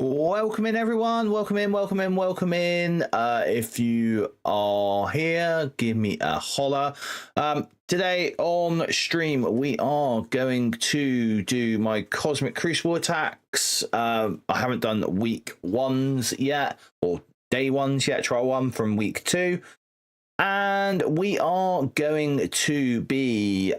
Welcome in, everyone. Welcome in, welcome in, welcome in. If you are here, give me a holler. Today on stream, we are going to do my Cosmic Crucible attacks. I haven't done week ones yet, or day ones yet, trial one from week 2. And we are going to be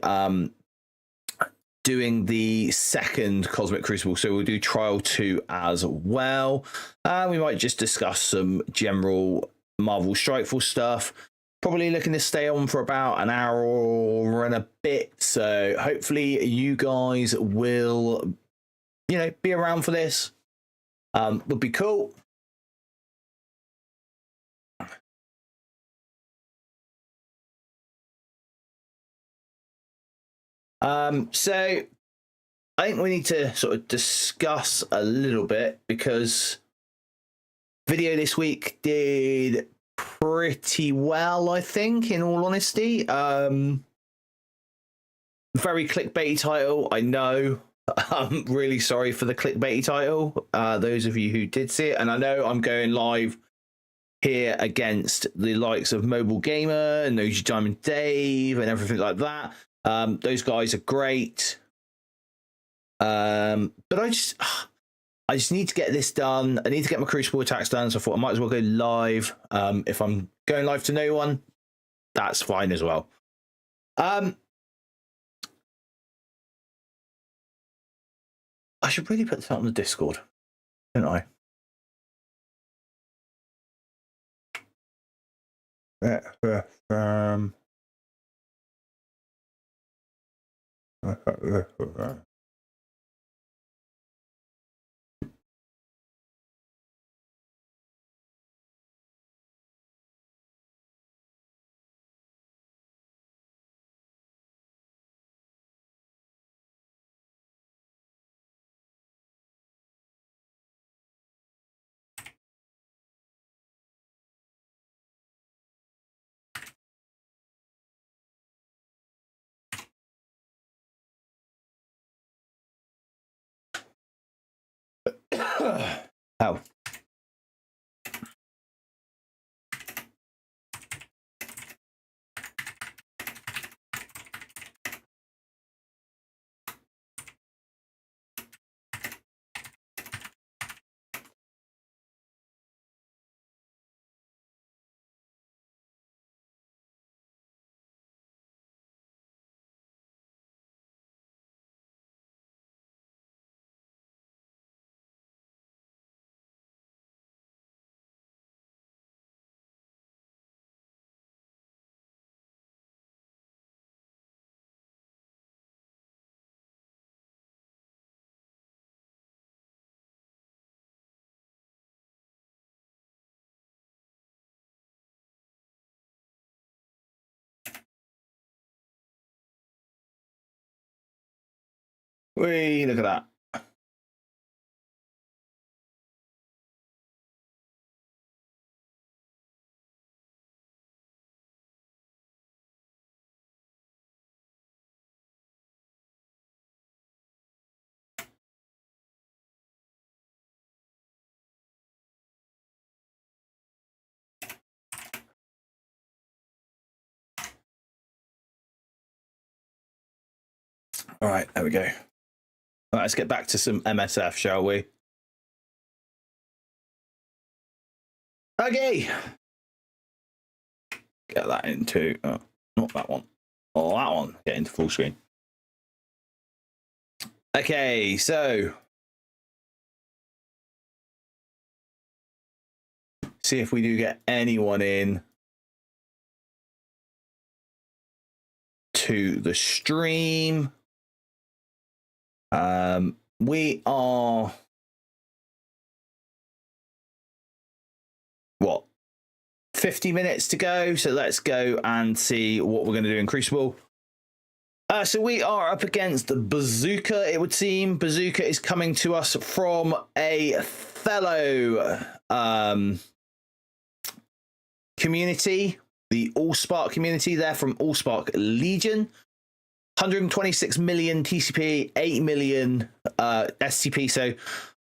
doing the second Cosmic Crucible, so we'll do trial 2 as well. We might just discuss some general Marvel Strikeful stuff. Probably looking to stay on for about an hour and a bit, so hopefully you guys will, be around for this. Would be cool. So I think we need to sort of discuss a little bit, because video this week did pretty well, I think, in all honesty. Very clickbaity title, I know. I'm really sorry for the clickbaity title, those of you who did see it. And I know I'm going live here against the likes of Mobile Gamer and Noji Diamond Dave and everything like that. Those guys are great. But I just need to get this done. I need to get my Crucible attacks done, so I thought I might as well go live. If I'm going live to no one, that's fine as well. I should really put this out on the Discord, don't I? Oh. Wait, look at that. All right, there we go. All right, let's get back to some MSF, shall we? Okay. Get that into, not that one. Oh, that one. Get into full screen. Okay, so see if we do get anyone in to the stream. We are, what, 50 minutes to go, so let's go and see what we're going to do in Crucible. So we are up against the Bazooka, it would seem. Bazooka is coming to us from a fellow community, the Allspark community. They're from Allspark Legion. 126 million TCP, 8 million SCP. So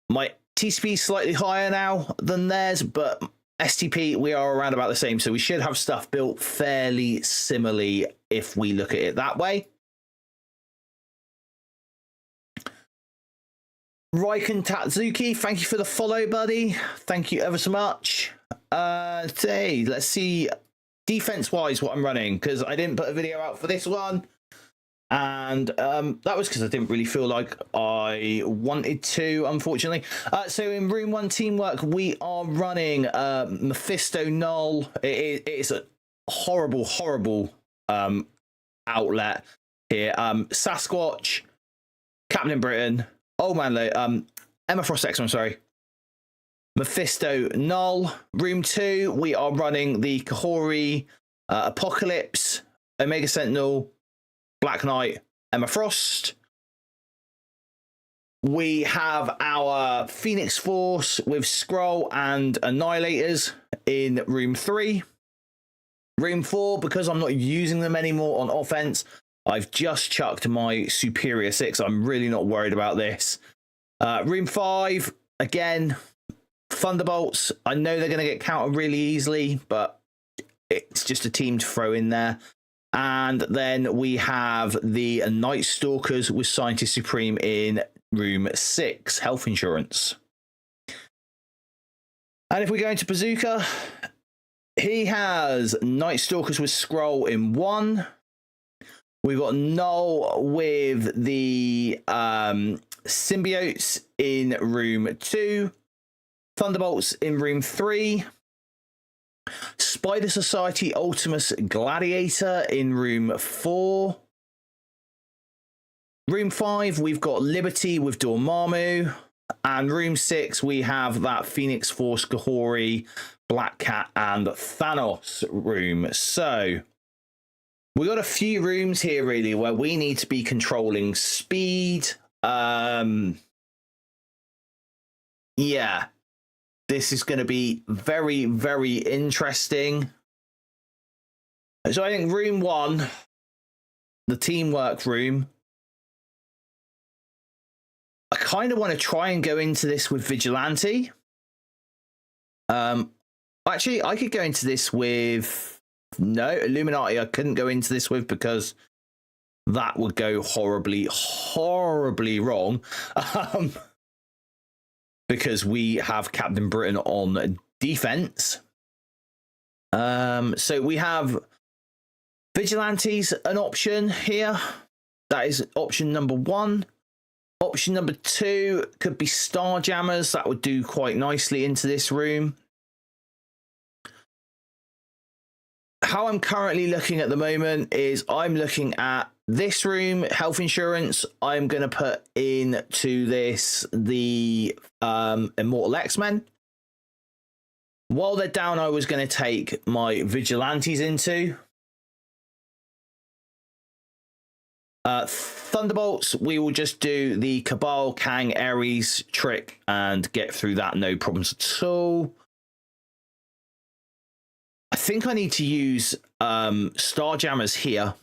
my TCP slightly higher now than theirs, but STP, we are around about the same. So we should have stuff built fairly similarly if we look at it that way. Raiken Tatsuki, thank you for the follow, buddy. Thank you ever so much. Today, let's see defense-wise what I'm running, because I didn't put a video out for this one. And that was because I didn't really feel like I wanted to, unfortunately. So in Room 1 Teamwork, we are running Mephisto Null. It's a horrible, horrible outlet here. Sasquatch, Captain Britain, Old Man Emma Frost X, I'm sorry. Mephisto Null. Room 2, we are running the Kahori, Apocalypse, Omega Sentinel, Black Knight, Emma Frost. We have our Phoenix Force with Skrull and Annihilators in Room 3. Room 4, because I'm not using them anymore on offense, I've just chucked my Superior 6. I'm really not worried about this. Room 5, again, Thunderbolts. I know they're going to get countered really easily, but it's just a team to throw in there. And then we have the Night Stalkers with Scientist Supreme in Room 6, Health Insurance. And if we go into Bazooka, he has Night Stalkers with Skrull in 1. We've got Null with the Symbiotes in Room 2. Thunderbolts in Room 3. Spider Society Ultimus Gladiator in Room 4. Room 5, we've got Liberty with Dormammu. And Room 6, we have that Phoenix Force, Kahori, Black Cat, and Thanos room. So we got a few rooms here, really, where we need to be controlling speed. Yeah. This is going to be very, very interesting. So I think Room 1, the teamwork room, I kind of want to try and go into this with Vigilante. Actually, I could go into this with... No, Illuminati I couldn't go into this with because that would go horribly, horribly wrong. Because we have Captain Britain on defense. So we have Vigilantes, an option here. That is option number 1. Option number 2 could be Starjammers. That would do quite nicely into this room. How I'm currently looking at the moment is I'm looking at this room, health insurance. I'm going to put into this the Immortal X-Men. While they're down, I was going to take my Vigilantes into. Thunderbolts, we will just do the Cabal, Kang, Ares trick and get through that, no problems at all. I think I need to use Starjammers here.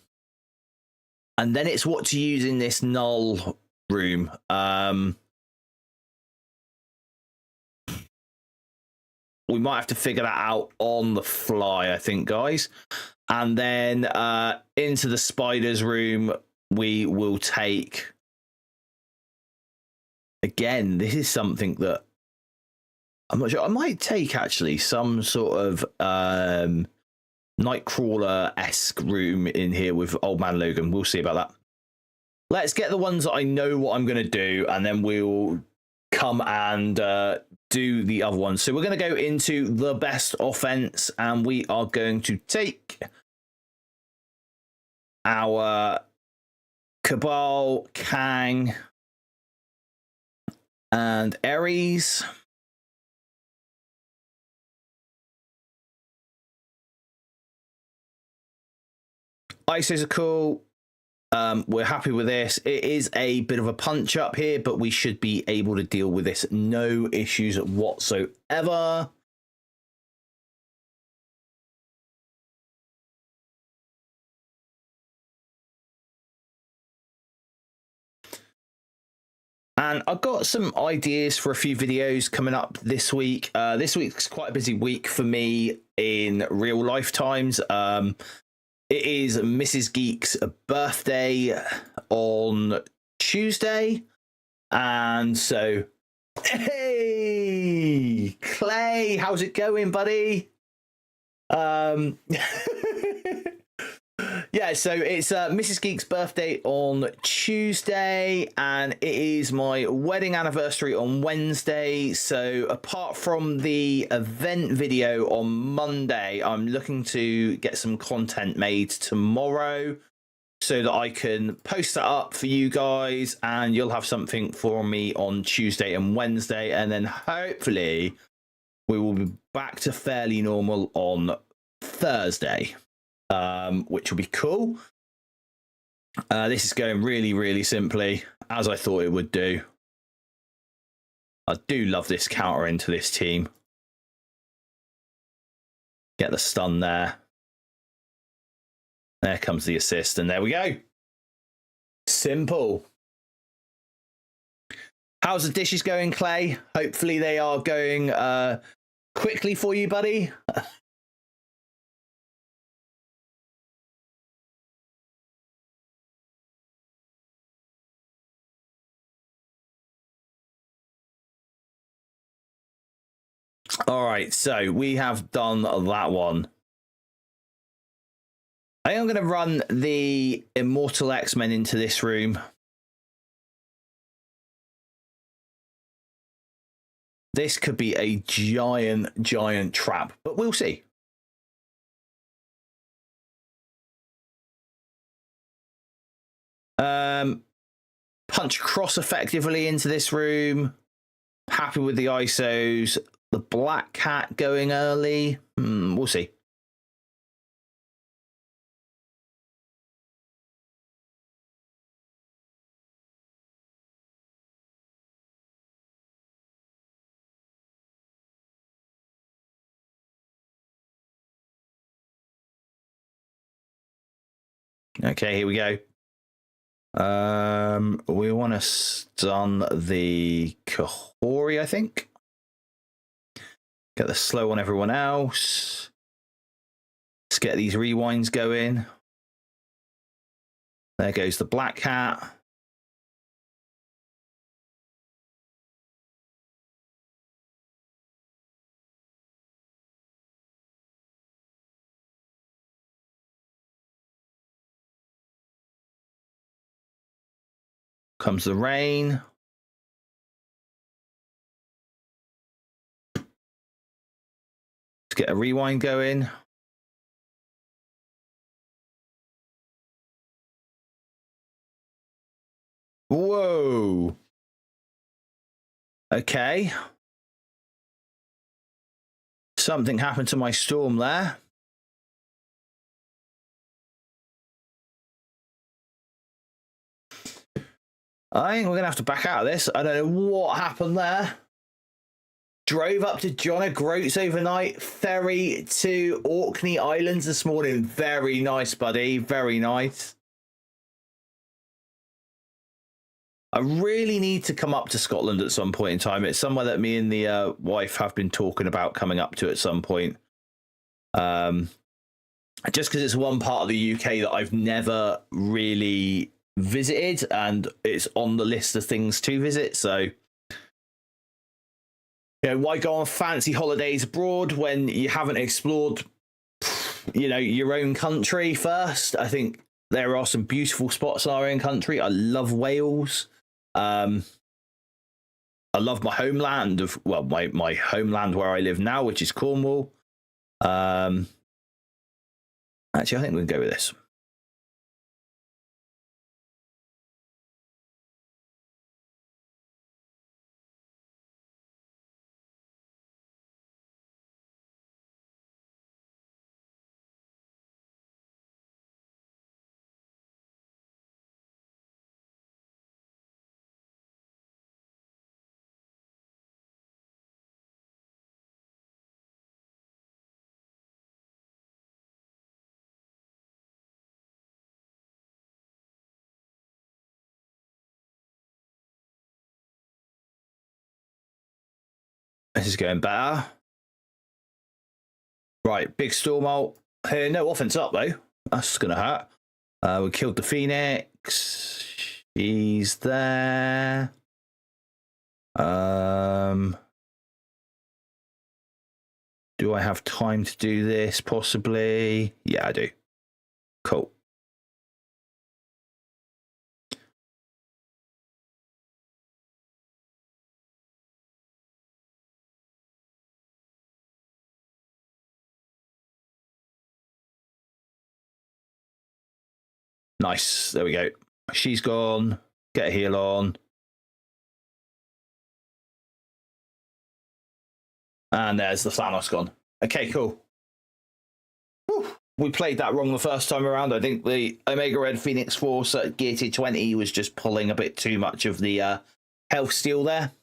And then it's what to use in this Null room. We might have to figure that out on the fly, I think, guys. And then into the Spiders room, we will take... Again, this is something that I'm not sure. I might take, actually, some sort of Nightcrawler-esque room in here with Old Man Logan. We'll see about that. Let's get the ones that I know what I'm going to do, and then we'll come and do the other ones. So we're going to go into the best offense, and we are going to take our Cabal, Kang, and Ares. ISOs are cool. We're happy with this. It is a bit of a punch up here, but we should be able to deal with this. No issues whatsoever. And I've got some ideas for a few videos coming up this week. This week's quite a busy week for me in real life times. It is Mrs. Geek's birthday on Tuesday. And so, hey, Clay, how's it going, buddy? Yeah, so it's Mrs. Geek's birthday on Tuesday, and it is my wedding anniversary on Wednesday. So apart from the event video on Monday, I'm looking to get some content made tomorrow so that I can post that up for you guys, and you'll have something for me on Tuesday and Wednesday, and then hopefully we will be back to fairly normal on Thursday. Which will be cool. This is going really, really simply, as I thought it would do. I do love this counter into this team. Get the stun there. There comes the assist, and there we go. Simple. How's the dishes going, Clay? Hopefully they are going quickly for you, buddy. All right, so we have done that one. I think I'm going to run the Immortal X-Men into this room. This could be a giant, giant trap, but we'll see. Punch cross effectively into this room. Happy with the ISOs. The Black Cat going early. We'll see. Okay, here we go. We want to stun the Kahori, I think. Get the slow on everyone else. Let's get these rewinds going. There goes the Black Cat. Comes the rain. Let's get a rewind going. Whoa. Okay. Something happened to my storm there. I think we're going to have to back out of this. I don't know what happened there. Drove up to John O'Groats overnight. Ferry to Orkney Islands this morning. Very nice, buddy. Very nice. I really need to come up to Scotland at some point in time. It's somewhere that me and the wife have been talking about coming up to at some point. Just because it's one part of the UK that I've never really visited, and it's on the list of things to visit. So, you know, why go on fancy holidays abroad when you haven't explored, you know, your own country first? I think there are some beautiful spots in our own country. I love Wales. I love my homeland of, well, my homeland where I live now, which is Cornwall. Actually, I think we can go with this. This is going better. Right, big storm ult here. No offense up though. That's gonna hurt. We killed the Phoenix. She's there. Do I have time to do this? Possibly. Yeah, I do. Cool. Nice. There we go. She's gone. Get a heal on. And there's the Thanos gone. Okay, cool. Whew. We played that wrong the first time around. I think the Omega Red Phoenix Force at Gear Tier 20 was just pulling a bit too much of the health steal there.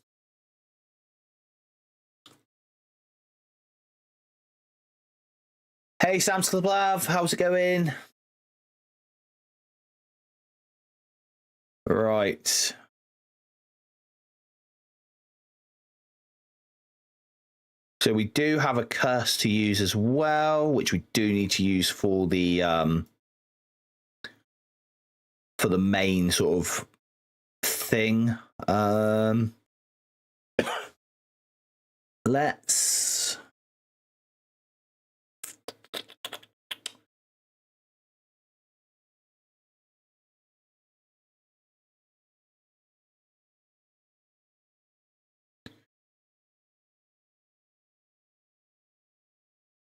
Hey, Sam Sklav, how's it going? Right. So we do have a curse to use as well, which we do need to use for the main sort of thing.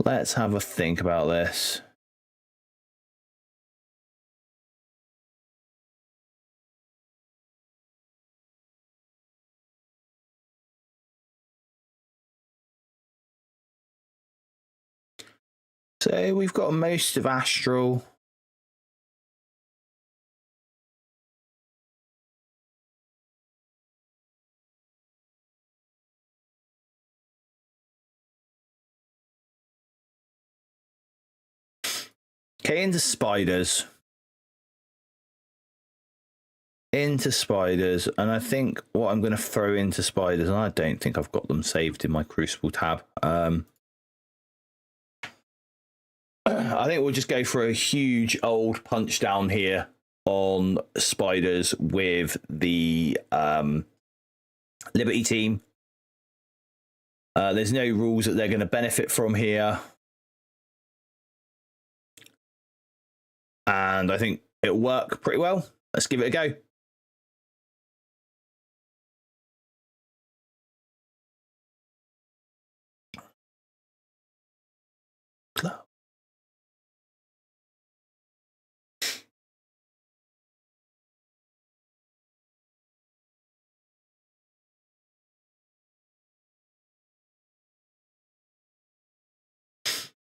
Let's have a think about this. So we've got most of Astral. Okay, into spiders. Into spiders. And I think what I'm going to throw into spiders, and I don't think I've got them saved in my Crucible tab. I think we'll just go for a huge old punch down here on spiders with the Liberty team. There's no rules that they're going to benefit from here. And I think it'll work pretty well. Let's give it a go.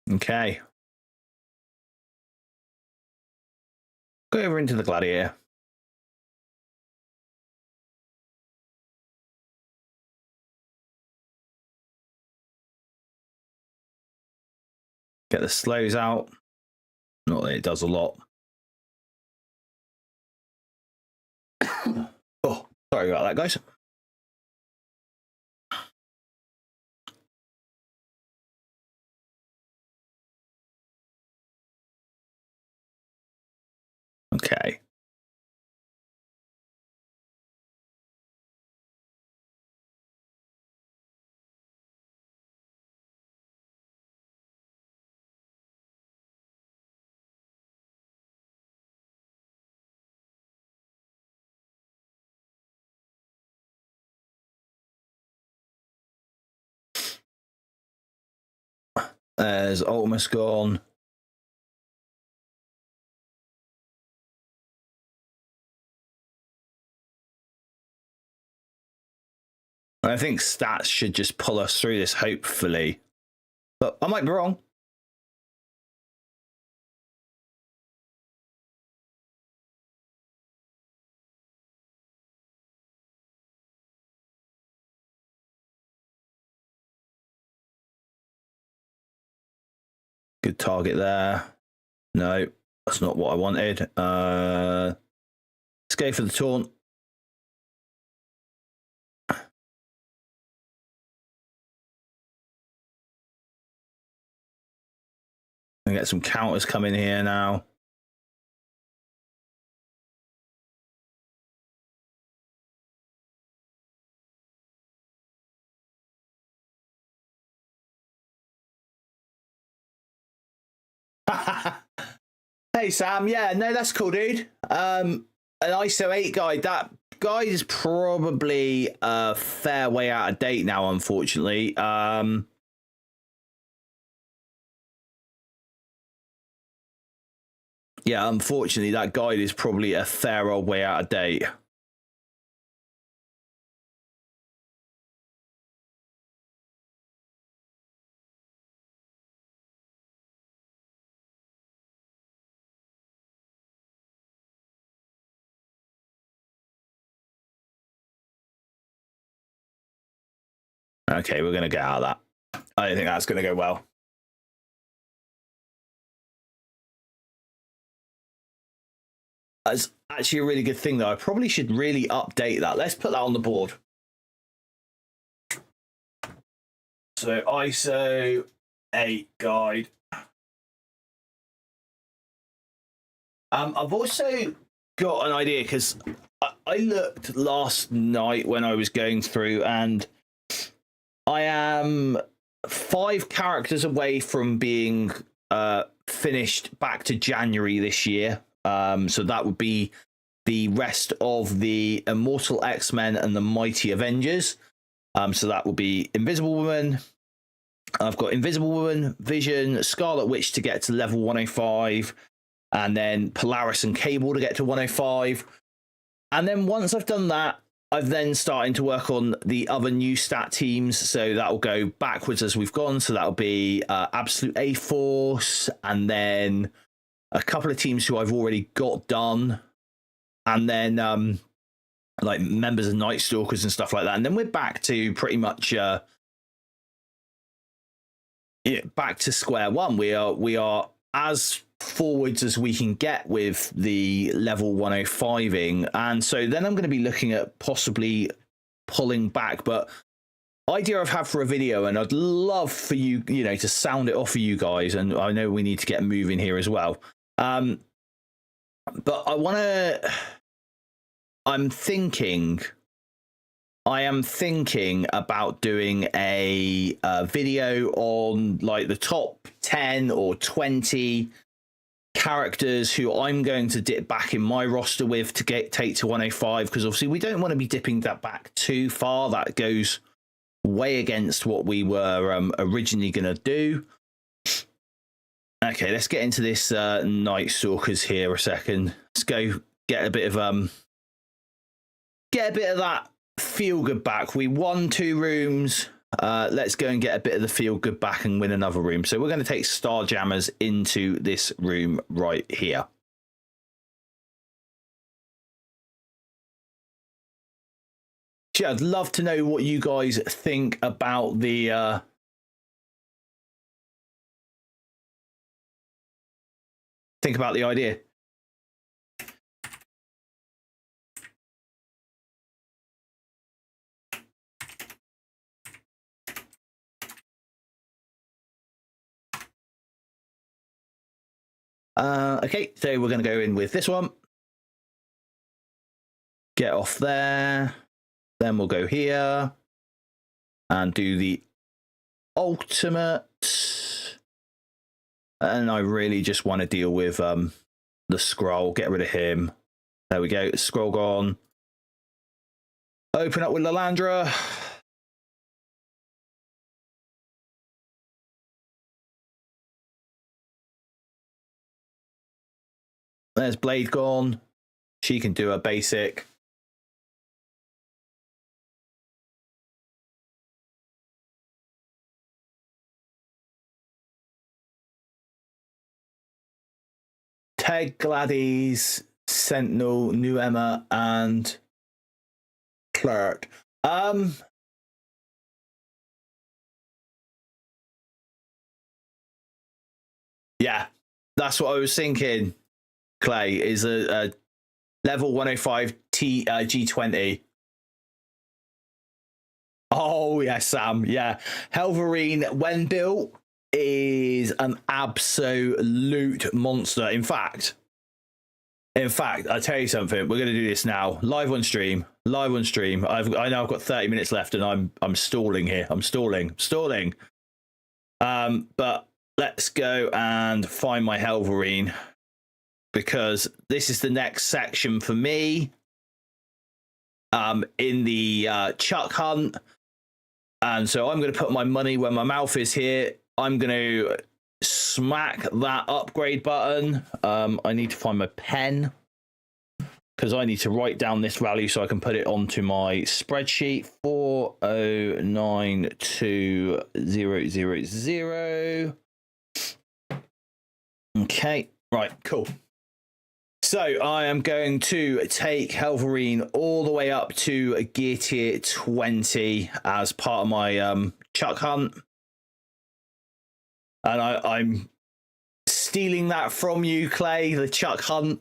Okay. Go over into the Gladiator. Get the slows out. Not that it does a lot. Oh, sorry about that, guys. Okay. There's Ultimus gone. I think stats should just pull us through this, hopefully. But I might be wrong. Good target there. No, that's not what I wanted. Let's go for the taunt. get some counters coming here now. Hey Sam, yeah, no, that's cool, dude. An ISO 8 guide, that guide is probably a fair way out of date now, unfortunately. Yeah, unfortunately, that guide is probably a fair old way out of date. Okay, we're going to get out of that. I don't think that's going to go well. That's actually a really good thing, though. I probably should really update that. Let's put that on the board. So ISO 8 guide. I've also got an idea, because I looked last night when I was going through, and I am 5 characters away from being finished back to January this year. So that would be the rest of the Immortal X-Men and the Mighty Avengers. So that would be Invisible Woman. I've got Invisible Woman, Vision, Scarlet Witch to get to level 105, and then Polaris and Cable to get to 105. And then once I've done that, I've then starting to work on the other new stat teams. So that will go backwards as we've gone. So that'll be Absolute A-Force, and then a couple of teams who I've already got done, and then like members of Night Stalkers and stuff like that. And then we're back to pretty much back to square one. We are as forwards as we can get with the level 105ing, and so then I'm going to be looking at possibly pulling back. But idea I've had for a video, and I'd love for you to sound it off for you guys, and I know we need to get moving here as well. But I am thinking about doing a video on like the top 10 or 20 characters who I'm going to dip back in my roster with to take to 105, because obviously we don't want to be dipping that back too far. That goes way against what we were originally going to do. Okay, let's get into this Night Stalkers here a second. Let's go get a bit of that feel good back. We won 2 rooms. Let's go and get a bit of the feel good back and win another room. So we're going to take Starjammers into this room right here. Gee, I'd love to know what you guys think about the idea. Okay, so we're going to go in with this one. Get off there. Then we'll go here and do the ultimate. And I really just want to deal with the scroll. Get rid of him. There we go. Scroll gone. Open up with Lalandra. There's Blade gone. She can do a basic. Ted, Gladys, Sentinel, New Emma, and Clerk. Yeah, that's what I was thinking. Clay is a level 105 G20. Oh yeah, Sam. Yeah, Helverine, when built, is an absolute monster. In fact, I'll tell you something. We're going to do this now, live on stream. I know I've got 30 minutes left, and I'm stalling here. I'm stalling. But let's go and find my Helverine, because this is the next section for me. In the Chuck Hunt, and so I'm going to put my money where my mouth is here. I'm going to smack that upgrade button. I need to find my pen, because I need to write down this value so I can put it onto my spreadsheet. 4092000. Okay, right, cool. So I am going to take Helverine all the way up to gear tier 20 as part of my Chuck Hunt. And I'm stealing that from you, Clay, the Chuck Hunt.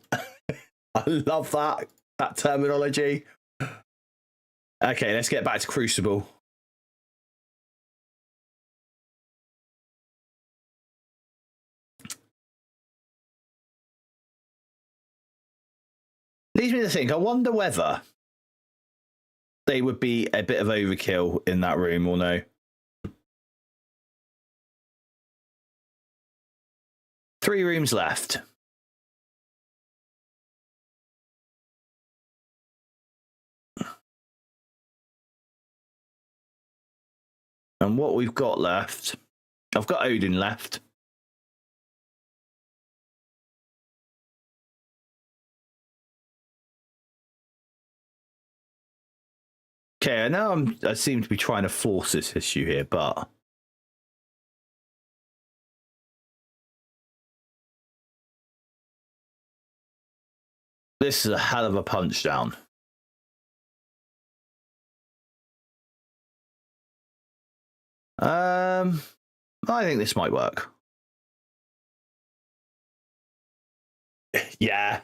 I love that terminology. Okay, let's get back to Crucible. Leads me to think, I wonder whether they would be a bit of overkill in that room or no. 3 rooms left. And what we've got left, I've got Odin left. Okay, I know I seem to be trying to force this issue here, but this is a hell of a punch down. I think this might work. Yeah.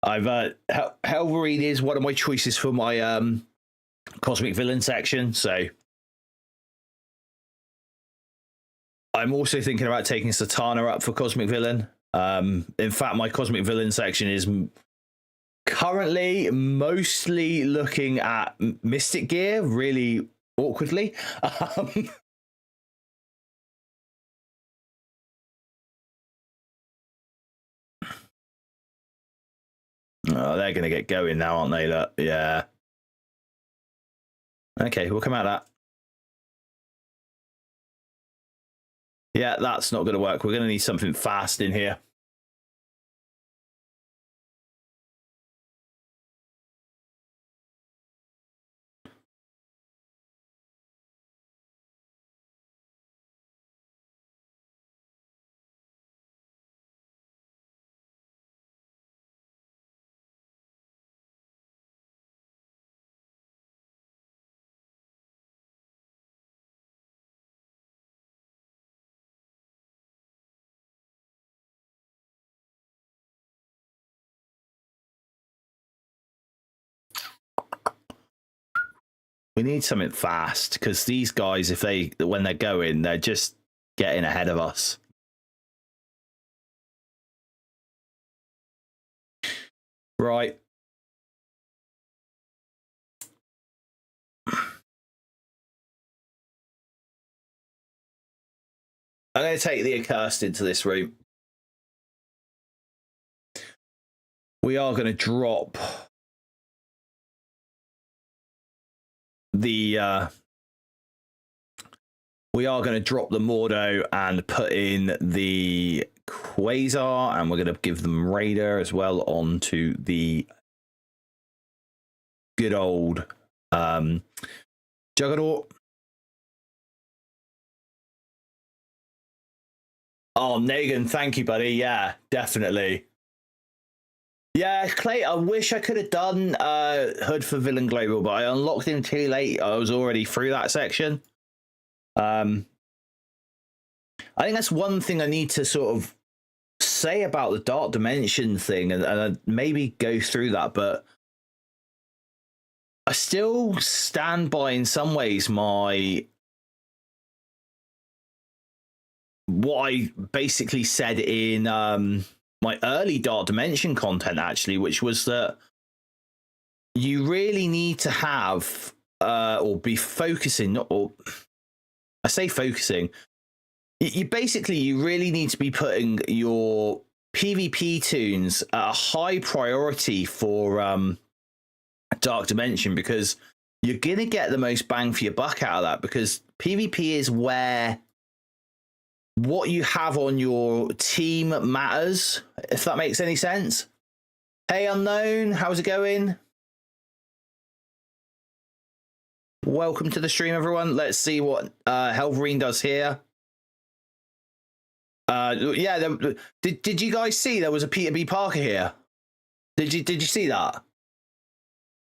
Helverine is one of my choices for my cosmic villain section, so I'm also thinking about taking Satana up for cosmic villain. In fact, my cosmic villain section is currently mostly looking at Mystic gear, really awkwardly. Oh, they're going to get going now, aren't they? Look, yeah. Okay, we'll come out of that. Yeah, that's not going to work. We're going to need something fast in here. We need something fast, because these guys, when they're going, they're just getting ahead of us. Right. I'm going to take the accursed into this room. We are going to drop the Mordo and put in the Quasar, and we're going to give them Raider as well onto the good old Juggernaut. Oh, Negan, thank you, buddy. Yeah, definitely. Yeah, Clay, I wish I could have done Hood for Villain Global, but I unlocked him too late. I was already through that section. I think that's one thing I need to sort of say about the Dark Dimension thing, and maybe go through that, but I still stand by, in some ways, my what I basically said in my early Dark Dimension content, actually, which was that you really need to have or be focusing, or I say focusing, you basically, you really need to be putting your PvP tunes at a high priority for Dark Dimension, because you're going to get the most bang for your buck out of that, because PvP is where what you have on your team matters, if that makes any sense. Hey, Unknown, how's it going? Welcome to the stream, everyone. Let's see what Helverine does here. Yeah, did you guys see there was a Peter B. Parker here? Did you see that?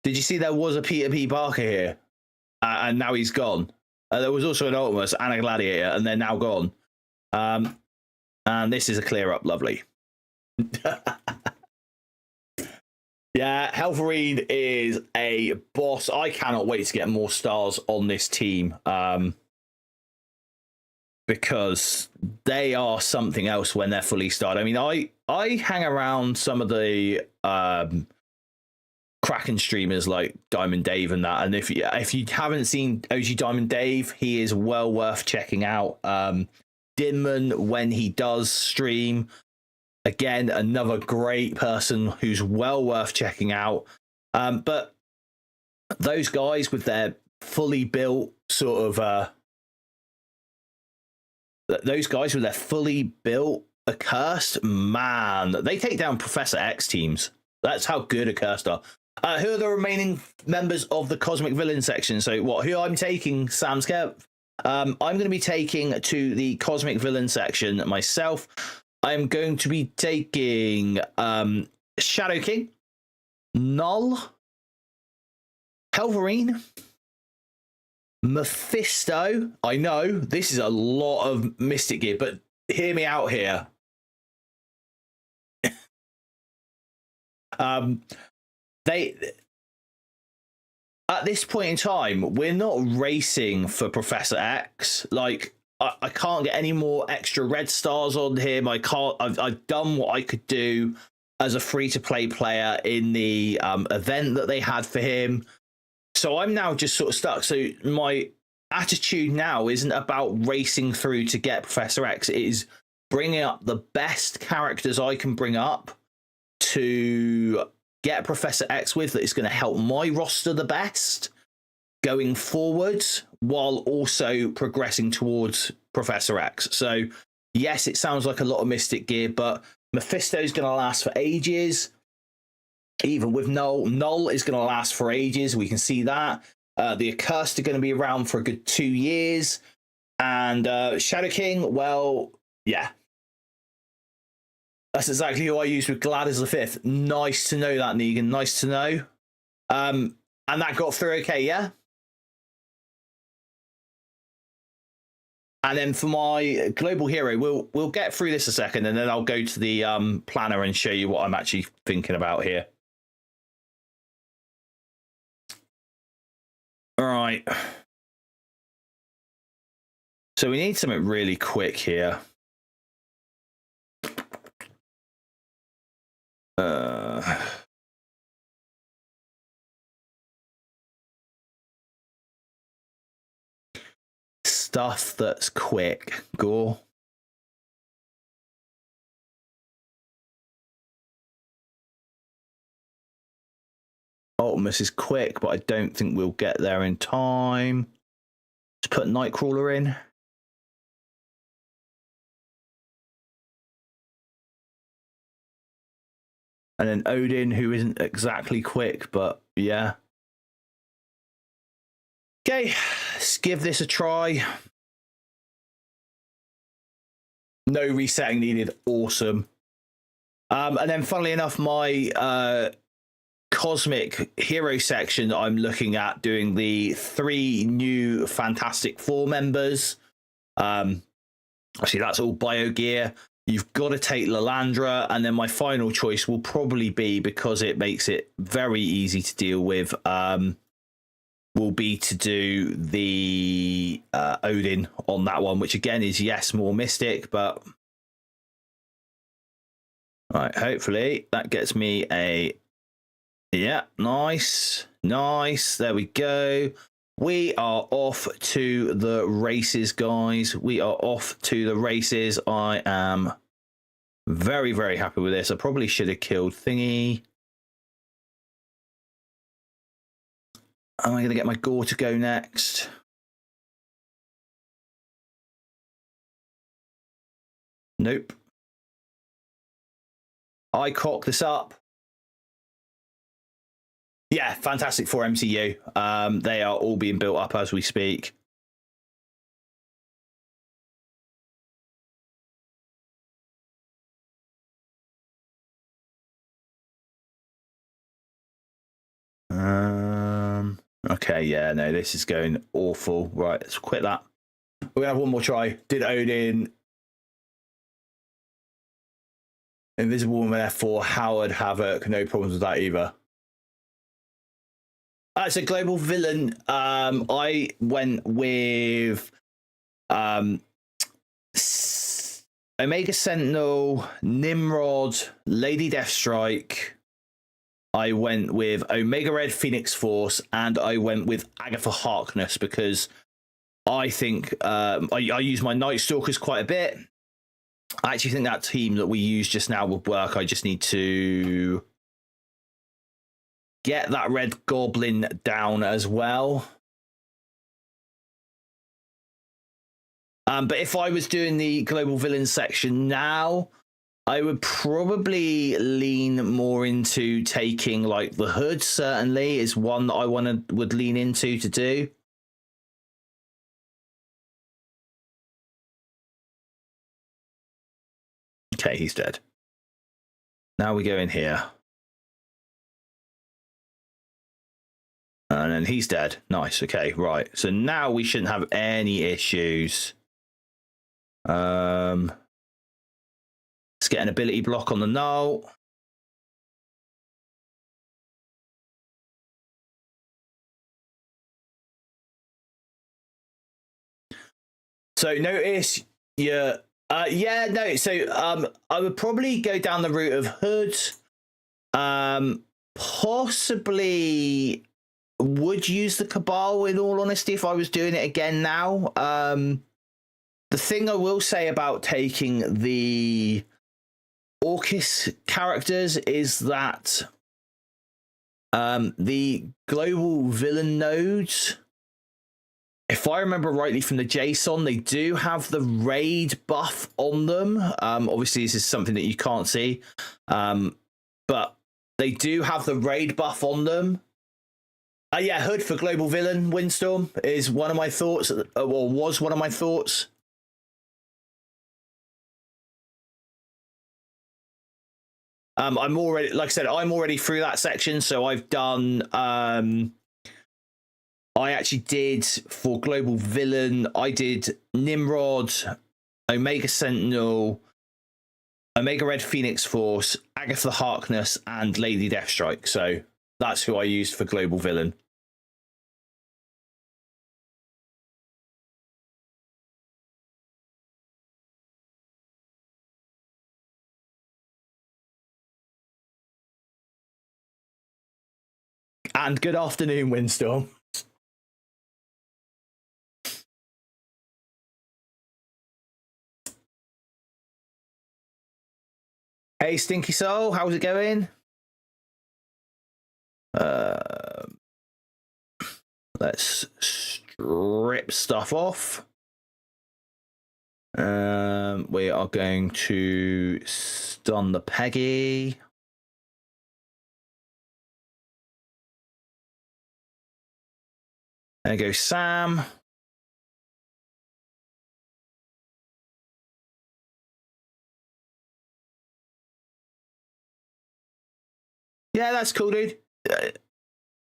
Did you see there was a Peter B. Parker here? And now he's gone. There was also an Ultimus and a Gladiator, and they're now gone. And this is a clear up, lovely. Yeah, Helverine is a boss. I cannot wait to get more stars on this team, because they are something else when they're fully starred. I mean, I hang around some of the Kraken streamers like Diamond Dave and that, and if you haven't seen OG Diamond Dave, he is well worth checking out. Dinman, when he does stream, again, another great person who's well worth checking out. But those guys with their fully built sort of those guys with their fully built accursed, man, they take down Professor X teams. That's how good accursed are. Who are the remaining members of the Cosmic Villain section? So who I'm taking, Sam Skev? I'm going to be taking to the Cosmic Villain section myself. I'm going to be taking Shadow King, Null, Helverine, Mephisto. I know this is a lot of Mystic gear, but hear me out here. At this point in time, we're not racing for Professor X. Like, I can't get any more extra red stars on him. I've done what I could do as a free-to-play player in the event that they had for him. So I'm now just sort of stuck. So my attitude now isn't about racing through to get Professor X. It is bringing up the best characters I can bring up to get Professor X with, that is going to help my roster the best going forward, while also progressing towards Professor X. So yes, it sounds like a lot of Mystic gear, but Mephisto's going to last for ages. Even with Null is going to last for ages. We can see that. The Accursed are going to be around for a good 2 years. And Shadow King, well, yeah. That's exactly who I used with Gladys the Fifth. Nice to know that, Negan. Nice to know. And that got through okay, yeah? And then for my global hero, we'll get through this a second, and then I'll go to the planner and show you what I'm actually thinking about here. All right. So we need something really quick here. Stuff that's quick. Gore. Ultimus is quick, but I don't think we'll get there in time. Just put Nightcrawler in. And then Odin, who isn't exactly quick, but yeah. Okay, let's give this a try. No resetting needed. Awesome. And then funnily enough, my Cosmic Hero section, I'm looking at doing the 3 new Fantastic Four members. Actually, that's all bio gear. You've got to take Lalandra, and then my final choice will probably be, because it makes it very easy to deal with, will be to do the Odin on that one, which again is, yes, more mystic, but right, hopefully that gets me a, yeah, nice. There we go. We are off to the races, guys. We are off to the races. I am very, very happy with this. I probably should have killed Thingy. Am I going to get my gore to go next? Nope. I cock this up. Yeah, fantastic for MCU. They are all being built up as we speak. Okay, yeah, no, this is going awful. Right, let's quit that. We're gonna have one more try. Did Odin, Invisible Woman F4, Howard, Havoc, no problems with that either. It's a global villain. I went with Omega Sentinel, Nimrod, Lady Deathstrike. I went with Omega Red Phoenix Force, and I went with Agatha Harkness because I think I use my Night Stalkers quite a bit. I actually think that team that we used just now would work. I just need to get that Red Goblin down as well. But if I was doing the global villain section now, I would probably lean more into taking like the Hood. Certainly is one that I would lean into to do. Okay, he's dead. Now we go in here. And then he's dead. Nice. Okay, right. So now we shouldn't have any issues. Let's get an ability block on the null. So notice yeah, no. So I would probably go down the route of Hood. Possibly would use the Cabal, in all honesty, if I was doing it again now. The thing I will say about taking the Orcus characters is that the global villain nodes, if I remember rightly from the JSON, they do have the raid buff on them. Obviously, this is something that you can't see, but they do have the raid buff on them. Yeah, Hood for global villain Windstorm is one of my thoughts, or was one of my thoughts. I'm already, like I said, I'm already through that section, so I've done. I actually did for global villain. I did Nimrod, Omega Sentinel, Omega Red Phoenix Force, Agatha Harkness, and Lady Deathstrike. So that's who I used for global villain. And good afternoon, Windstorm. Hey, Stinky Soul, how's it going? Let's strip stuff off. We are going to stun the Peggy. There goes Sam. Yeah, that's cool, dude.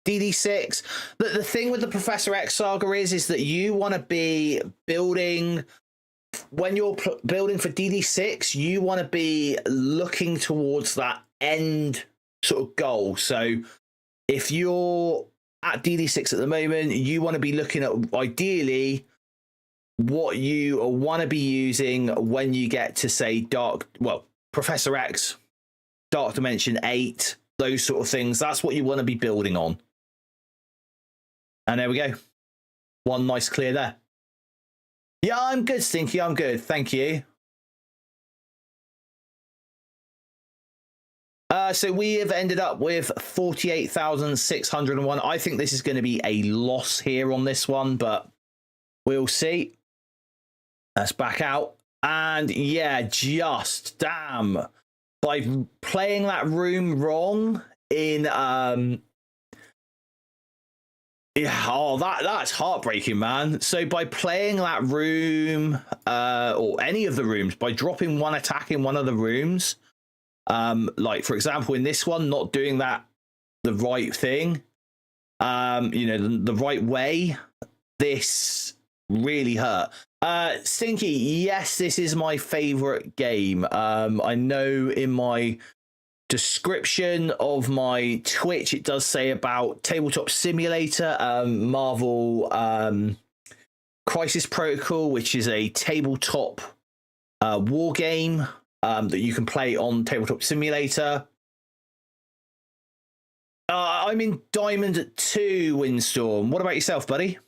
DD6. The thing with the Professor X saga is that you want to be building, when you're building for DD6, you want to be looking towards that end sort of goal. So if you're at DD6 at the moment, you want to be looking at ideally what you want to be using when you get to, say, Professor X, Dark Dimension 8, those sort of things. That's what you want to be building on. And there we go. One nice clear there. Yeah, I'm good, Stinky. I'm good. Thank you. So we have ended up with 48,601. I think this is going to be a loss here on this one, but we'll see. Let's back out. And yeah, just damn. By playing that room wrong in that's heartbreaking, man. So by playing that room or any of the rooms, by dropping one attack in one of the rooms, like for example in this one, not doing that the right thing, the right way, this really hurt. Stinky, yes, this is my favorite game. I know in my description of my Twitch it does say about Tabletop Simulator, Marvel Crisis Protocol, which is a tabletop war game that you can play on Tabletop Simulator. I'm in Diamond 2, Windstorm. What about yourself, buddy?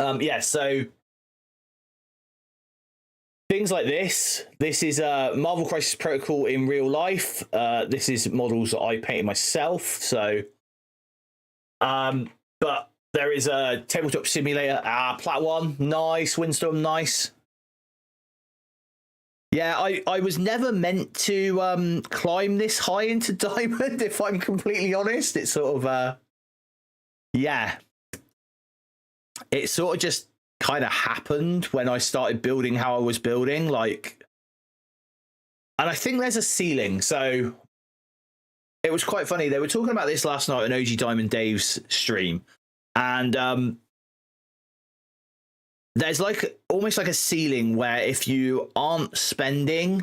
Yeah, so things like this. This is Marvel Crisis Protocol in real life. This is models that I painted myself. So, but there is a Tabletop Simulator. Plat 1, nice. Windstorm, nice. Yeah, I was never meant to climb this high into Diamond, if I'm completely honest. It's sort of, yeah. It sort of just kind of happened when I started building how I was building. Like, and I think there's a ceiling. So it was quite funny. They were talking about this last night on OG Diamond Dave's stream. And there's like almost like a ceiling where if you aren't spending,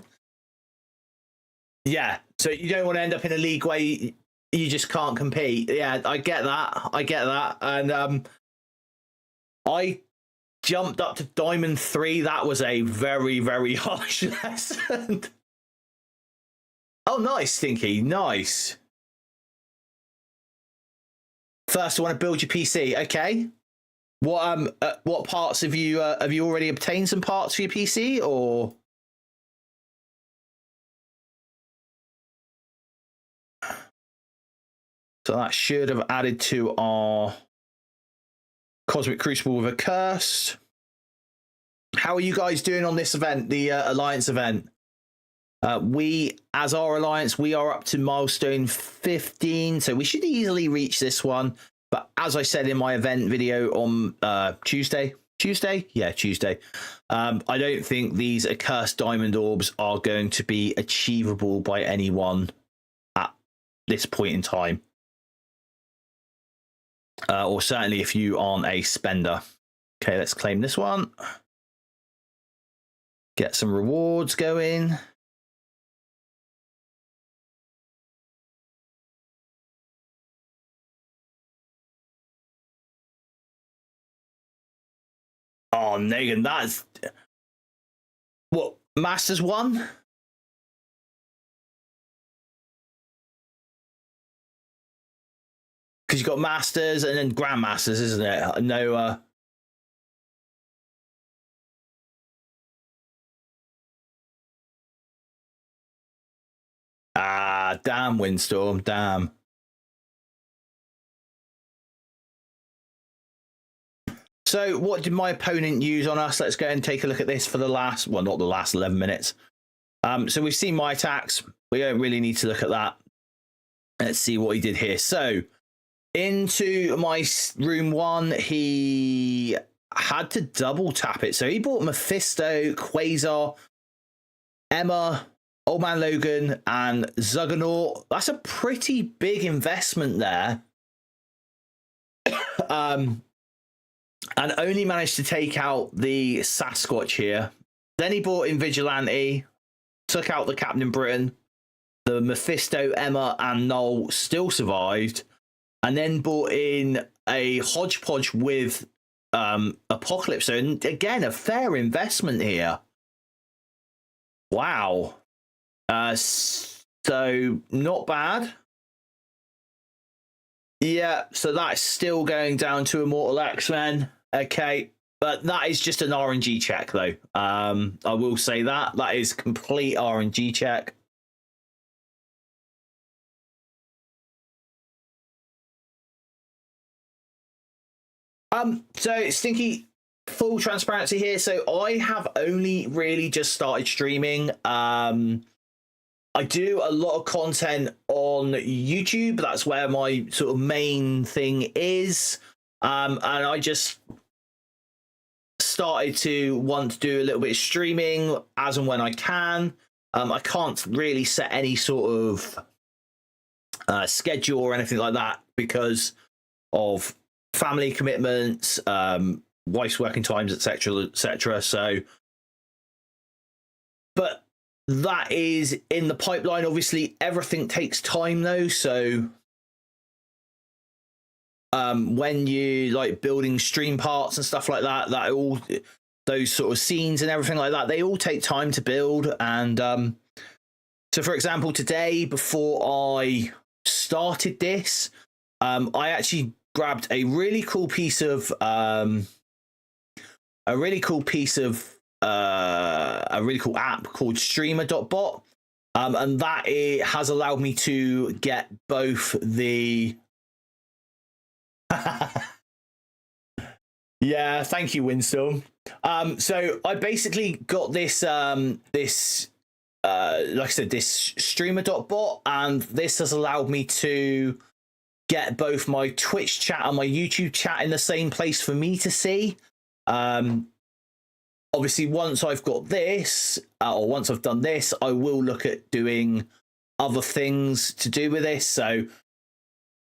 yeah, so you don't want to end up in a league where you just can't compete. Yeah, I get that. And I jumped up to Diamond 3. That was a very, very harsh lesson. Oh, nice, Stinky, nice. First, I want to build your PC. Okay. What parts have you already obtained some parts for your PC, or? So that should have added to our Cosmic Crucible with a curse. How are you guys doing on this event, the Alliance event? We, as our Alliance, we are up to milestone 15, so we should easily reach this one. But as I said in my event video on Tuesday, I don't think these accursed diamond orbs are going to be achievable by anyone at this point in time. Or certainly if you aren't a spender. Okay, let's claim this one. Get some rewards going. Oh, Negan, that's... What, Masters 1? Because you've got Masters and then Grandmasters, isn't it? No, damn, Windstorm, damn. So what did my opponent use on us? Let's go and take a look at this for the last, well, not the last 11 minutes. So we've seen my attacks. We don't really need to look at that. Let's see what he did here. So into my room 1, he had to double tap it. So he bought Mephisto, Quasar, Emma, Old Man Logan, and Zuggernaut. That's a pretty big investment there. And only managed to take out the Sasquatch here. Then he brought in Vigilante, took out the Captain Britain. The Mephisto, Emma, and Noel still survived. and then brought in a hodgepodge with Apocalypse. So again, a fair investment here. Wow. So not bad. Yeah, so that's still going down to Immortal X-Men. Okay, but that is just an RNG check, though. I will say that is complete RNG check. So Stinky, full transparency here. So I have only really just started streaming. I do a lot of content on YouTube. That's where my sort of main thing is. And I just started to want to do a little bit of streaming as and when I can. I can't really set any sort of schedule or anything like that because of family commitments, wife's working times, etc., etc. So, but that is in the pipeline. Obviously, everything takes time though. So, when you like building stream parts and stuff like that, that all those sort of scenes and everything like that, they all take time to build. And so, for example, today before I started this, I actually grabbed a really cool piece of a really cool app called streamer.bot, and that it has allowed me to get both the yeah, thank you, Windstorm. So I basically got this like I said, this streamer.bot, and this has allowed me to get both my Twitch chat and my YouTube chat in the same place for me to see. Obviously, once I've got this, or once I've done this, I will look at doing other things to do with this. So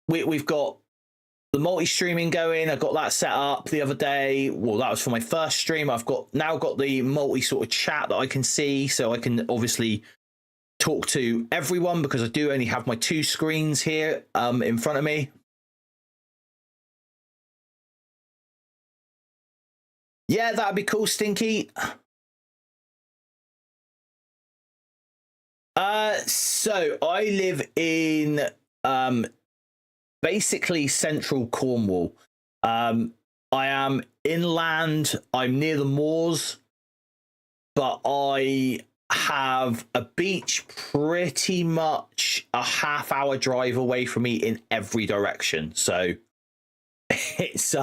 we've got the multi-streaming going. I got that set up the other day. Well, that was for my first stream. I've now got the multi sort of chat that I can see, so I can obviously talk to everyone because I do only have my 2 screens here in front of me. Yeah, that'd be cool, Stinky. So I live in basically central Cornwall. I am inland. I'm near the moors, but I have a beach pretty much a half-hour drive away from me in every direction. So it's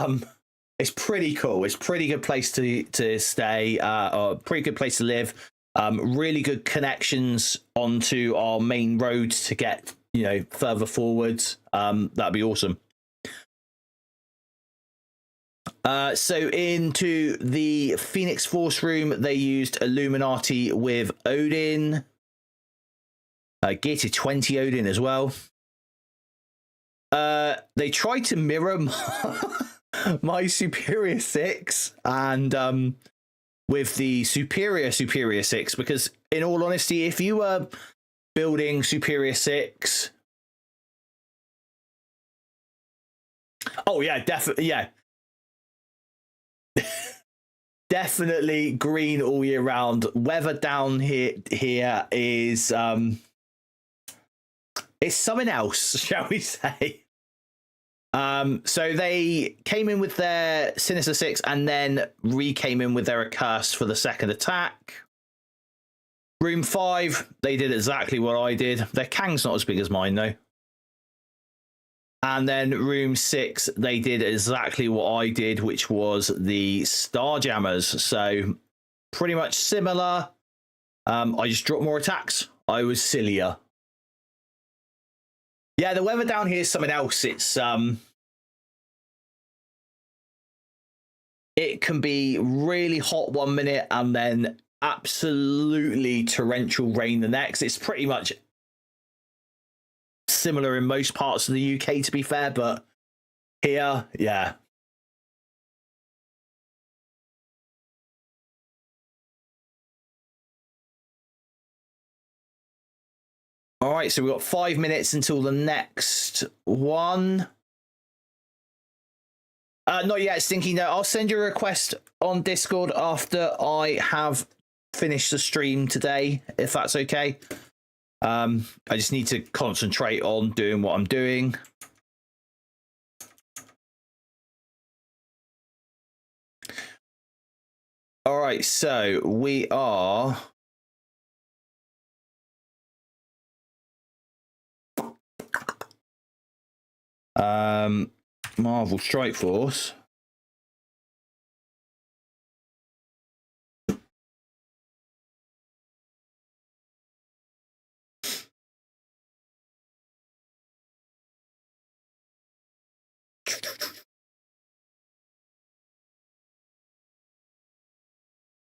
pretty cool. It's a pretty good place to stay, or pretty good place to live. Really good connections onto our main roads to get, you know, further forwards. That'd be awesome. So into the Phoenix Force room, they used Illuminati with Odin. Gated 20 Odin as well. They tried to mirror my Superior 6 and with the Superior 6, because in all honesty, if you were building Superior 6, oh yeah, definitely, yeah. Definitely green all year round. Weather down here is it's something else, shall we say. So they came in with their Sinister 6 and then came in with their Accursed for the second attack. Room 5, they did exactly what I did. Their Kang's not as big as mine, though. And then room 6, they did exactly what I did, which was the Starjammers. So pretty much similar. I just dropped more attacks. I was sillier. Yeah, the weather down here is something else. It's it can be really hot one minute and then absolutely torrential rain the next. It's pretty much similar in most parts of the UK, to be fair, but here, yeah. All right, so we've got 5 minutes until the next one. Not yet, Stinky. No, I'll send you a request on Discord after I have finished the stream today, if that's okay. I just need to concentrate on doing what I'm doing. All right, so we are... Marvel Strike Force.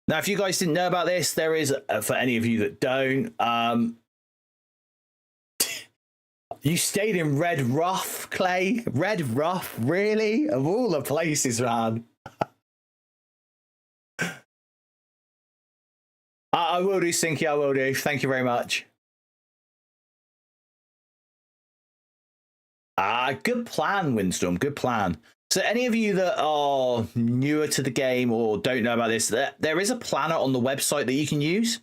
Now, if you guys didn't know about this, there is, for any of you that don't, you stayed in Red Ruff, Clay? Red Ruff, really? Of all the places, man. I will do, Stinky, I will do. Thank you very much. Good plan, Windstorm, good plan. So any of you that are newer to the game or don't know about this, there is a planner on the website that you can use.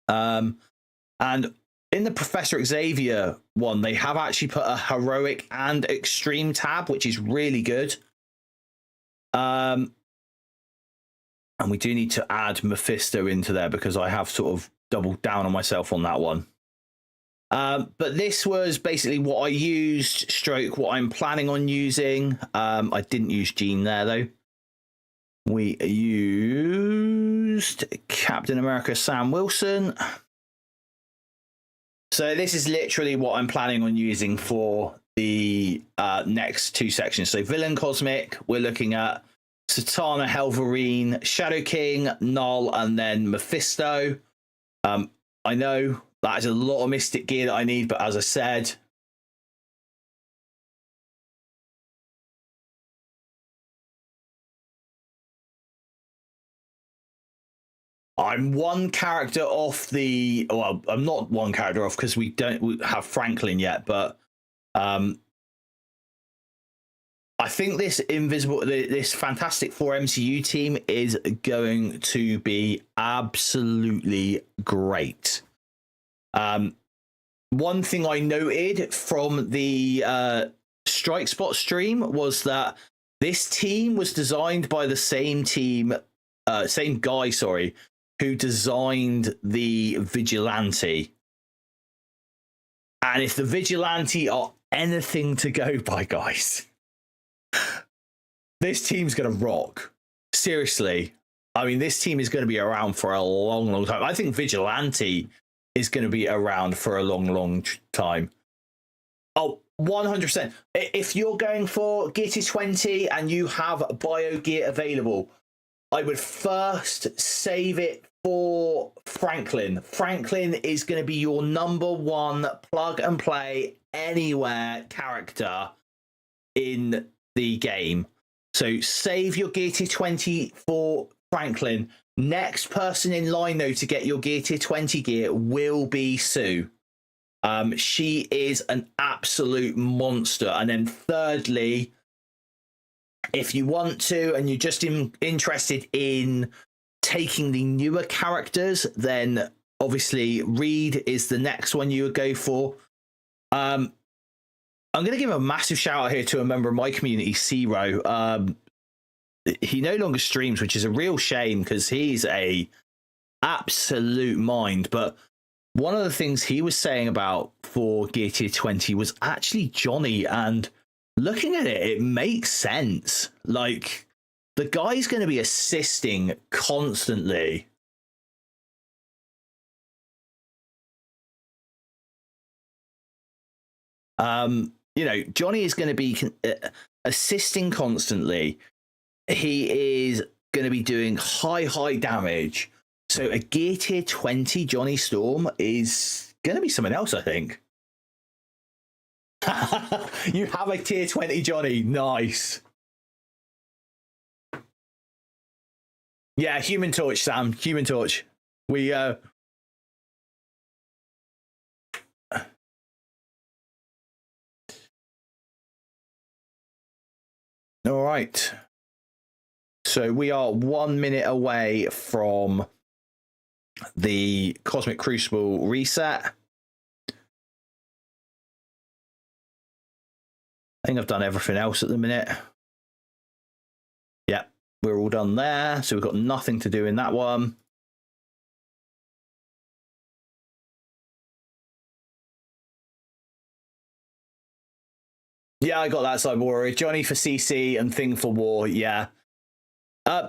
And in the Professor Xavier one, they have actually put a heroic and extreme tab, which is really good. And we do need to add Mephisto into there because I have sort of doubled down on myself on that one. But this was basically what I used, stroke what I'm planning on using. I didn't use Jean there, though. We used Captain America Sam Wilson. So this is literally what I'm planning on using for the next two sections. So Villain Cosmic, we're looking at Satana, Helverine, Shadow King, Null, and then Mephisto. I know that is a lot of Mystic gear that I need, but as I said, I'm one character off the... Well, I'm not one character off because we don't have Franklin yet, but I think this this Fantastic Four MCU team is going to be absolutely great. One thing I noted from the Strike Spot stream was that this team was designed by the same guy, sorry, who designed the Vigilante. And if the Vigilante are anything to go by, guys, this team's going to rock. Seriously. I mean, this team is going to be around for a long, long time. I think Vigilante is going to be around for a long, long time. Oh, 100%. If you're going for Gear 20 and you have bio gear available, I would first save it for Franklin. Franklin is going to be your #1 plug and play anywhere character in the game. So save your Gear 20 for Franklin. Next person in line, though, to get your Gear 20 gear will be Sue. She is an absolute monster. And then thirdly, if you want to and you're just interested in taking the newer characters, then obviously Reed is the next one you would go for. I'm going to give a massive shout out here to a member of my community, Zero. He no longer streams, which is a real shame because he's a absolute mind. But one of the things he was saying about for Gear Tier 20 was actually Johnny, and looking at it, it makes sense. Like, the guy's going to be assisting constantly. You know, Johnny is going to be assisting constantly. He is going to be doing high damage. So a Gear Tier 20 Johnny Storm is going to be something else, I think. You have a Tier 20 Johnny. Nice. Yeah, Human Torch, Sam. Human Torch. We All right. So we are 1 minute away from the Cosmic Crucible reset. I think I've done everything else at the minute. Yeah, we're all done there. So we've got nothing to do in that one. Yeah, I got that side warrior. Johnny for CC and Thing for War. Yeah.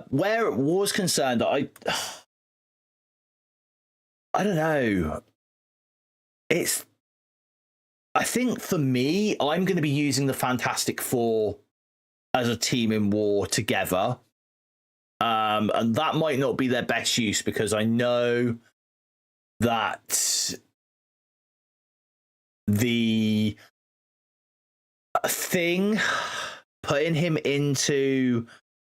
Where War's concerned, I don't know. I think for me, I'm going to be using the Fantastic Four as a team in War together. And that might not be their best use because I know that the Thing, putting him into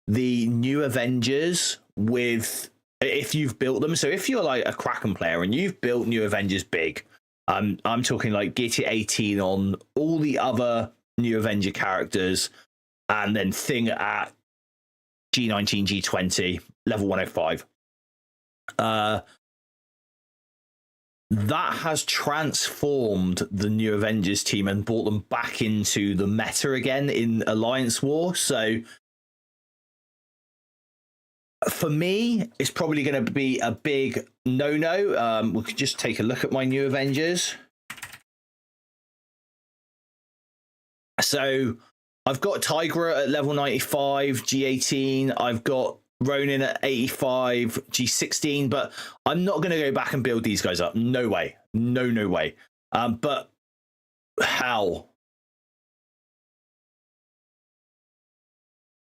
the new Avengers with, if you've built them, so if you're like a Kraken player and you've built new Avengers big, I'm talking like get it 18 on all the other new Avenger characters, and then Thing at G19, G20, level 105. That has transformed the new Avengers team and brought them back into the meta again in Alliance War. So for me, it's probably going to be a big no-no. We could just take a look at my new Avengers. So I've got Tigra at level 95, G18. I've got Ronin at 85, G16, but I'm not going to go back and build these guys up. No way. No way. But how?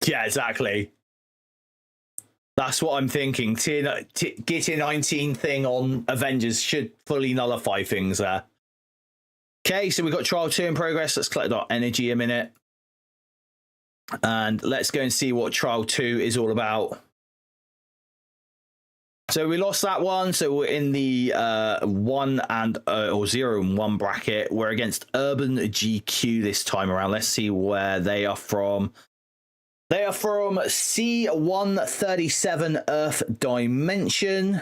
Yeah, exactly. That's what I'm thinking. Getting 19 thing on Avengers should fully nullify things there. Okay, so we've got Trial 2 in progress. Let's collect our energy a minute. And let's go and see what Trial 2 is all about. So we lost that one. So we're in the 1 and or 0 and 1 bracket. We're against Urban GQ this time around. Let's see where they are from. They are from C137 Earth Dimension.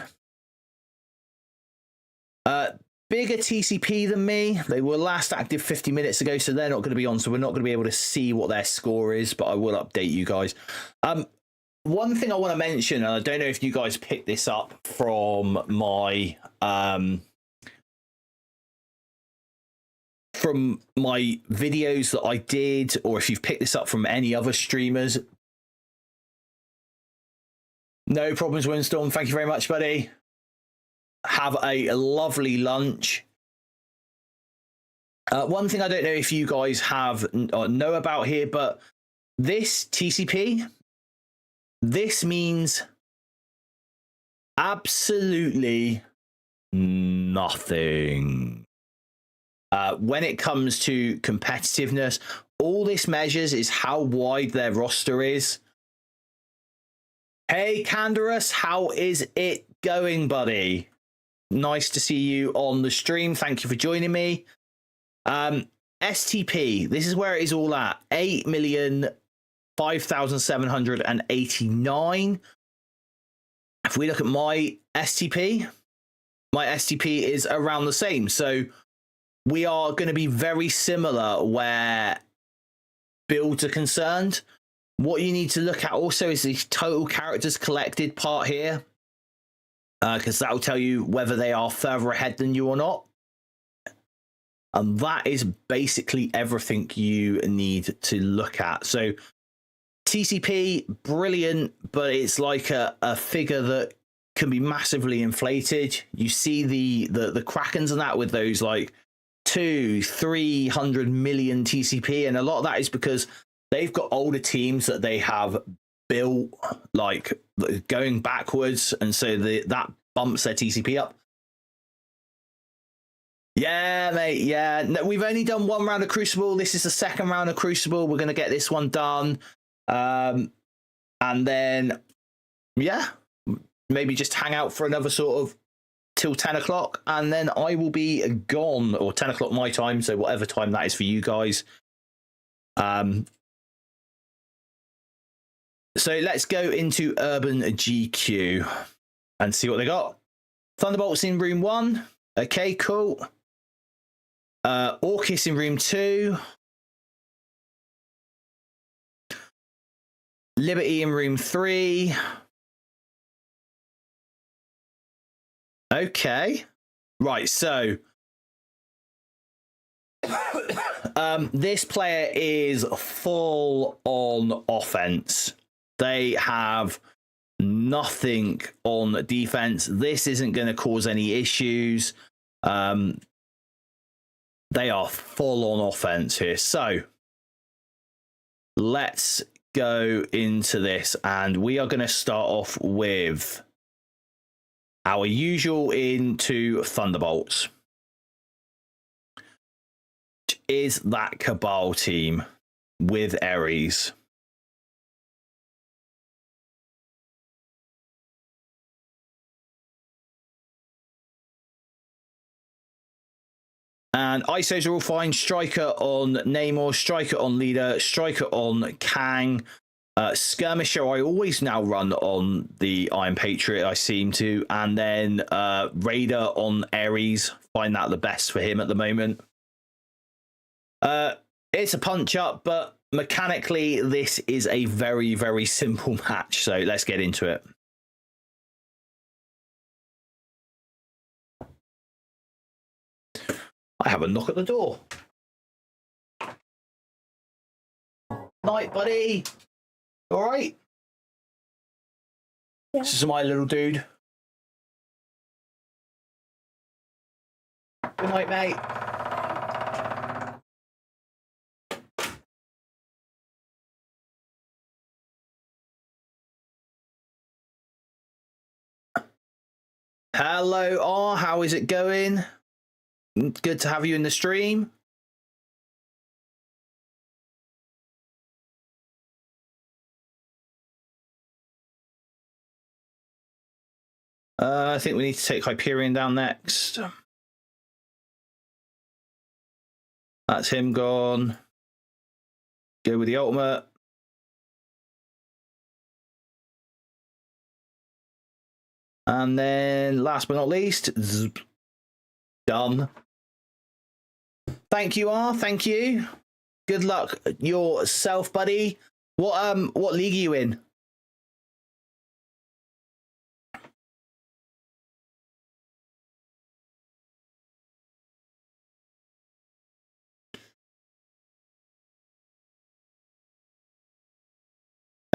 Bigger TCP than me. They were last active 50 minutes ago, so they're not going to be on. So we're not going to be able to see what their score is, but I will update you guys. One thing I want to mention, and I don't know if you guys picked this up from my videos that I did, or if you've picked this up from any other streamers. No problems, Windstorm. Thank you very much, buddy. Have a lovely lunch. One thing I don't know if you guys have or know about here, but this TCP, this means absolutely nothing. When it comes to competitiveness, all this measures is how wide their roster is. Hey, Canderous, how is it going, buddy? Nice to see you on the stream. Thank you for joining me. STP, this is where it is all at. 8,005,789. If we look at my STP is around the same. So we are going to be very similar where builds are concerned. What you need to look at also is the total characters collected part here, because that will tell you whether they are further ahead than you or not. And that is basically everything you need to look at. So TCP, brilliant, but it's like a figure that can be massively inflated. You see the Krakens and that with those like 200-300 million TCP, and a lot of that is because they've got older teams that they have built like going backwards, and so that bumps their TCP up. Yeah, mate. Yeah, no, we've only done one round of Crucible. This is the second round of Crucible. We're going to get this one done, and then yeah, maybe just hang out for another sort of till 10 o'clock, and then I will be gone, or 10 o'clock my time, so whatever time that is for you guys. So let's go into Urban GQ and see what they got. Thunderbolts in room 1. Okay, cool. Orcus in room 2. Liberty in room 3. Okay. Right, so this player is full on offense. They have nothing on defense. This isn't going to cause any issues. They are full on offense here. So let's go into this, and we are going to start off with our usual into Thunderbolts. Is that Cabal team with Ares? And ISOs are all fine. Striker on Namor, Striker on Leader, Striker on Kang. Skirmisher I always now run on the Iron Patriot, I seem to. And then Raider on Ares. Find that the best for him at the moment. It's a punch up, but mechanically this is a very, very simple match. So let's get into it. I have a knock at the door. Night, buddy. All right. Yeah. This is my little dude. Good night, mate. Hello, R. How is it going? Good to have you in the stream. I think we need to take Hyperion down next. That's him gone. Go with the ultimate. And then last but not least, done. Thank you, R. Thank you. Good luck yourself, buddy. What league are you in?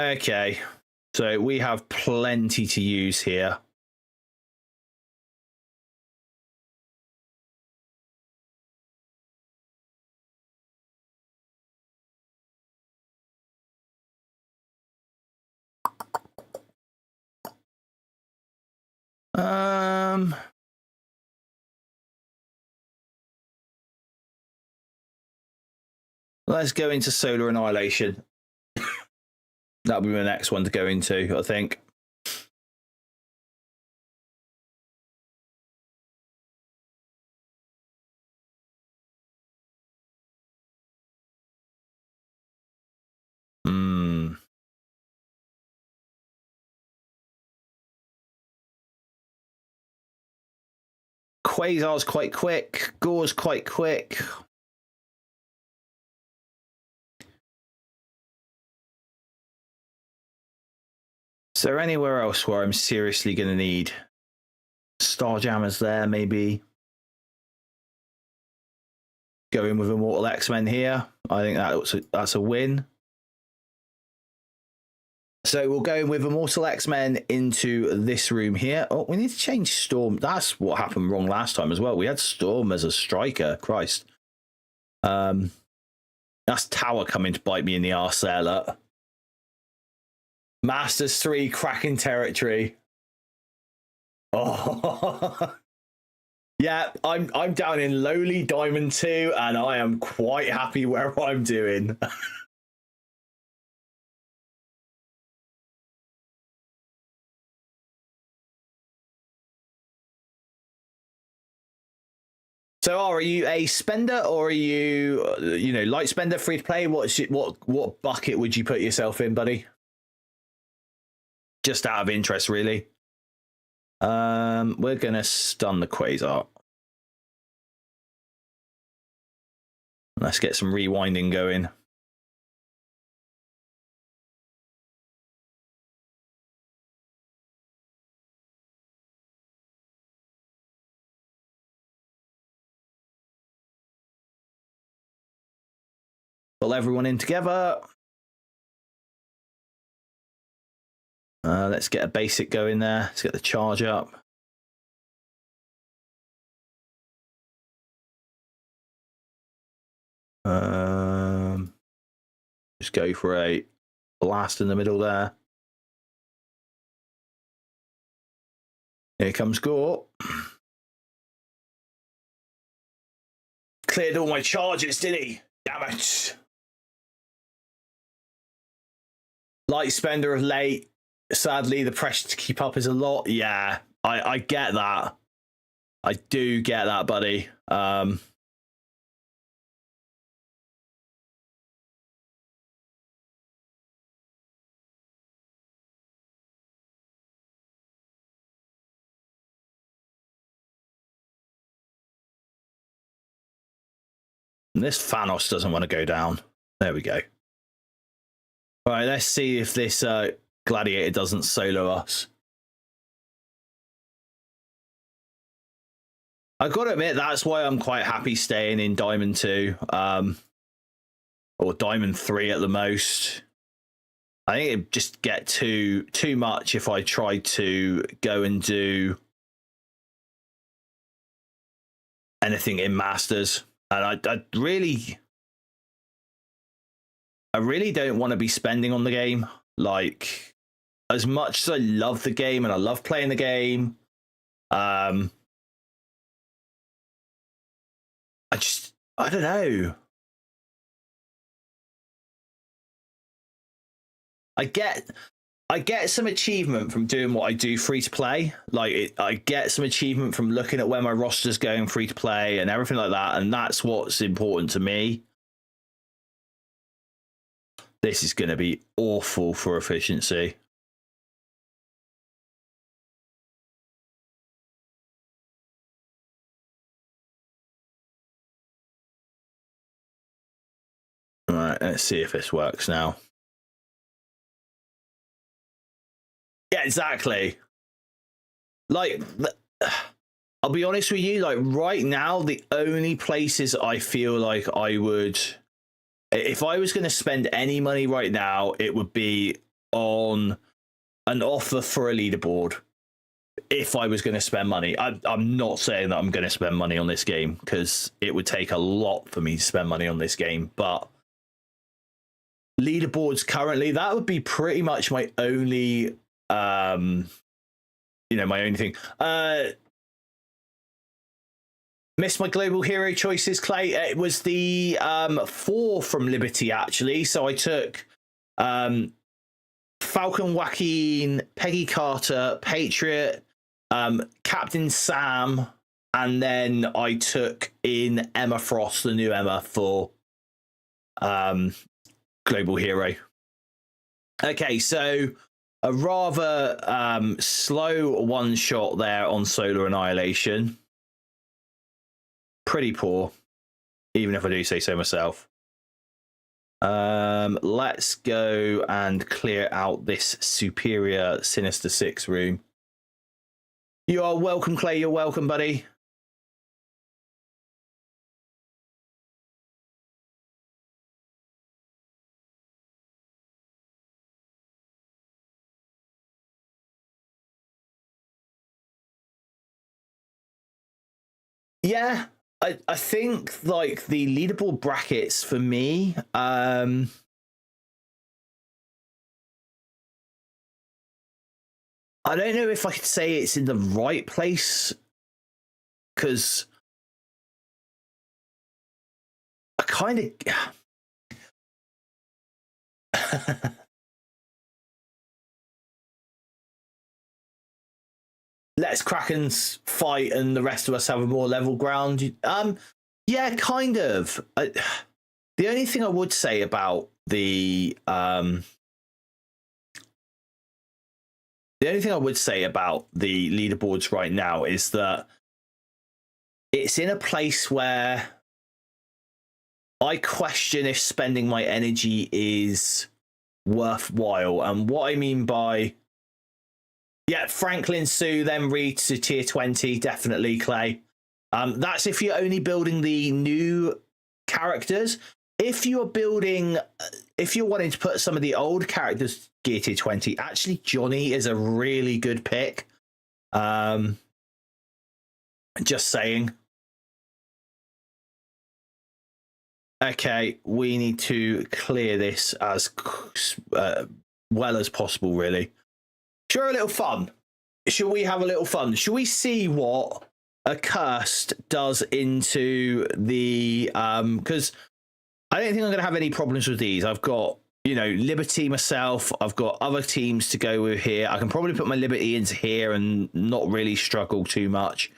Okay, so we have plenty to use here. Let's go into Solar Annihilation. That'll be the next one to go into, I think. Quasar's quite quick. Gore's quite quick. Is there anywhere else where I'm seriously going to need Starjammers there, maybe? Go in with Immortal X-Men here. I think that's a win. So we'll go in with Immortal X-Men into this room here. Oh, we need to change Storm. That's what happened wrong last time as well. We had Storm as a striker. Christ. That's Tower coming to bite me in the arse there, look. Masters 3 cracking territory. Oh. Yeah, I'm down in lowly Diamond 2 and I am quite happy where I'm doing. So are you a spender or are you light spender, free to play? What bucket would you put yourself in, buddy? just out of interest, really. We're gonna stun the Quasar. Let's get some rewinding going. Pull everyone in together. Let's get a basic going there. Let's get the charge up. Just go for a blast in the middle there. Here comes Gore. Cleared all my charges, did he? Damn it. Light spender of late. Sadly, the pressure to keep up is a lot. Yeah, I get that. I do get that, buddy. This Thanos doesn't want to go down. There we go. All right, let's see if this Gladiator doesn't solo us. I've got to admit, that's why I'm quite happy staying in Diamond 2. Or Diamond 3 at the most. I think it'd just get too much if I tried to go and do anything in Masters. And I really don't want to be spending on the game. Like, as much as I love the game and I love playing the game, I don't know. I get some achievement from doing what I do free to play. Like, I get some achievement from looking at where my roster's going free to play and everything like that, and that's what's important to me. This is going to be awful for efficiency. All right, let's see if this works now. Yeah, exactly. Like, I'll be honest with you, like right now, the only places I feel like I would, if I was going to spend any money right now, it would be on an offer for a leaderboard. If I was going to spend money, I'm not saying that I'm going to spend money on this game because it would take a lot for me to spend money on this game, but leaderboards currently, that would be pretty much my only my only thing. Missed my global hero choices, Clay. It was the 4 from Liberty, actually. So I took Falcon Joaquin, Peggy Carter, Patriot, Captain Sam, and then I took in Emma Frost, the new Emma, for global hero. Okay, so a rather slow one shot there on Solar Annihilation. Pretty poor, even if I do say so myself. Let's go and clear out this superior Sinister 6 room. You are welcome, Clay. You're welcome, buddy. Yeah, I think like the leaderboard brackets for me, I don't know if I could say it's in the right place because I kind of lets Krakens fight and the rest of us have a more level ground. Yeah, kind of. The only thing I would say about the the only thing I would say about the leaderboards right now is that it's in a place where I question if spending my energy is worthwhile. And what I mean by, yeah, Franklin Sue, then Reed to tier 20, definitely, Clay. That's if you're only building the new characters. If you're building, if you're wanting to put some of the old characters gear tier 20, actually Johnny is a really good pick. Just saying. Okay, we need to clear this as well as possible, really. Sure, a little fun. Should we have a little fun? Should we see what Accursed does into the because I don't think I'm going to have any problems with these. I've got, you know, Liberty myself. I've got other teams to go with here. I can probably put my Liberty into here and not really struggle too much.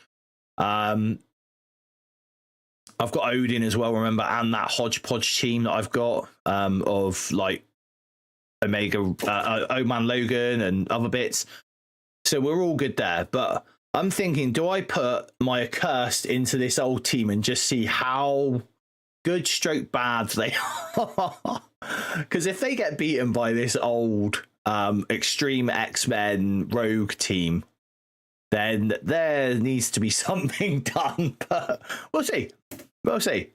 I've got Odin as well, remember, and that hodgepodge team that I've got of like Omega, Oman Logan and other bits. So we're all good there. But I'm thinking, do I put my Accursed into this old team and just see how good stroke bad they are? Because if they get beaten by this old Extreme X-Men Rogue team, then there needs to be something done. But we'll see. We'll see.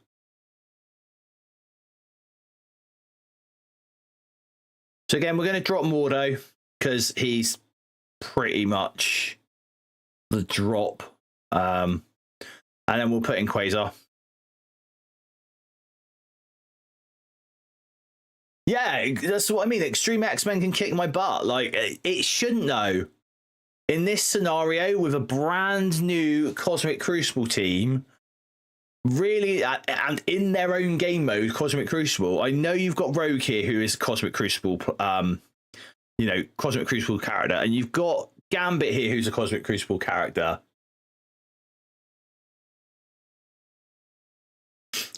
So again, we're going to drop Mordo because he's pretty much the drop. And then we'll put in Quasar. Yeah, that's what I mean. Extreme X-Men can kick my butt. Like, it shouldn't, though. In this scenario, with a brand new Cosmic Crucible team, really, and in their own game mode, Cosmic Crucible, I know you've got Rogue here, who is Cosmic Crucible, you know, Cosmic Crucible character, and you've got Gambit here, who's a Cosmic Crucible character.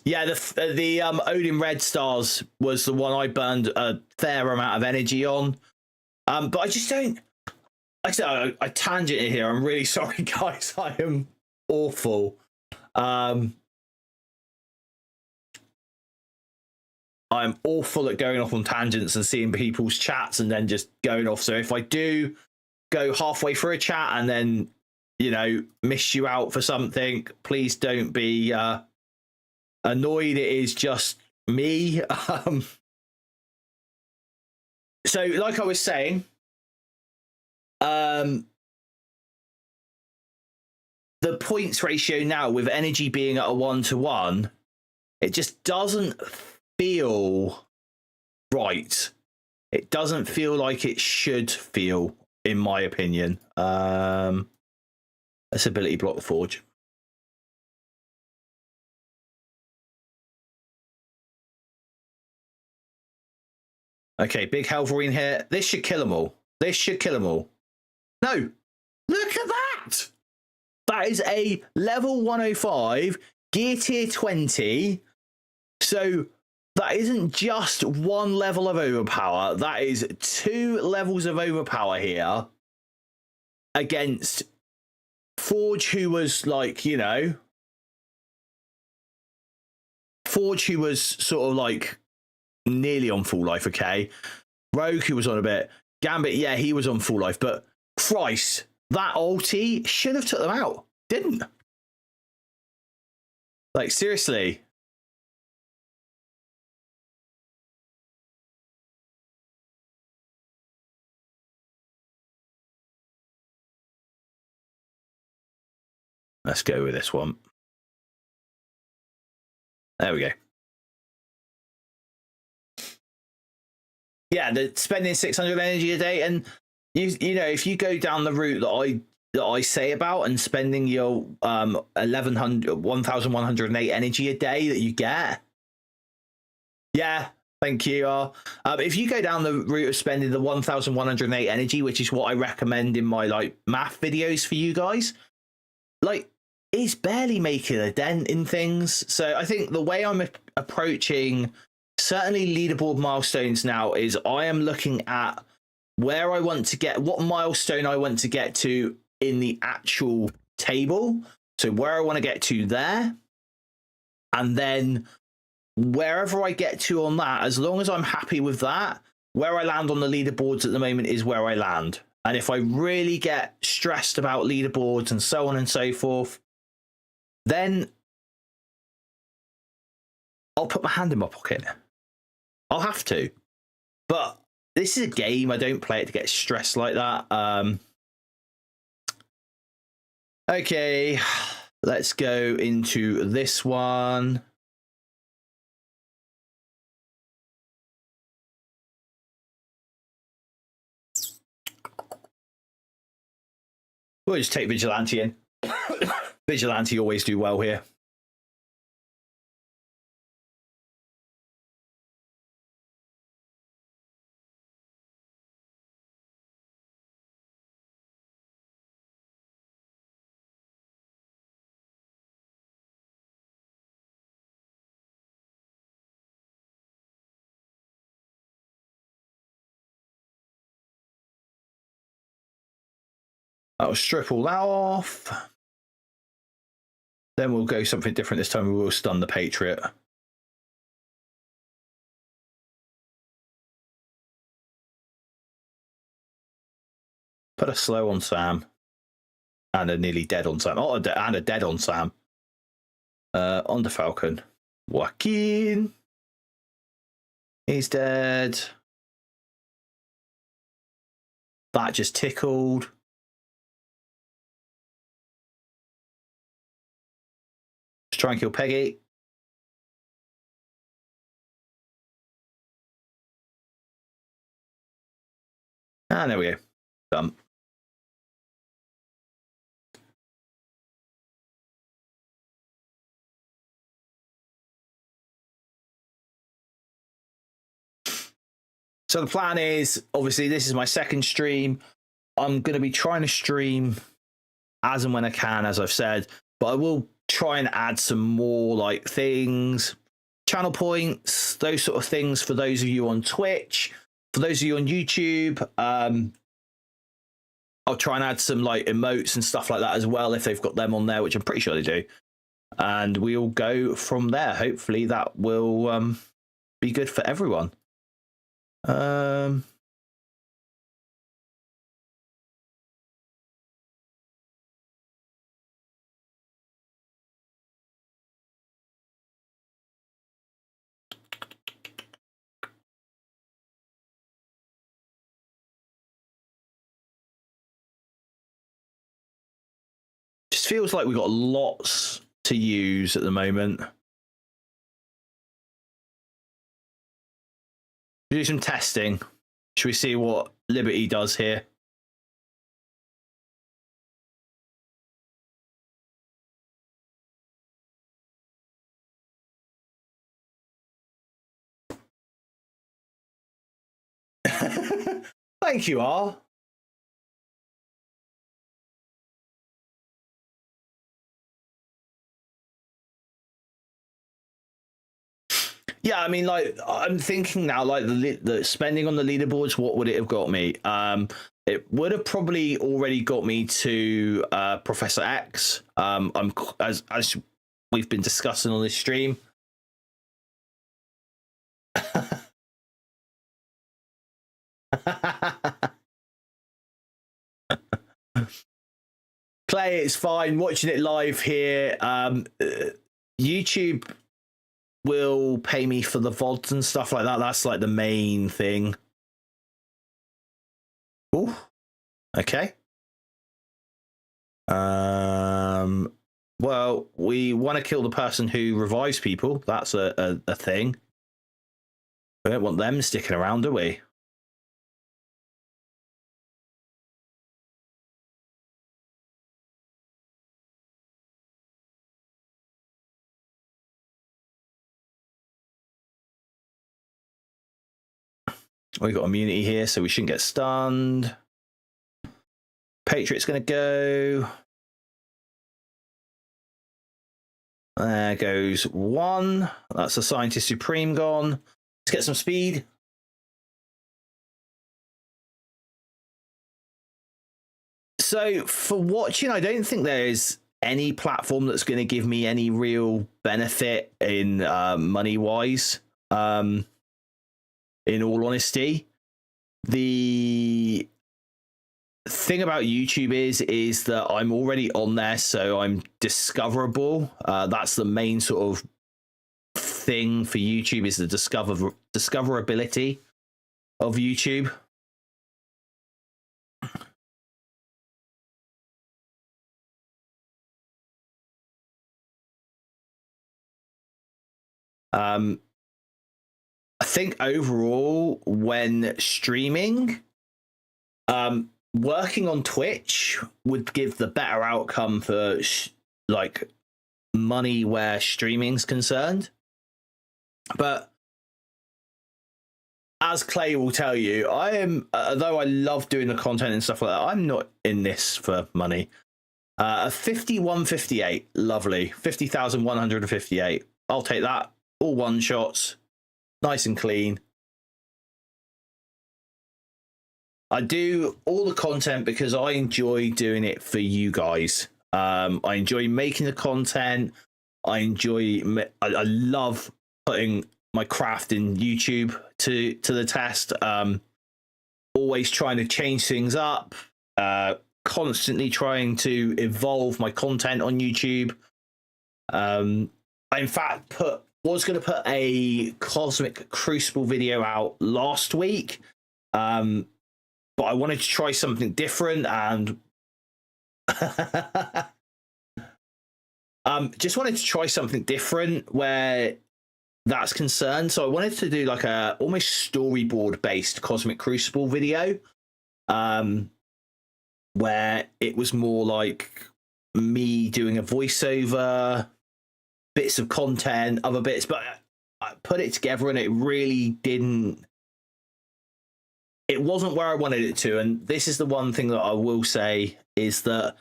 Yeah, the Odin Red Stars was the one I burned a fair amount of energy on, but I just don't. Like I said, I tangented here. I'm really sorry, guys. I am awful. I'm awful at going off on tangents and seeing people's chats and then just going off. So if I do go halfway through a chat and then, you know, miss you out for something, please don't be annoyed. It is just me. So like I was saying, the points ratio now with energy being at a 1-to-1, it just doesn't feel right. It doesn't feel like it should feel, in my opinion. Let's ability block the Forge. Okay, big Helverine here. This should kill them all. This should kill them all. No, look at that. That is a level 105 gear tier 20. So that isn't just one level of overpower. That is 2 levels of overpower here against Forge, who was like, you know, Forge, who was sort of like nearly on full life. Okay. Rogue, who was on a bit. Gambit, yeah, he was on full life, but Christ, that ulti should have took them out. Didn't. Like, seriously. Let's go with this one. There we go. Yeah, the spending 600 energy a day, and you know, if you go down the route that I say about and spending your 1108 energy a day that you get, yeah, thank you. If you go down the route of spending the 1108 energy, which is what I recommend in my like math videos for you guys, like, it's barely making a dent in things. So I think the way I'm approaching certainly leaderboard milestones now is I am looking at where I want to get, what milestone I want to get to in the actual table. So where I want to get to there. And then wherever I get to on that, as long as I'm happy with that, where I land on the leaderboards at the moment is where I land. And if I really get stressed about leaderboards and so on and so forth, then I'll put my hand in my pocket. I'll have to. But this is a game. I don't play it to get stressed like that. Okay, let's go into this one. We'll just take Vigilante in. Vigilante always do well here. I'll strip all that off. Then we'll go something different this time. We will stun the Patriot. Put a slow on Sam. And a nearly dead on Sam. Oh, and a dead on Sam. On the Falcon. Joaquin. He's dead. That just tickled. Let's try and kill Peggy. And there we go. Done. So the plan is, obviously, this is my second stream. I'm going to be trying to stream as and when I can, as I've said, but I will try and add some more like things, channel points, those sort of things for those of you on Twitch, for those of you on YouTube. I'll try and add some like emotes and stuff like that as well, if they've got them on there, which I'm pretty sure they do. And we'll go from there. Hopefully that will be good for everyone. Just feels like we've got lots to use at the moment. Do some testing. Should we see what Liberty does here? Thank you, R. Yeah, I mean, like, I'm thinking now, like, the spending on the leaderboards, what would it have got me? It would have probably already got me to Professor X. As we've been discussing on this stream. Play it's fine. Watching it live here. YouTube will pay me for the VODs and stuff like that. That's like the main thing. Oh, okay. Well, we want to kill the person who revives people. That's a thing. We don't want them sticking around, do we? We got immunity here, so we shouldn't get stunned. Patriot's going to go. There goes one. That's the Scientist Supreme gone. Let's get some speed. So for watching, I don't think there's any platform that's going to give me any real benefit in money wise. In all honesty, the thing about YouTube is that I'm already on there, so I'm discoverable. That's the main sort of thing for YouTube, is the discoverability of YouTube. I think overall, when streaming, working on Twitch would give the better outcome for like money where streaming's concerned. But as Clay will tell you, I am, though I love doing the content and stuff like that, I'm not in this for money. 5158, lovely. 50,158. I'll take that. All one shots, nice and clean. I do all the content because I enjoy doing it for you guys. I enjoy making the content. I love putting my craft in YouTube to the test. Always trying to change things up. Constantly trying to evolve my content on YouTube. I in fact was going to put a Cosmic Crucible video out last week, but I wanted to try something different and just wanted to try something different where that's concerned. So I wanted to do like a almost storyboard based Cosmic Crucible video, where it was more like me doing a voiceover, bits of content, other bits, but I put it together and it really didn't, it wasn't where I wanted it to. And this is the one thing that I will say, is that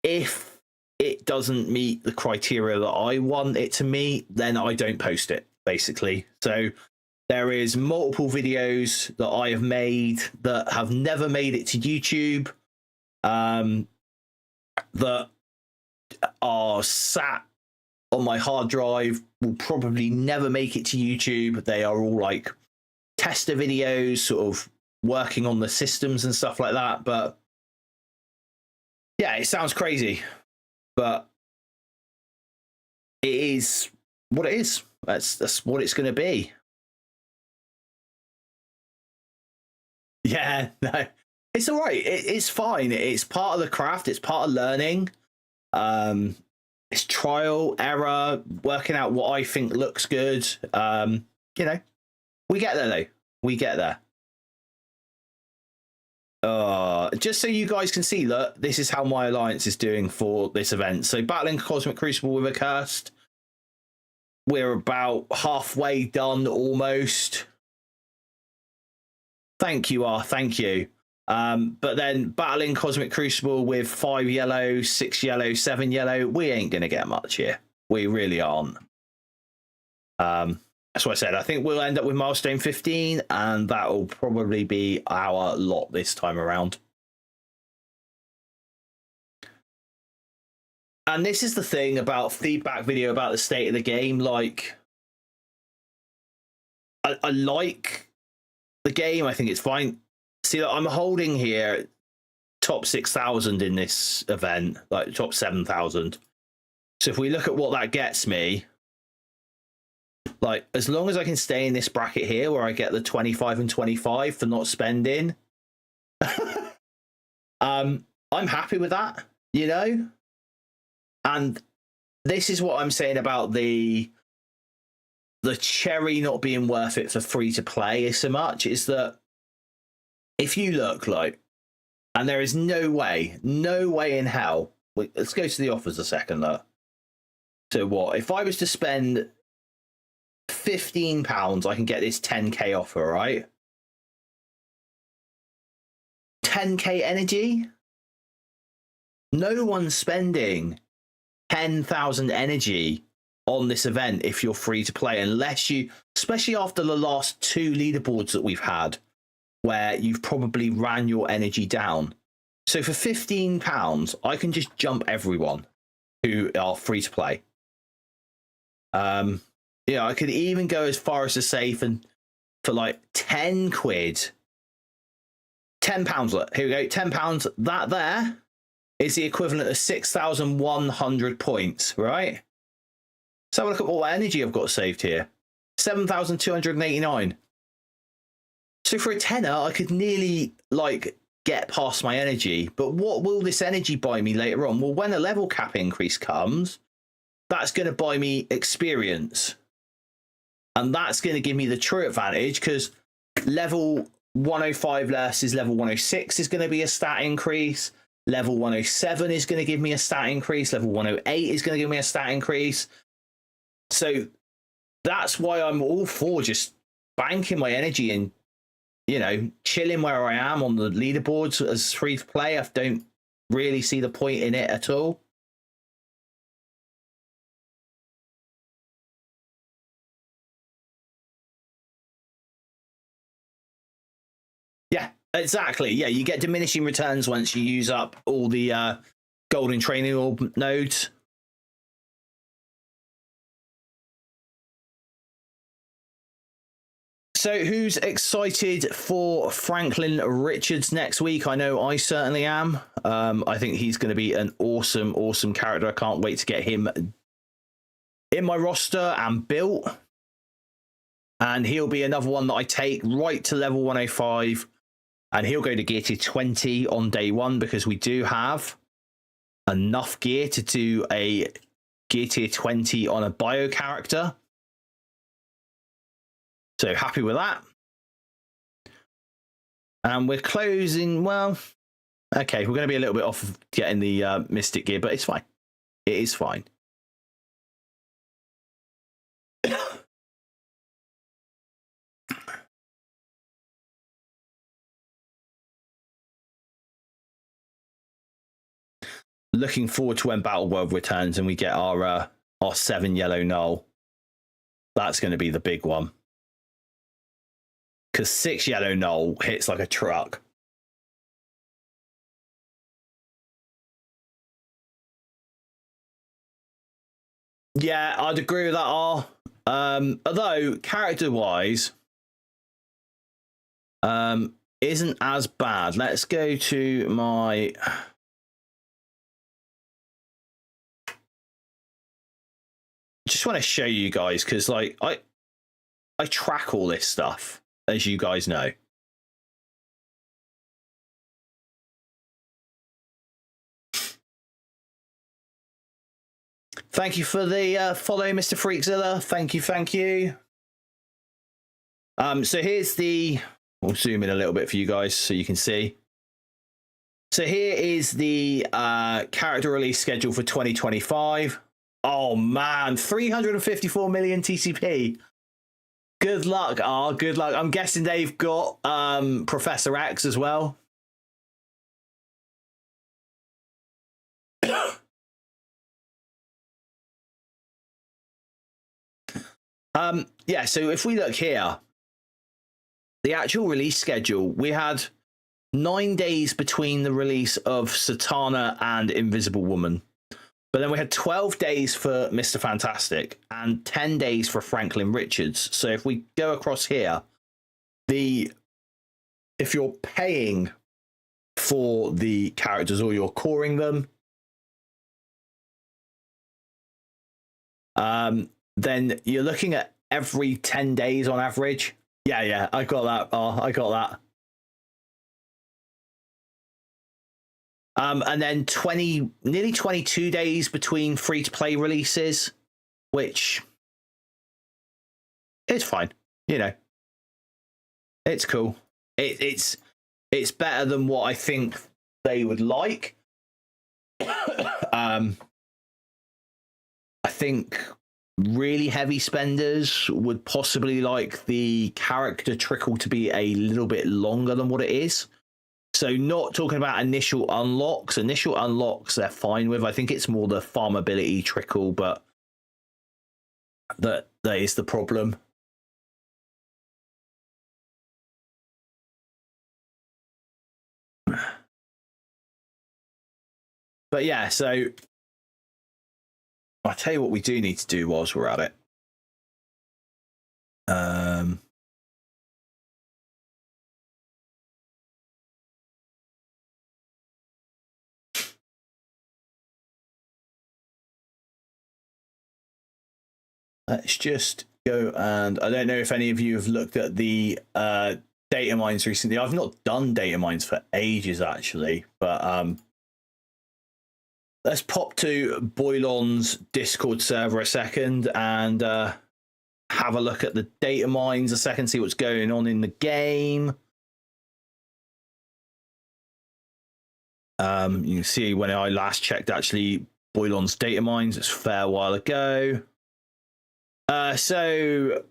if it doesn't meet the criteria that I want it to meet, then I don't post it, basically. So there is multiple videos that I have made that have never made it to YouTube, that are sat on my hard drive, will probably never make it to YouTube. They are all like tester videos, sort of working on the systems and stuff like that. But yeah, it sounds crazy, but it is what it is. That's what it's going to be. Yeah, no, it's all right. It's fine. It's part of the craft. It's part of learning. It's trial, error, working out what I think looks good. You know, we get there though. We get there. Just so you guys can see, look, this is how my alliance is doing for this event. So battling Cosmic Crucible with a Cursed. We're about halfway done almost. Thank you, thank you. But then battling Cosmic Crucible with 5 yellow, 6 yellow, 7 yellow, we ain't going to get much here. We really aren't. That's what I said. I think we'll end up with milestone 15, and that will probably be our lot this time around. And this is the thing about feedback video about the state of the game. Like, I like the game. I think it's fine. See, I'm holding here top 6,000 in this event, like top 7,000. So if we look at what that gets me, like, as long as I can stay in this bracket here where I get the 25 and 25 for not spending, I'm happy with that, you know? And this is what I'm saying about the cherry not being worth it for free to play so much, is that if you look, like, and there is no way in hell, let's go to the offers a second, look. So what, if I was to spend £15, I can get this 10k offer, right? 10k energy? No one's spending 10,000 energy on this event if you're free to play, unless you, especially after the last 2 leaderboards that we've had, where you've probably ran your energy down. So for £15, I can just jump everyone who are free to play. Yeah, I could even go as far as to say for like 10 quid, £10. Look, here we go, £10. That there is the equivalent of 6,100 points, right? So have a look at what energy I've got saved here. 7,289. So for a tenner, I could nearly like get past my energy. But what will this energy buy me later on? Well, when a level cap increase comes, that's going to buy me experience. And that's going to give me the true advantage, because level 105 versus level 106 is going to be a stat increase. Level 107 is going to give me a stat increase. Level 108 is going to give me a stat increase. So that's why I'm all for just banking my energy and, you know, chilling where I am on the leaderboards as free to play. I don't really see the point in it at all. Yeah, exactly. Yeah, you get diminishing returns once you use up all the golden training orb nodes. So who's excited for Franklin Richards next week? I know I certainly am. I think he's going to be an awesome, awesome character. I can't wait to get him in my roster and built. And he'll be another one that I take right to level 105. And he'll go to gear tier 20 on day one, because we do have enough gear to do a gear tier 20 on a bio character. So happy with that. And we're closing, well, okay, we're going to be a little bit off of getting the Mystic gear, but it's fine. It is fine. Looking forward to when Battle World returns and we get our 7 yellow null. That's going to be the big one. Because 6 yellow null hits like a truck. Yeah, I'd agree with that, R. Although, character-wise, isn't as bad. Let's go to my... Just want to show you guys, because like I track all this stuff, as you guys know. Thank you for the follow, Mr. Freakzilla. Thank you, thank you. So here's the... We'll zoom in a little bit for you guys so you can see. So here is the character release schedule for 2025. Oh man, 354 million TCP. Good luck, R. Good luck. I'm guessing they've got Professor X as well. Yeah, so if we look here, the actual release schedule, we had 9 days between the release of Satana and Invisible Woman. But then we had 12 days for Mr. Fantastic and 10 days for Franklin Richards. So if we go across here, if you're paying for the characters or you're coring them, then you're looking at every 10 days on average. Yeah, I got that. Oh, I got that. And then nearly 22 days between free-to-play releases, which is fine. You know, it's cool. It's better than what I think they would like. I think really heavy spenders would possibly like the character trickle to be a little bit longer than what it is. So not talking about initial unlocks. Initial unlocks they're fine with. I think it's more the farmability trickle, but that is the problem. But yeah, so I'll tell you what we do need to do whilst we're at it. Let's just go, and I don't know if any of you have looked at the data mines recently. I've not done data mines for ages, actually, but let's pop to Boilon's Discord server a second and have a look at the data mines a second, see what's going on in the game. You can see when I last checked, actually, Boilon's data mines, it's a fair while ago. So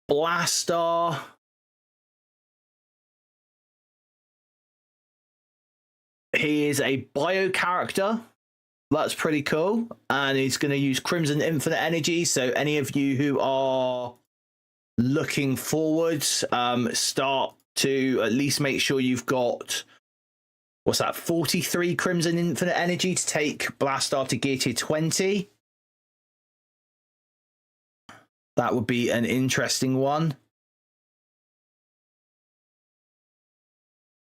Blastar, he is a bio character. That's pretty cool, and he's going to use Crimson Infinite Energy. So any of you who are looking forwards, start to at least make sure you've got, what's that, 43 Crimson Infinite Energy to take Blastar to gear tier 20. That would be an interesting one.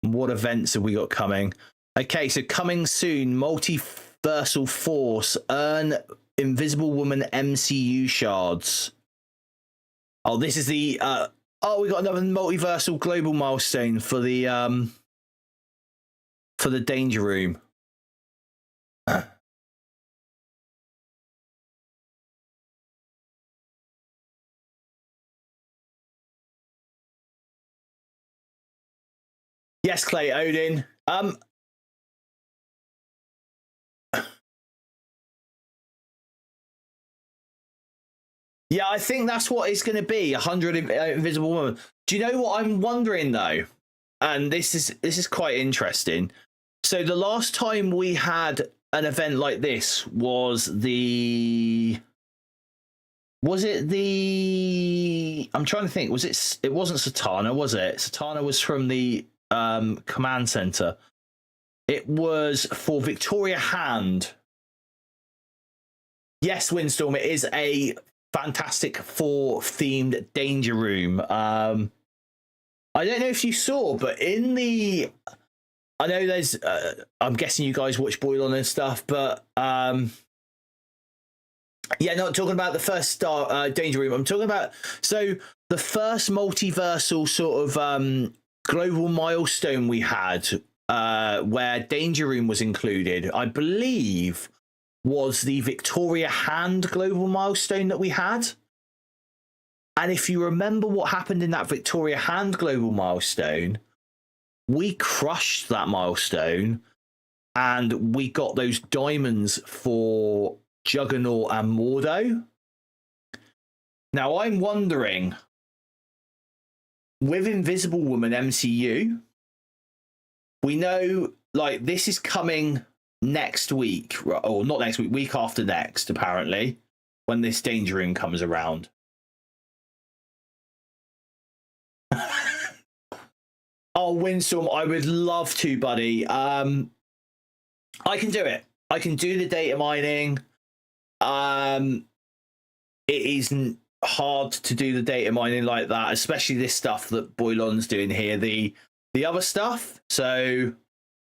What events have we got coming? Okay, so coming soon, Multiversal Force, earn Invisible Woman MCU shards. Oh, this is the oh, we got another multiversal global milestone for the Danger Room. Yes, Clay Odin. Yeah, I think that's what it's going to be. 100 Invisible Woman. Do you know what I'm wondering though? And this is quite interesting. So the last time we had an event like this was I'm trying to think. It wasn't Satana, was it? Satana was from the command center. It was for Victoria Hand. Yes, Windstorm, it is a Fantastic Four themed Danger Room. I don't know if you saw, but in the, I know there's, I'm guessing you guys watch Boilon and stuff, but yeah, not talking about the first Danger Room. I'm talking about, so the first multiversal sort of global milestone we had, where Danger Room was included, I believe, was the Victoria Hand global milestone that we had. And if you remember what happened in that Victoria Hand global milestone, we crushed that milestone and we got those diamonds for Juggernaut and Mordo. Now I'm wondering, with Invisible Woman MCU, we know like this is coming next week, or not next week, week after next, apparently, when this Danger Room comes around. Oh, Windstorm, I would love to, buddy. I can do it. I can do the data mining. It isn't hard to do the data mining like that, especially this stuff that Boilon's doing here. The other stuff, so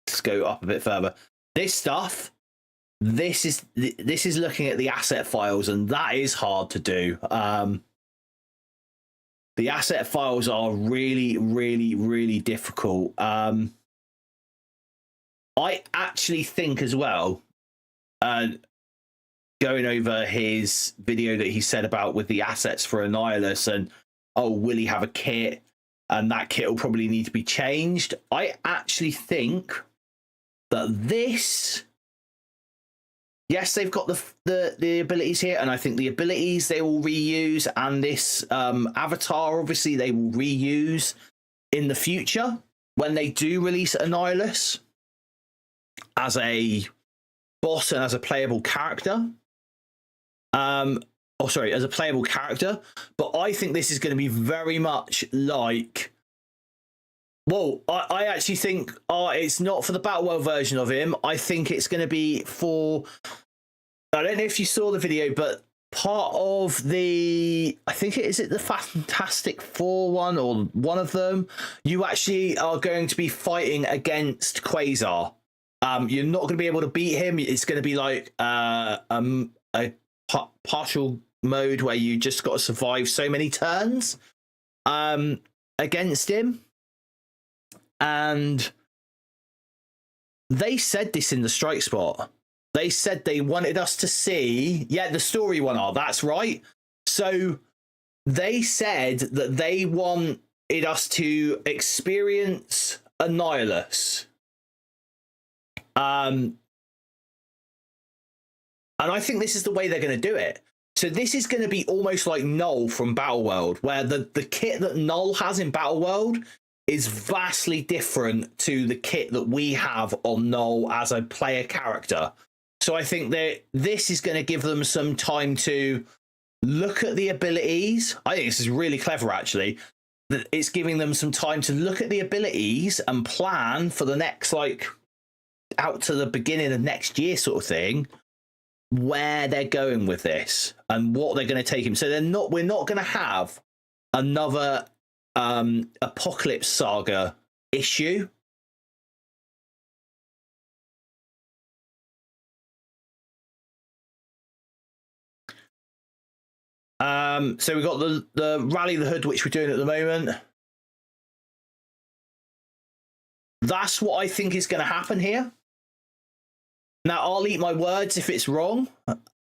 let's go up a bit further. This stuff, this is looking at the asset files, and that is hard to do. The asset files are really, really, really difficult. I actually think as well, going over his video that he said about with the assets for Annihilus and, oh, will he have a kit? And that kit will probably need to be changed. I actually think that this, yes, they've got the abilities here, and I think the abilities they will reuse, and this avatar, obviously, they will reuse in the future when they do release Annihilus as a boss and as a playable character. As a playable character. But I think this is going to be very much like Well, I actually think it's not for the Battle World version of him. I think it's going to be for. I don't know if you saw the video, but part of the, I think it the Fantastic Four one or one of them, you actually are going to be fighting against Quasar. You're not going to be able to beat him. It's going to be like a partial mode where you just got to survive so many turns against him. And they said this in the Strike Spot. They said they wanted us to see, the story one. Oh, that's right. So they said that they wanted us to experience Annihilus. And I think this is the way they're going to do it. So this is going to be almost like Null from Battle World, where the kit that Null has in Battle World is vastly different to the kit that we have on Null as a player character. So I think that this is going to give them some time to look at the abilities. I think this is really clever, actually. That it's giving them some time to look at the abilities and plan for the next, like, out to the beginning of next year sort of thing, where they're going with this and what they're going to take him. So we're not going to have another Apocalypse Saga issue. So we've got the Rally the Hood, which we're doing at the moment. That's what I think is going to happen here. Now, I'll eat my words if it's wrong,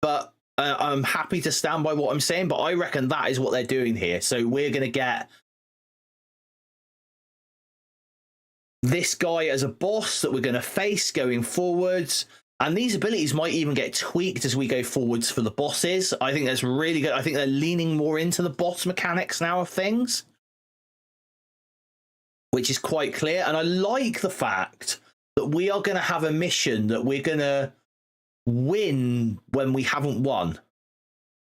but I'm happy to stand by what I'm saying. But I reckon that is what they're doing here. So we're going to get this guy as a boss that we're going to face going forwards. And these abilities might even get tweaked as we go forwards for the bosses. I think that's really good. I think they're leaning more into the boss mechanics now of things, which is quite clear. And I like the fact that we are going to have a mission that we're going to win when we haven't won,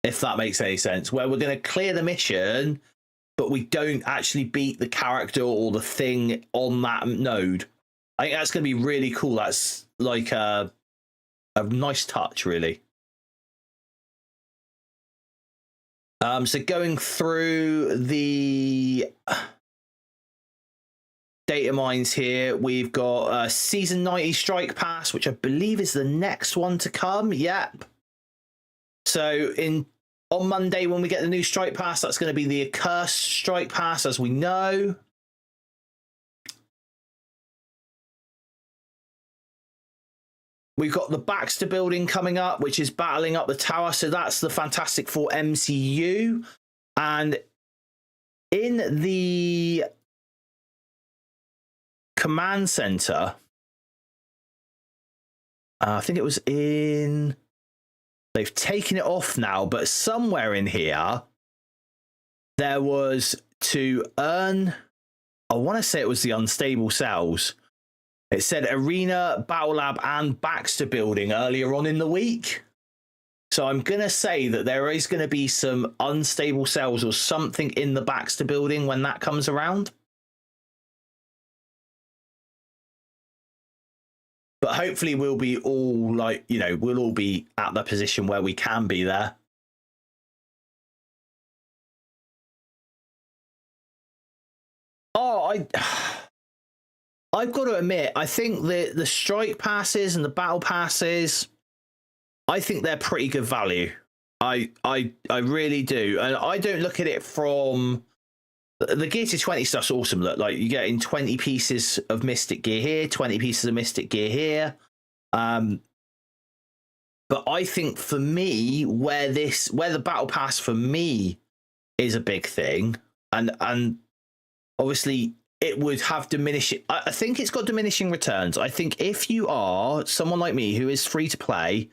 if that makes any sense, where we're going to clear the mission, but we don't actually beat the character or the thing on that node. I think that's going to be really cool. That's like a nice touch, really. So going through the data mines here, we've got Season 90 Strike Pass, which I believe is the next one to come. Yep. So on Monday, when we get the new Strike Pass, that's going to be the Accursed Strike Pass, as we know. We've got the Baxter building coming up, which is battling up the tower. So that's the Fantastic Four MCU. And in the command center, I think it was in... They've taken it off now, but somewhere in here, there was to earn... I want to say it was the unstable cells. It said Arena, Battle Lab, and Baxter building earlier on in the week. So I'm going to say that there is going to be some unstable cells or something in the Baxter building when that comes around. But hopefully we'll be all like, we'll all be at the position where we can be there. Oh, I've got to admit, I think the strike passes and the battle passes, I think they're pretty good value. I really do. And I don't look at it from... The Gear to 20 stuff's awesome. Look, like you're getting 20 pieces of Mystic Gear here, 20 pieces of Mystic Gear here. But I think for me, where the Battle Pass for me is a big thing, and obviously it would have diminishing... I think it's got diminishing returns. I think if you are someone like me who is free to play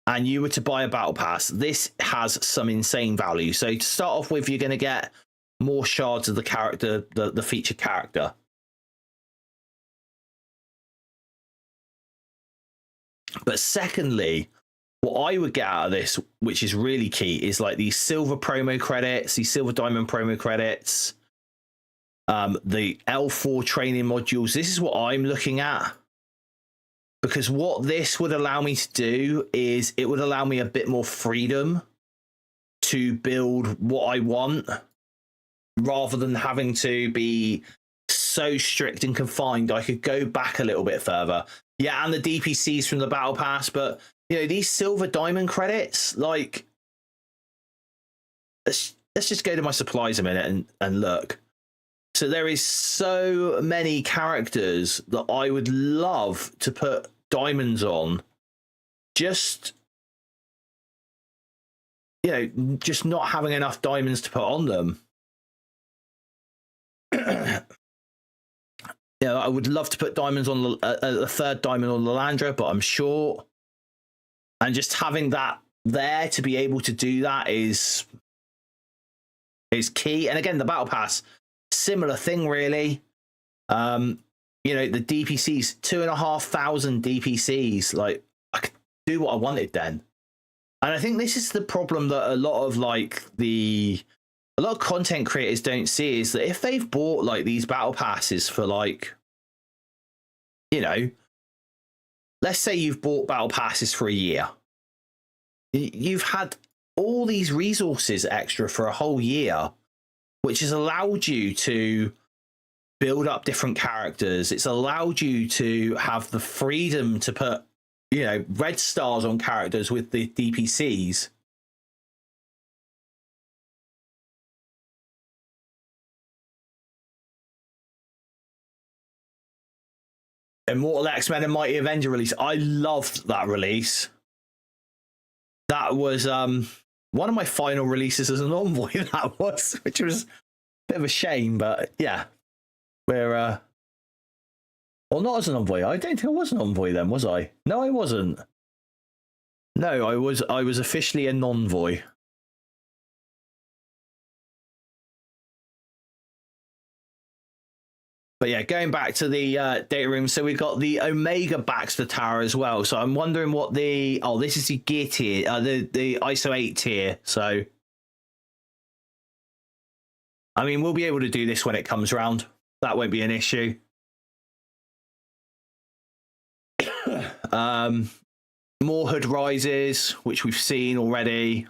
and you were to buy a Battle Pass, this has some insane value. So to start off with, you're going to get more shards of the character, the featured character. But secondly, what I would get out of this, which is really key, is like these silver promo credits, these silver diamond promo credits. the L4 training modules. This is what I'm looking at, because what this would allow me to do is it would allow me a bit more freedom to build what I want, rather than having to be so strict and confined. I could go back a little bit further. Yeah, and the DPCs from the battle pass, but you know, these silver diamond credits, like, let's just go to my supplies a minute and look. So there is so many characters that I would love to put diamonds on, just, you know, just not having enough diamonds to put on them. Yeah, I would love to put diamonds on a third diamond on Lalandra, but I'm short. And just having that there to be able to do that is key. And again, the battle pass, similar thing, really. You know, the DPCs, 2,500 DPCs. Like, I could do what I wanted then. And I think this is the problem that a lot of content creators don't see, is that if they've bought like these battle passes for, like, you know, let's say you've bought battle passes for a year, you've had all these resources extra for a whole year, which has allowed you to build up different characters. It's allowed you to have the freedom to put, you know, red stars on characters with the DPCs. Immortal X-Men and Mighty Avenger release. I loved that release. That was one of my final releases as an envoy, that was, which was a bit of a shame, but yeah. We're well, not as an envoy. I don't think I was an envoy then, was I? No, I wasn't. No, I was officially a non-voy. But yeah, going back to the data room, so we've got the Omega Baxter Tower as well. So I'm wondering what the... Oh, this is the gear tier, the ISO 8 tier. So, I mean, we'll be able to do this when it comes around. That won't be an issue. More hood rises, which we've seen already.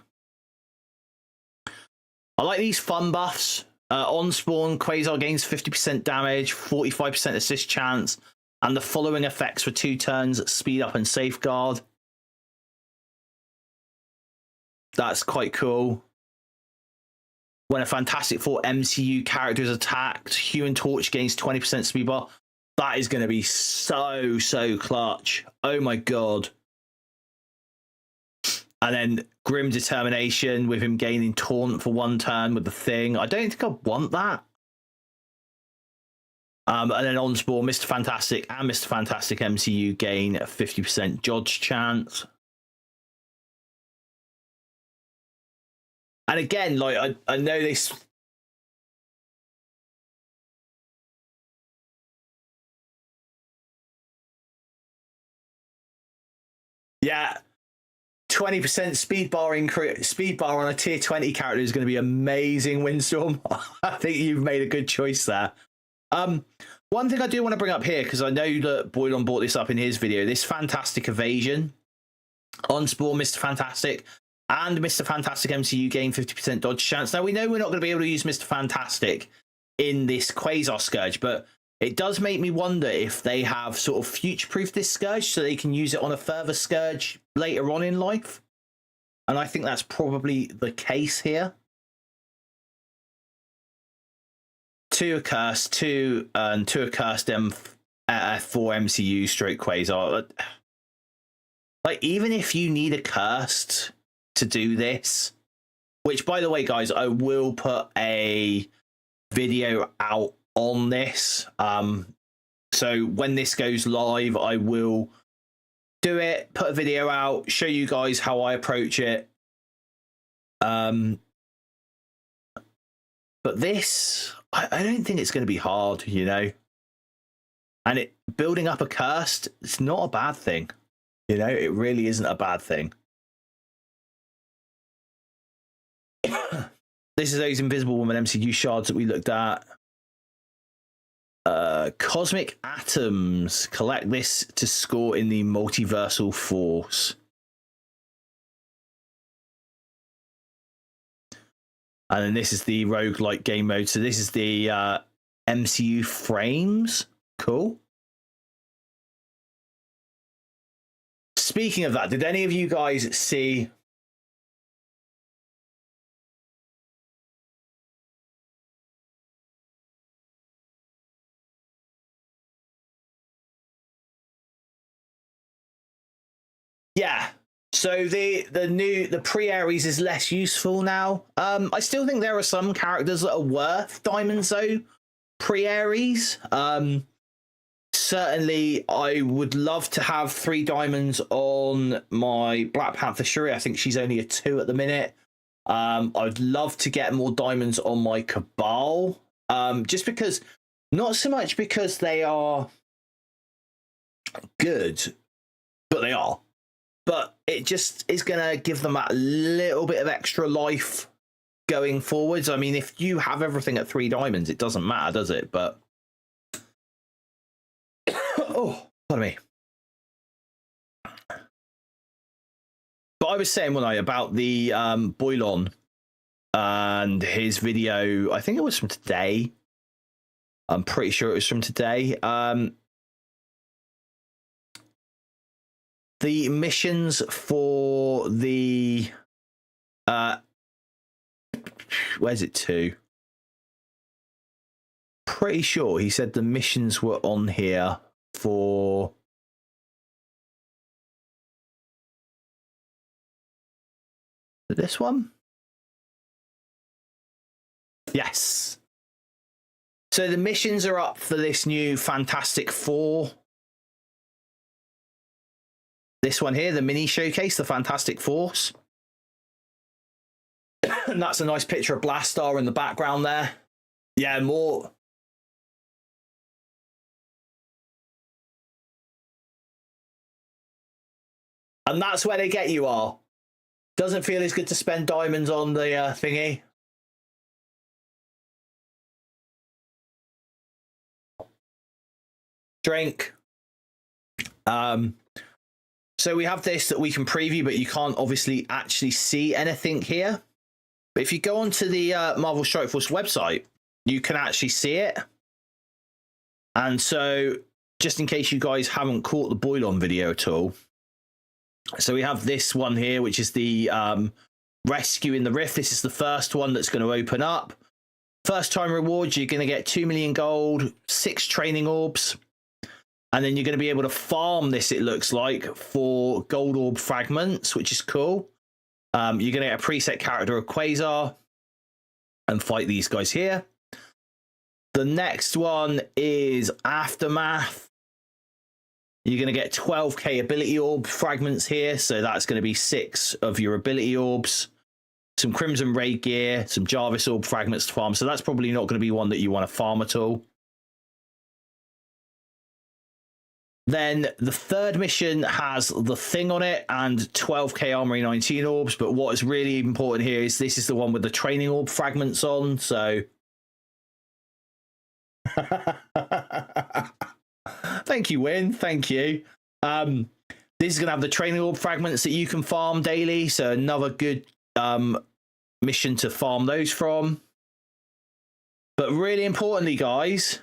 I like these fun buffs. On spawn, Quasar gains 50% damage, 45% assist chance, and the following effects for 2 turns: speed up and safeguard. That's quite cool. When a Fantastic Four MCU character is attacked, Human Torch gains 20% speed bar. That is going to be so clutch. Oh my god. And then Grim Determination with him gaining Taunt for 1 turn with the thing. I don't think I want that. And then on spawn, Mr. Fantastic and Mr. Fantastic MCU gain a 50% dodge chance. And again, like, I know this... Yeah. 20% speed bar on a tier 20 character is going to be amazing, Windstorm. I think you've made a good choice there. One thing I do want to bring up here, because I know that Boylon brought this up in his video, this Fantastic Evasion. On spawn, Mr. Fantastic and Mr. Fantastic MCU gain 50% dodge chance. Now, we know we're not going to be able to use Mr. Fantastic in this Quasar Scourge, but it does make me wonder if they have sort of future-proofed this Scourge so they can use it on a further Scourge later on in life. And I think that's probably the case here. 2 accursed, 2 accursed M4 MCU stroke Quasar. Like, even if you need a cursed to do this, which, by the way, guys, I will put a video out on this. So when this goes live, I will do it, put a video out, show you guys how I approach it. But this, I don't think it's going to be hard, you know. And building up a cursed, it's not a bad thing. You know, it really isn't a bad thing. This is those Invisible Woman MCU shards that we looked at. Cosmic Atoms. Collect this to score in the Multiversal Force. And then this is the roguelike game mode. So this is the MCU frames. Cool. Speaking of that, did any of you guys see... Yeah. So the pre-Aries is less useful now. I still think there are some characters that are worth diamonds though. Pre-Aries. Certainly, I would love to have 3 diamonds on my Black Panther Shuri. I think she's only a 2 at the minute. I'd love to get more diamonds on my Cabal. Just because, not so much because they are good, but they are. But it just is going to give them a little bit of extra life going forwards. I mean, if you have everything at 3 diamonds, it doesn't matter, does it? But oh, pardon me. But I was saying, when about the Boylon and his video, I think it was from today. I'm pretty sure it was from today. The missions for the where's it to? Pretty sure he said the missions were on here for this one. Yes. So the missions are up for this new Fantastic Four. This one here, the mini showcase, the Fantastic Force. And that's a nice picture of Blastar in the background there. Yeah, more. And that's where they get you all. Doesn't feel as good to spend diamonds on the thingy. Drink. So we have this that we can preview, but you can't obviously actually see anything here. But if you go onto the Marvel Strike Force website, you can actually see it. And so, just in case you guys haven't caught the Boylon video at all, so we have this one here, which is the Rescue in the Rift. This is the first one that's going to open up. First time rewards, you're going to get 2 million gold, 6 training orbs. And then you're going to be able to farm this, it looks like, for gold orb fragments, which is cool. You're going to get a preset character of Quasar and fight these guys here. The next one is Aftermath. You're going to get 12k ability orb fragments here. So that's going to be 6 of your ability orbs. Some Crimson Raid gear, some Jarvis orb fragments to farm. So that's probably not going to be one that you want to farm at all. Then the third mission has the thing on it and 12k Armory 19 orbs. But what is really important here is this is the one with the training orb fragments on. So thank you, Win. Thank you. This is going to have the training orb fragments that you can farm daily. So another good mission to farm those from. But really importantly, guys,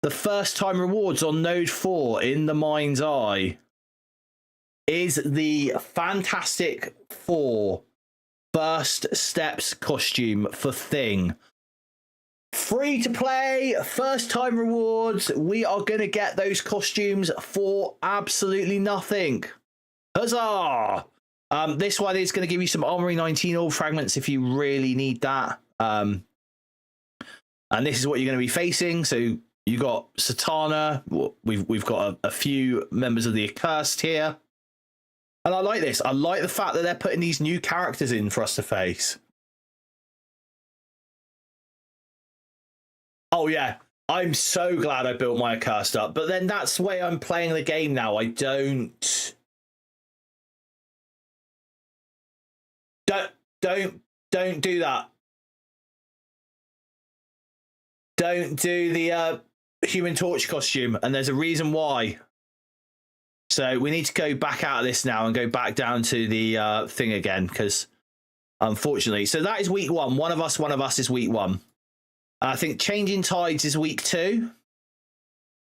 the first time rewards on Node 4 in the Mind's Eye is the Fantastic Four First Steps costume for Thing. Free to play, first time rewards. We are going to get those costumes for absolutely nothing. Huzzah! This one is going to give you some Armory 19 orb fragments if you really need that. And this is what you're going to be facing. So you got Satana. We've got a few members of the Accursed here. And I like this. I like the fact that they're putting these new characters in for us to face. Oh, yeah. I'm so glad I built my Accursed up. But then that's the way I'm playing the game now. I don't do that. don't do the Human Torch costume, and there's a reason why. So we need to go back out of this now and go back down to the thing again, because unfortunately, so that is week 1. One of us is week 1. I think Changing Tides is week 2.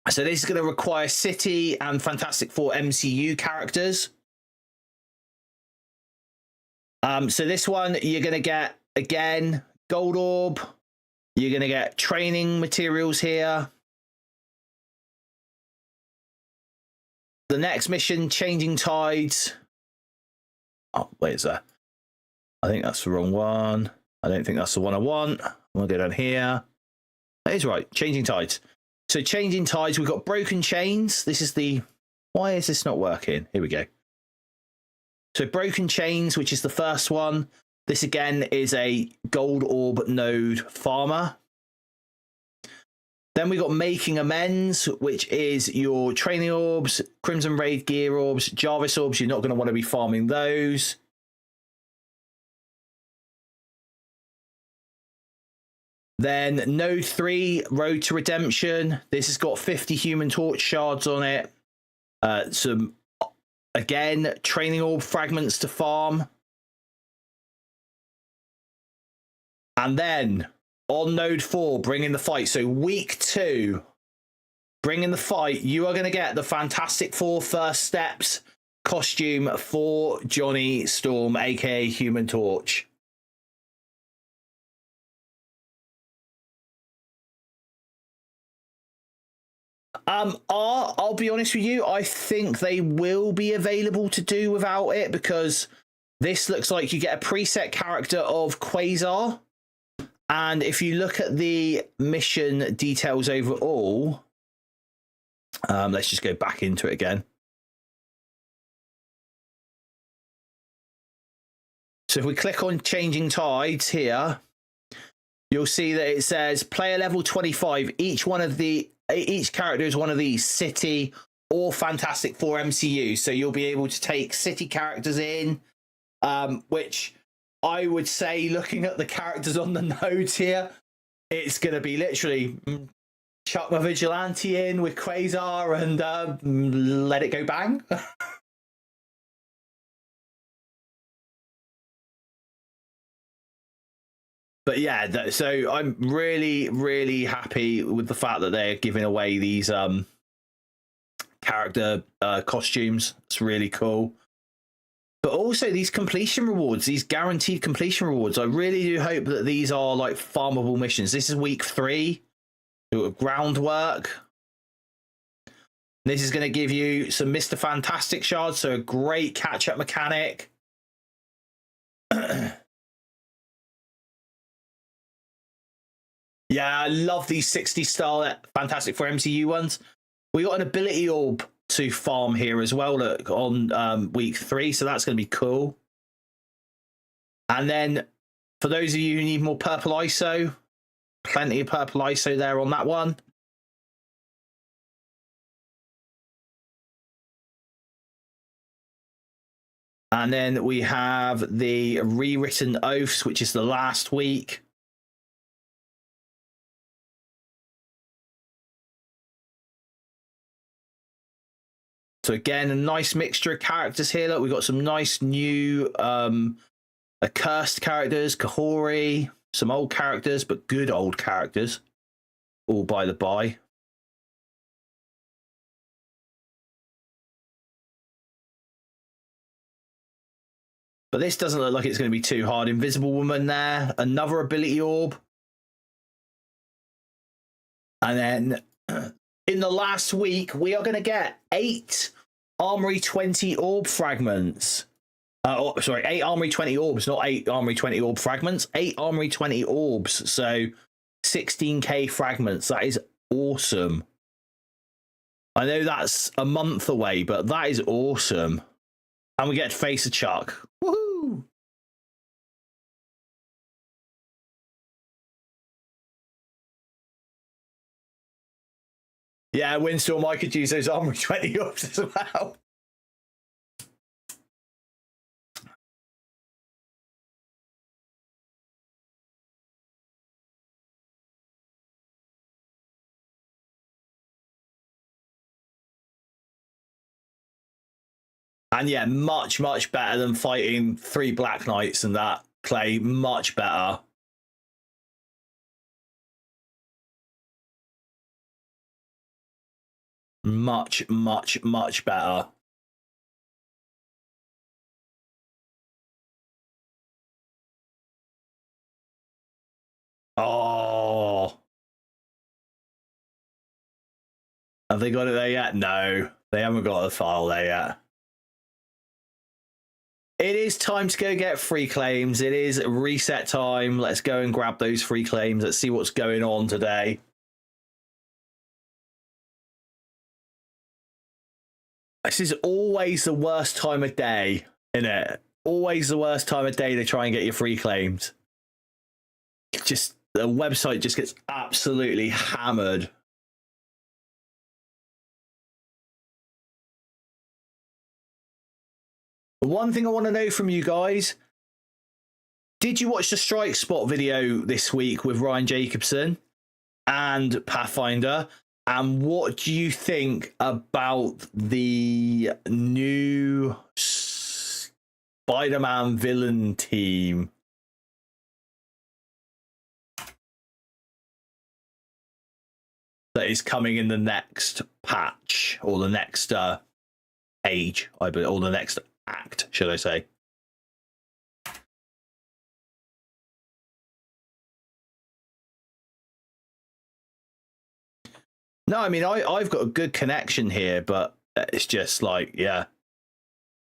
So this is going to require City and Fantastic Four MCU characters. So this one, you're going to get, again, Gold Orb. You're going to get training materials here. The next mission, Changing Tides. Oh, wait, is that? I think that's the wrong one. I don't think that's the one I want. I'm going to go down here. That is right, Changing Tides. So Changing Tides, we've got Broken Chains. This is the... Why is this not working? Here we go. So Broken Chains, which is the first one. This, again, is a Gold Orb node farmer. Then we got Making Amends, which is your Training Orbs, Crimson Raid Gear Orbs, Jarvis Orbs. You're not going to want to be farming those. Then Node 3, Road to Redemption. This has got 50 Human Torch shards on it. Some, again, Training Orb fragments to farm. And then on Node 4, Bring in the Fight. So week 2, Bring in the Fight. You are going to get the Fantastic Four First Steps costume for Johnny Storm, aka Human Torch. I'll be honest with you, I think they will be available to do without it, because this looks like you get a preset character of Quasar. And if you look at the mission details overall, let's just go back into it again. So if we click on Changing Tides here, you'll see that it says player level 25. Each character is one of these City or Fantastic Four MCU. So you'll be able to take City characters in, which I would say, looking at the characters on the nodes here, it's going to be literally chuck my Vigilante in with Quasar and let it go bang. But yeah, so I'm really, really happy with the fact that they're giving away these character costumes. It's really cool. But also these completion rewards, these guaranteed completion rewards. I really do hope that these are like farmable missions. This is week 3. Groundwork. This is going to give you some Mr. Fantastic shards, so a great catch-up mechanic. Yeah, I love these 60-star Fantastic Four MCU ones. We got an ability orb to farm here as well, look, on week 3, so that's going to be cool. And then for those of you who need more purple ISO, plenty of purple ISO there on that one. And then we have the rewritten oaths, which is the last week. So again, a nice mixture of characters here. Look, we've got some nice new accursed characters, Kahori, some old characters, but good old characters, all by the by. But this doesn't look like it's going to be too hard. Invisible Woman there, another ability orb. And then in the last week, we are going to get 8 Armory 20 orb fragments. Sorry, 8 Armory 20 orbs, not 8 Armory 20 orb fragments. 8 Armory 20 orbs, so 16k fragments. That is awesome. I know that's a month away, but that is awesome. And we get to face a Chuck. Woohoo! Yeah, Windstorm, I could use those Armory 20 orbs as well. And yeah, much, much better than fighting 3 Black Knights and that, Clay. Much better. Much, much, much better. Oh. Have they got it there yet? No, they haven't got the file there yet. It is time to go get free claims. It is reset time. Let's go and grab those free claims. Let's see what's going on today. This is always the worst time of day, isn't it? Always the worst time of day to try and get your free claims. Just the website just gets absolutely hammered. One thing I want to know from you guys, did you watch the Strike Spot video this week with Ryan Jacobson and Pathfinder? And what do you think about the new Spider-Man villain team? That is coming in the next patch, or the next age, I believe, or the next act, should I say. No, I mean, I've got a good connection here, but it's just like, yeah.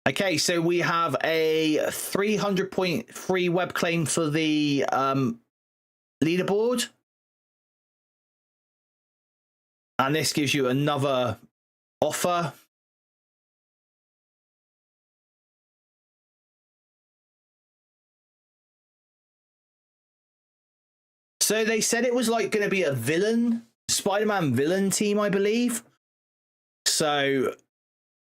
Okay, so we have a 300-point free web claim for the leaderboard. And this gives you another offer. So they said it was like going to be a villain, Spider-Man villain team, I believe. So,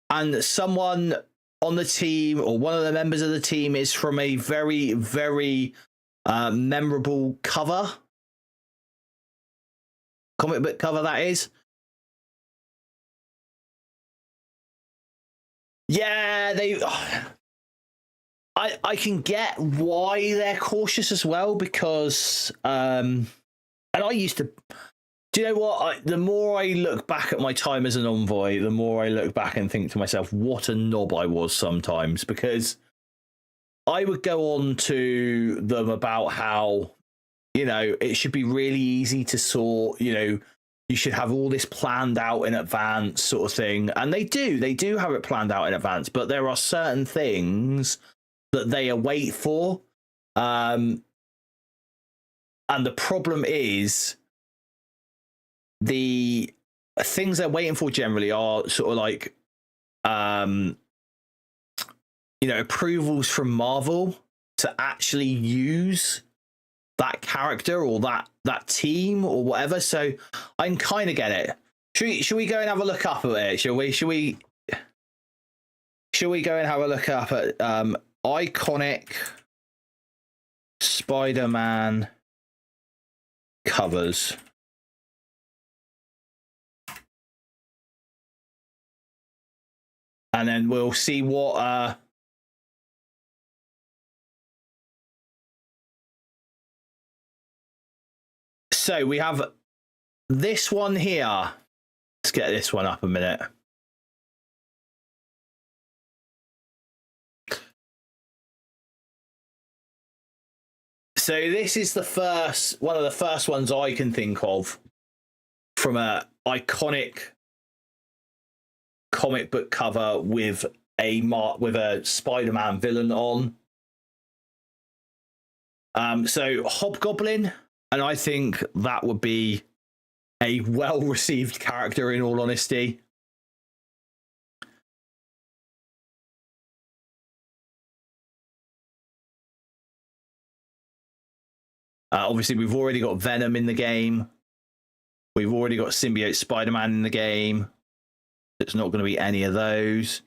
and someone on the team, or one of the members of the team, is from a very, very memorable cover. Comic book cover, that is. Yeah, they... I can get why they're cautious as well, because and I used to, do you know what, the more I look back at my time as an envoy, the more I look back and think to myself what a knob I was sometimes, because I would go on to them about how, you know, it should be really easy to sort, you know, you should have all this planned out in advance, sort of thing. And they do have it planned out in advance, but there are certain things that they await for. And the problem is the things they're waiting for generally are sort of like, you know, approvals from Marvel to actually use that character or that team or whatever. So I can kind of get it. Should we go and have a look up at it? Should we go and have a look up at iconic Spider-Man covers? And then we'll see what so we have this one here. Let's get this one up a minute. So this is one of the first ones I can think of from a iconic comic book cover with a Spider-Man villain on. So Hobgoblin, and I think that would be a well-received character, in all honesty. Obviously, we've already got Venom in the game. We've already got Symbiote Spider-Man in the game. It's not going to be any of those.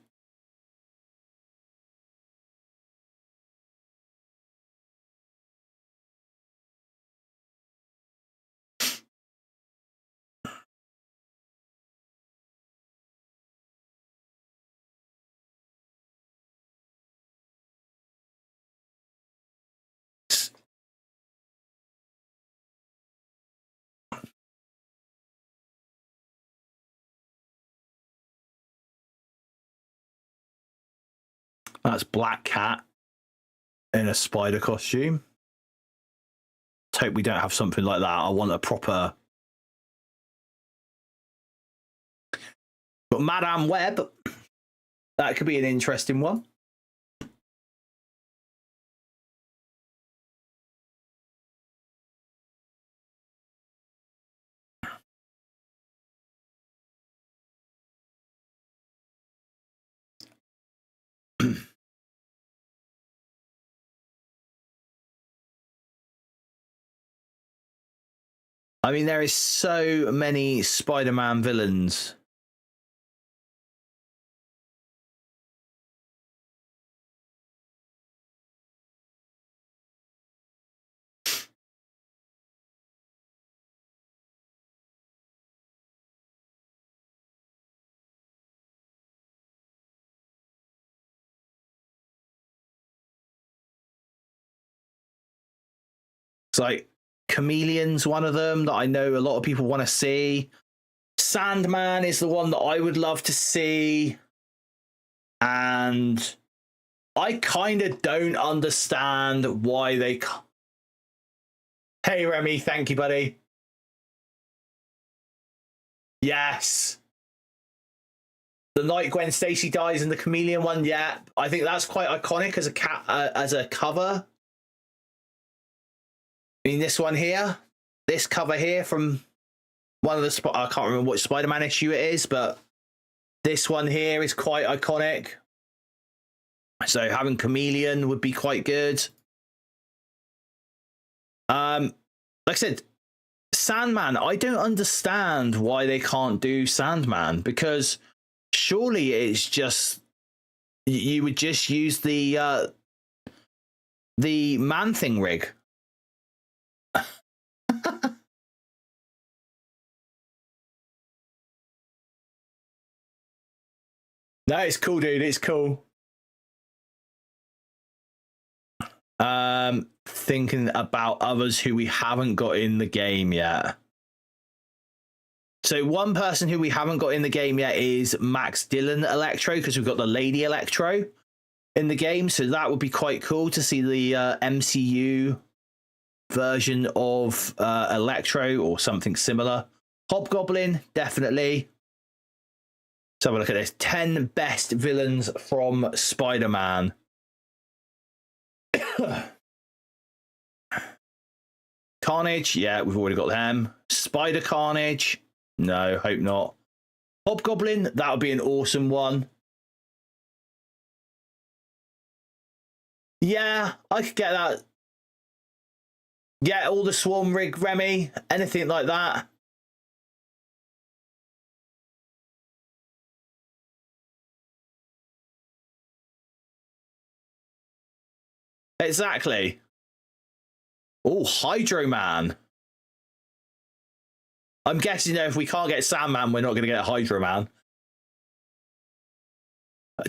That's Black Cat in a spider costume. Let's hope we don't have something like that. I want a proper... But Madame Web, that could be an interesting one. I mean, there is so many Spider-Man villains. It's like Chameleon's one of them that I know a lot of people want to see. Sandman is the one that I would love to see. And I kind of don't understand why they... Hey, Remy, thank you, buddy. Yes. The night Gwen Stacy dies in the Chameleon one, yeah. I think that's quite iconic as a cover. I mean, this one here, this cover here from one of the... I can't remember what Spider-Man issue it is, but this one here is quite iconic. So having Chameleon would be quite good. Like I said, Sandman, I don't understand why they can't do Sandman, because surely it's just... You would just use the Man-Thing rig. No, it's cool, dude. It's cool. Thinking about others who we haven't got in the game yet. So one person who we haven't got in the game yet is Max Dillon Electro, because we've got the Lady Electro in the game. So that would be quite cool to see the MCU version of Electro or something similar. Hobgoblin, definitely. Let's have a look at this. 10 best villains from Spider-Man. Carnage, yeah, we've already got them. Spider Carnage, no, hope not. Hobgoblin, that would be an awesome one. Yeah, I could get that. Yeah, all the Swarm rig, Remy, anything like that. Exactly. Oh, Hydro Man. I'm guessing, you know, if we can't get Sandman, we're not going to get Hydro Man.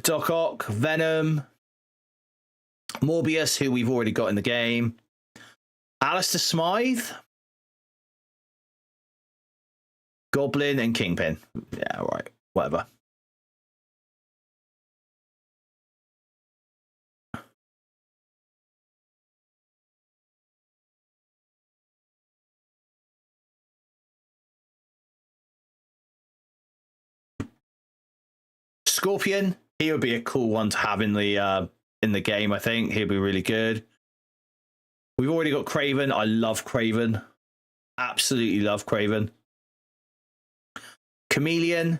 Doc Ock, Venom, Morbius, who we've already got in the game. Alistair Smythe, Goblin, and Kingpin. Yeah, right. Whatever. Scorpion, he would be a cool one to have in the game. I think he'll be really good. We've already got Craven. I love Craven. Absolutely love Craven. Chameleon,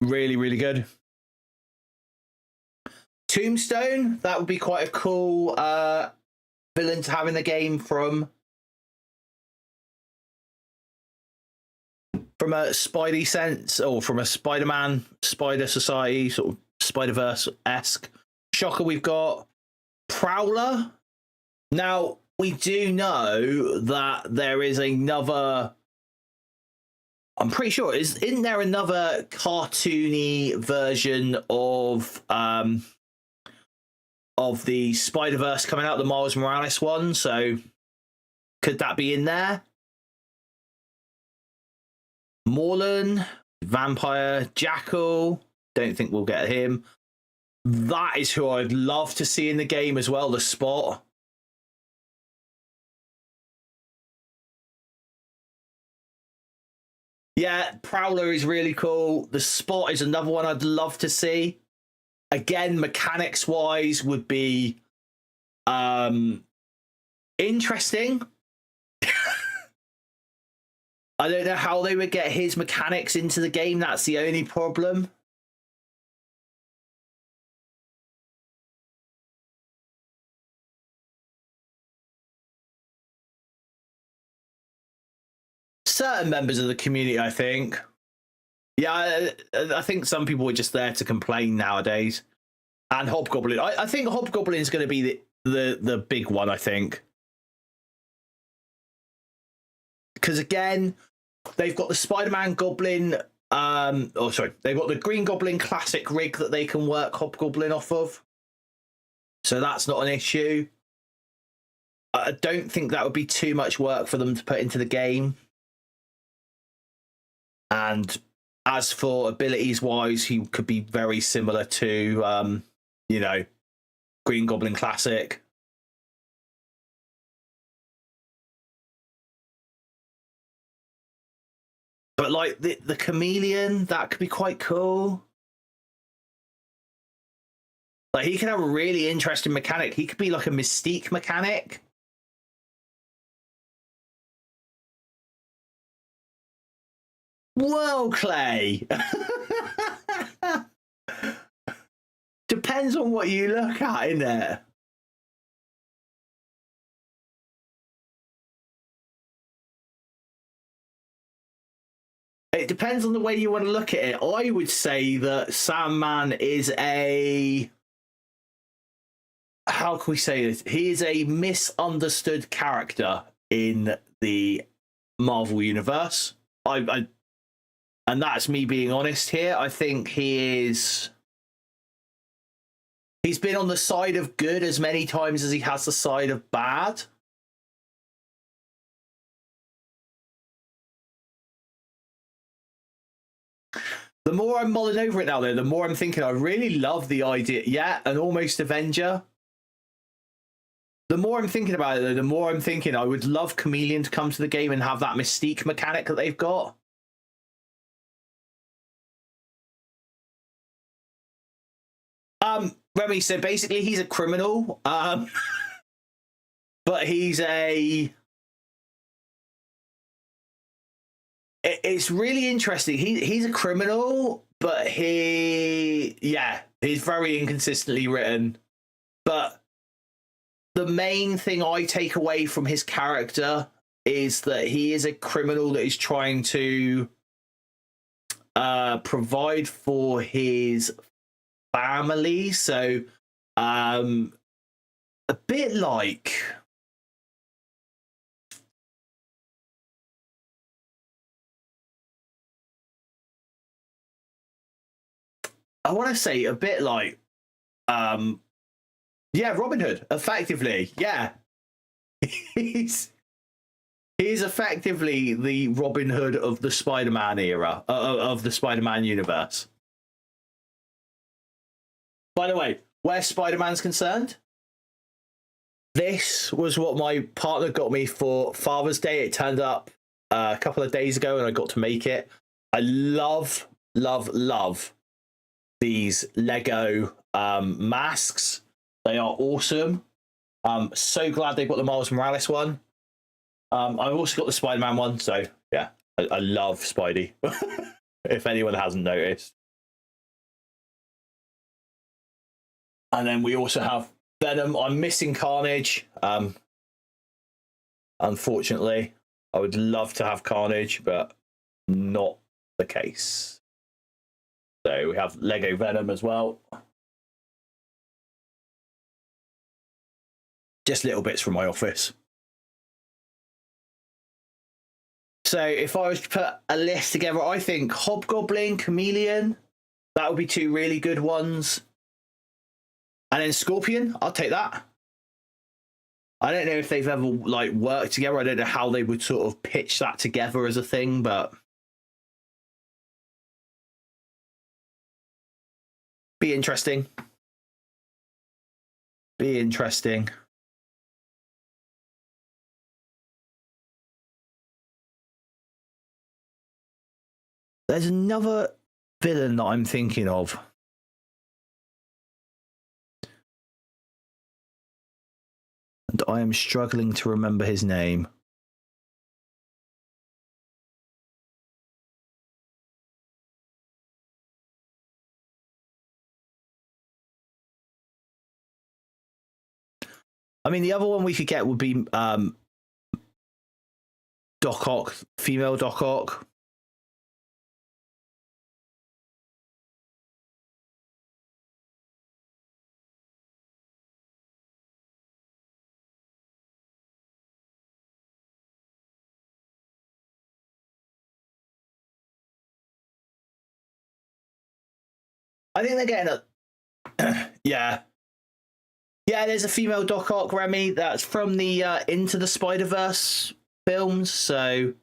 really, really good. Tombstone, that would be quite a cool villain to have in the game from a Spidey sense, or from a Spider-Man, Spider Society, sort of Spider-Verse-esque. Shocker, we've got Prowler. Now, we do know that there is another... I'm pretty sure, isn't there another cartoony version of the Spider-Verse coming out, the Miles Morales one? So could that be in there? Morlun, Vampire, Jackal. Don't think we'll get him. That is who I'd love to see in the game as well, the Spot. Yeah, Prowler is really cool. The Spot is another one I'd love to see. Again, mechanics-wise would be interesting. I don't know how they would get his mechanics into the game. That's the only problem. Certain members of the community, I think. Yeah, I think some people are just there to complain nowadays. And Hobgoblin. I think Hobgoblin is going to be the big one, I think. Because again, they've got the Spider-Man Goblin, they've got the Green Goblin classic rig that they can work Hobgoblin off of. So that's not an issue. I don't think that would be too much work for them to put into the game. And as for abilities wise, he could be very similar to, you know, Green Goblin Classic. But like the chameleon, that could be quite cool. Like he could have a really interesting mechanic. He could be like a Mystique mechanic. Whoa, Clay. Depends on what you look at, innit? It depends on the way you want to look at it. I would say that Sandman is a... How can we say this? He is a misunderstood character in the Marvel Universe. And that's me being honest here. I think he's been on the side of good as many times as he has the side of bad. The more I'm mulling over it now, though, the more I'm thinking I really love the idea. Yeah, an almost Avenger. The more I'm thinking about it, though, the more I'm thinking I would love Chameleon to come to the game and have that Mystique mechanic that they've got. Remy, so basically he's a criminal, but he's a... It's really interesting. He's a criminal, but he's very inconsistently written. But the main thing I take away from his character is that he is a criminal that is trying to provide for his family. So a bit like... I want to say a bit like, Robin Hood, effectively. Yeah. He's effectively the Robin Hood of the Spider-Man era, of the Spider-Man universe. By the way, where Spider-Man's concerned, this was what my partner got me for Father's Day. It turned up a couple of days ago and I got to make it. I love, love, love these Lego masks. They are awesome. I'm so glad they've got the Miles Morales one. I've also got the Spider-Man one, so yeah, I love Spidey. If anyone hasn't noticed. And then we also have Venom. I'm missing Carnage. Unfortunately, I would love to have Carnage, but not the case. So we have Lego Venom as well. Just little bits from my office. So if I was to put a list together, I think Hobgoblin, Chameleon, that would be two really good ones. And then Scorpion, I'll take that. I don't know if they've ever like worked together. I don't know how they would sort of pitch that together as a thing, but be interesting. be interesting. There's another villain that I'm thinking of. And I am struggling to remember his name. I mean, the other one we could get would be Doc Ock, female Doc Ock. I think they're getting a yeah. Yeah, there's a female Doc Ock, Remy. That's from the Into the Spider-Verse films. So,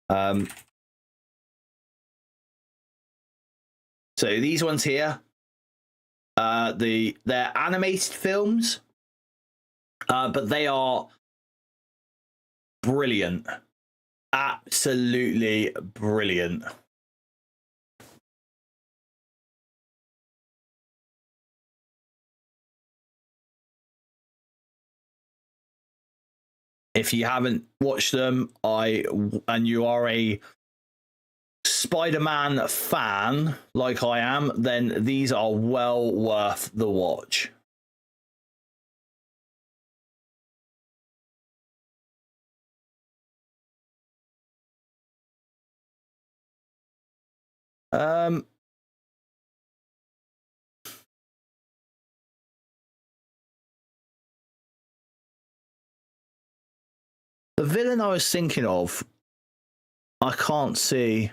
so these ones here, they're animated films, but they are brilliant, absolutely brilliant. If you haven't watched them, and you are a Spider-Man fan like I am, then these are well worth the watch. The villain I was thinking of, I can't see.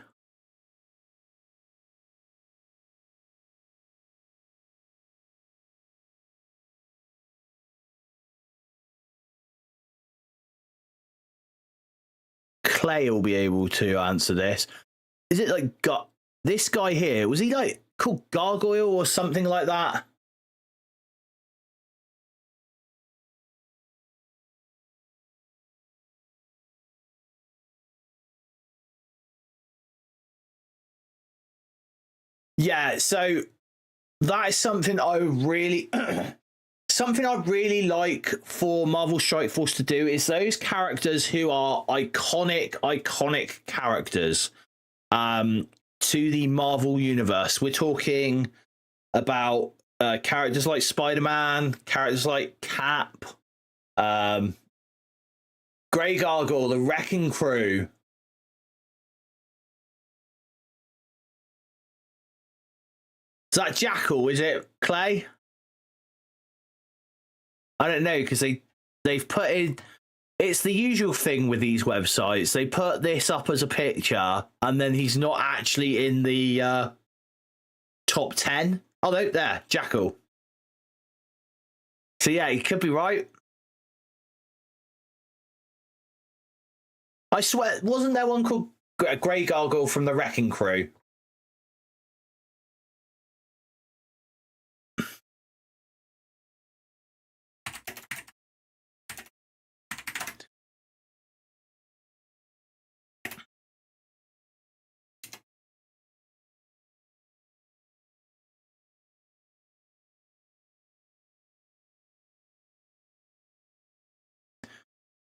Clay will be able to answer this. Is it like this guy here? Was he like called Gargoyle or something like that? Yeah, so that is something I really something I really like for Marvel Strike Force to do is those characters who are iconic characters to the Marvel universe. We're talking about characters like Spider-Man, characters like Cap, Grey Gargoyle, the Wrecking Crew. Is that Jackal? Is it Clay? I don't know because they've put in. It's the usual thing with these websites. They put this up as a picture, and then he's not actually in the top 10. Oh no, there, Jackal. So yeah, he could be right. I swear, wasn't there one called Grey Gargoyle from the Wrecking Crew?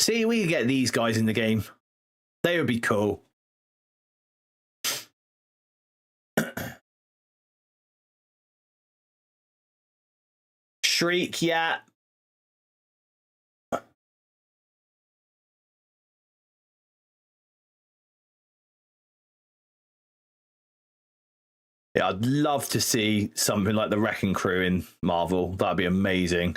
See, we could get these guys in the game. They would be cool. Shriek, yeah. Yeah, I'd love to see something like the Wrecking Crew in Marvel. That'd be amazing.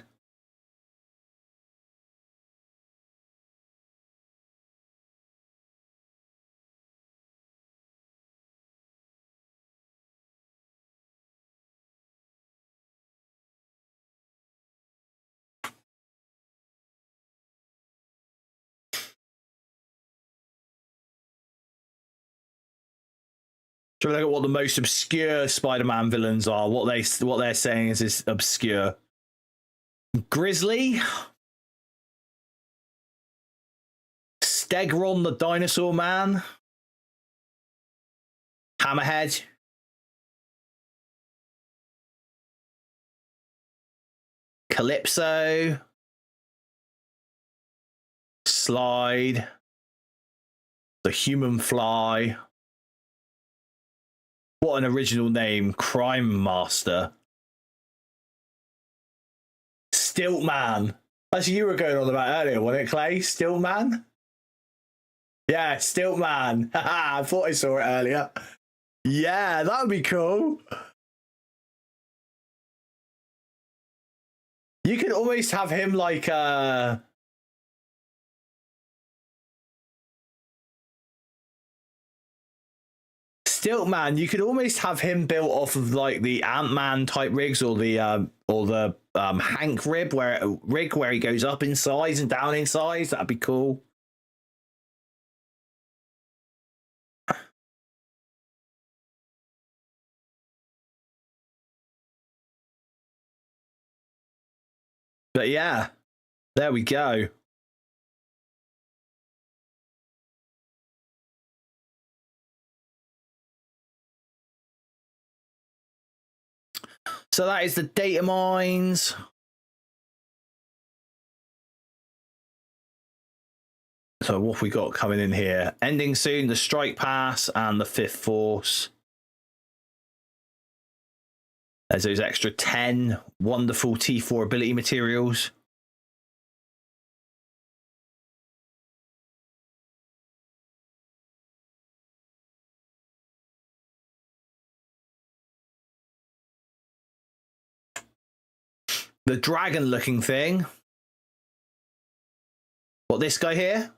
So we look at what the most obscure Spider-Man villains are. What they're saying is obscure. Grizzly. Stegron the Dinosaur Man. Hammerhead. Calypso. Slide. The Human Fly. What an original name. Crime Master. Stiltman. That's you were going on about earlier, wasn't it, Clay? Stiltman? Yeah, Stiltman. I thought I saw it earlier. Yeah, that would be cool. You could almost have him like Stiltman. You could almost have him built off of like the Ant-Man type rigs or the Hank rig where he goes up in size and down in size. That'd be cool. But yeah, there we go. So that is the data mines. So what have we got coming in here? Ending soon, the Strike Pass and the Fifth Force. There's those extra 10 wonderful T4 ability materials. The dragon looking thing. What, this guy here?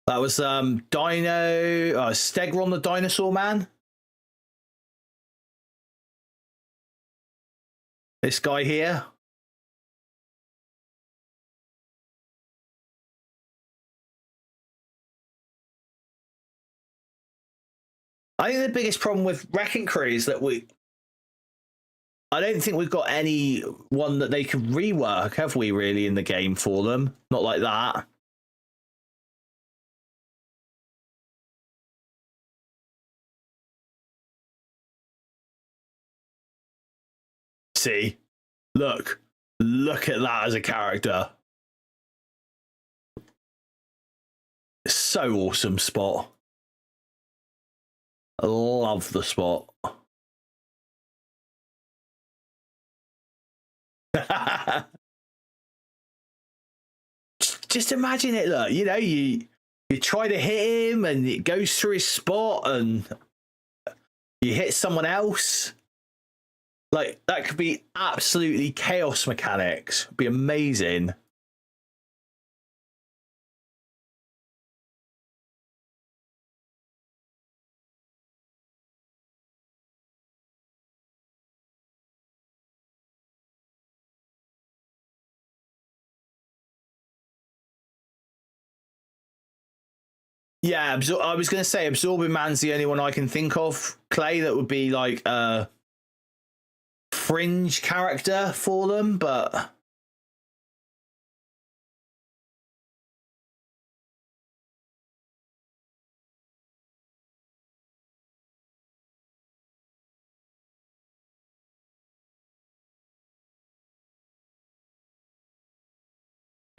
That was Stegron the Dinosaur Man. This guy here. I think the biggest problem with Wrecking Crew is that I don't think we've got any one that they could rework, have we, really, in the game for them? Not like that. See? Look at that as a character. So awesome spot. I love the spot. Just imagine it. Look, you know, you try to hit him and it goes through his spot and you hit someone else. Like, that could be absolutely chaos mechanics. It'd be amazing. Yeah, I was going to say Absorbing Man's the only one I can think of, Clay, that would be like a fringe character for them, but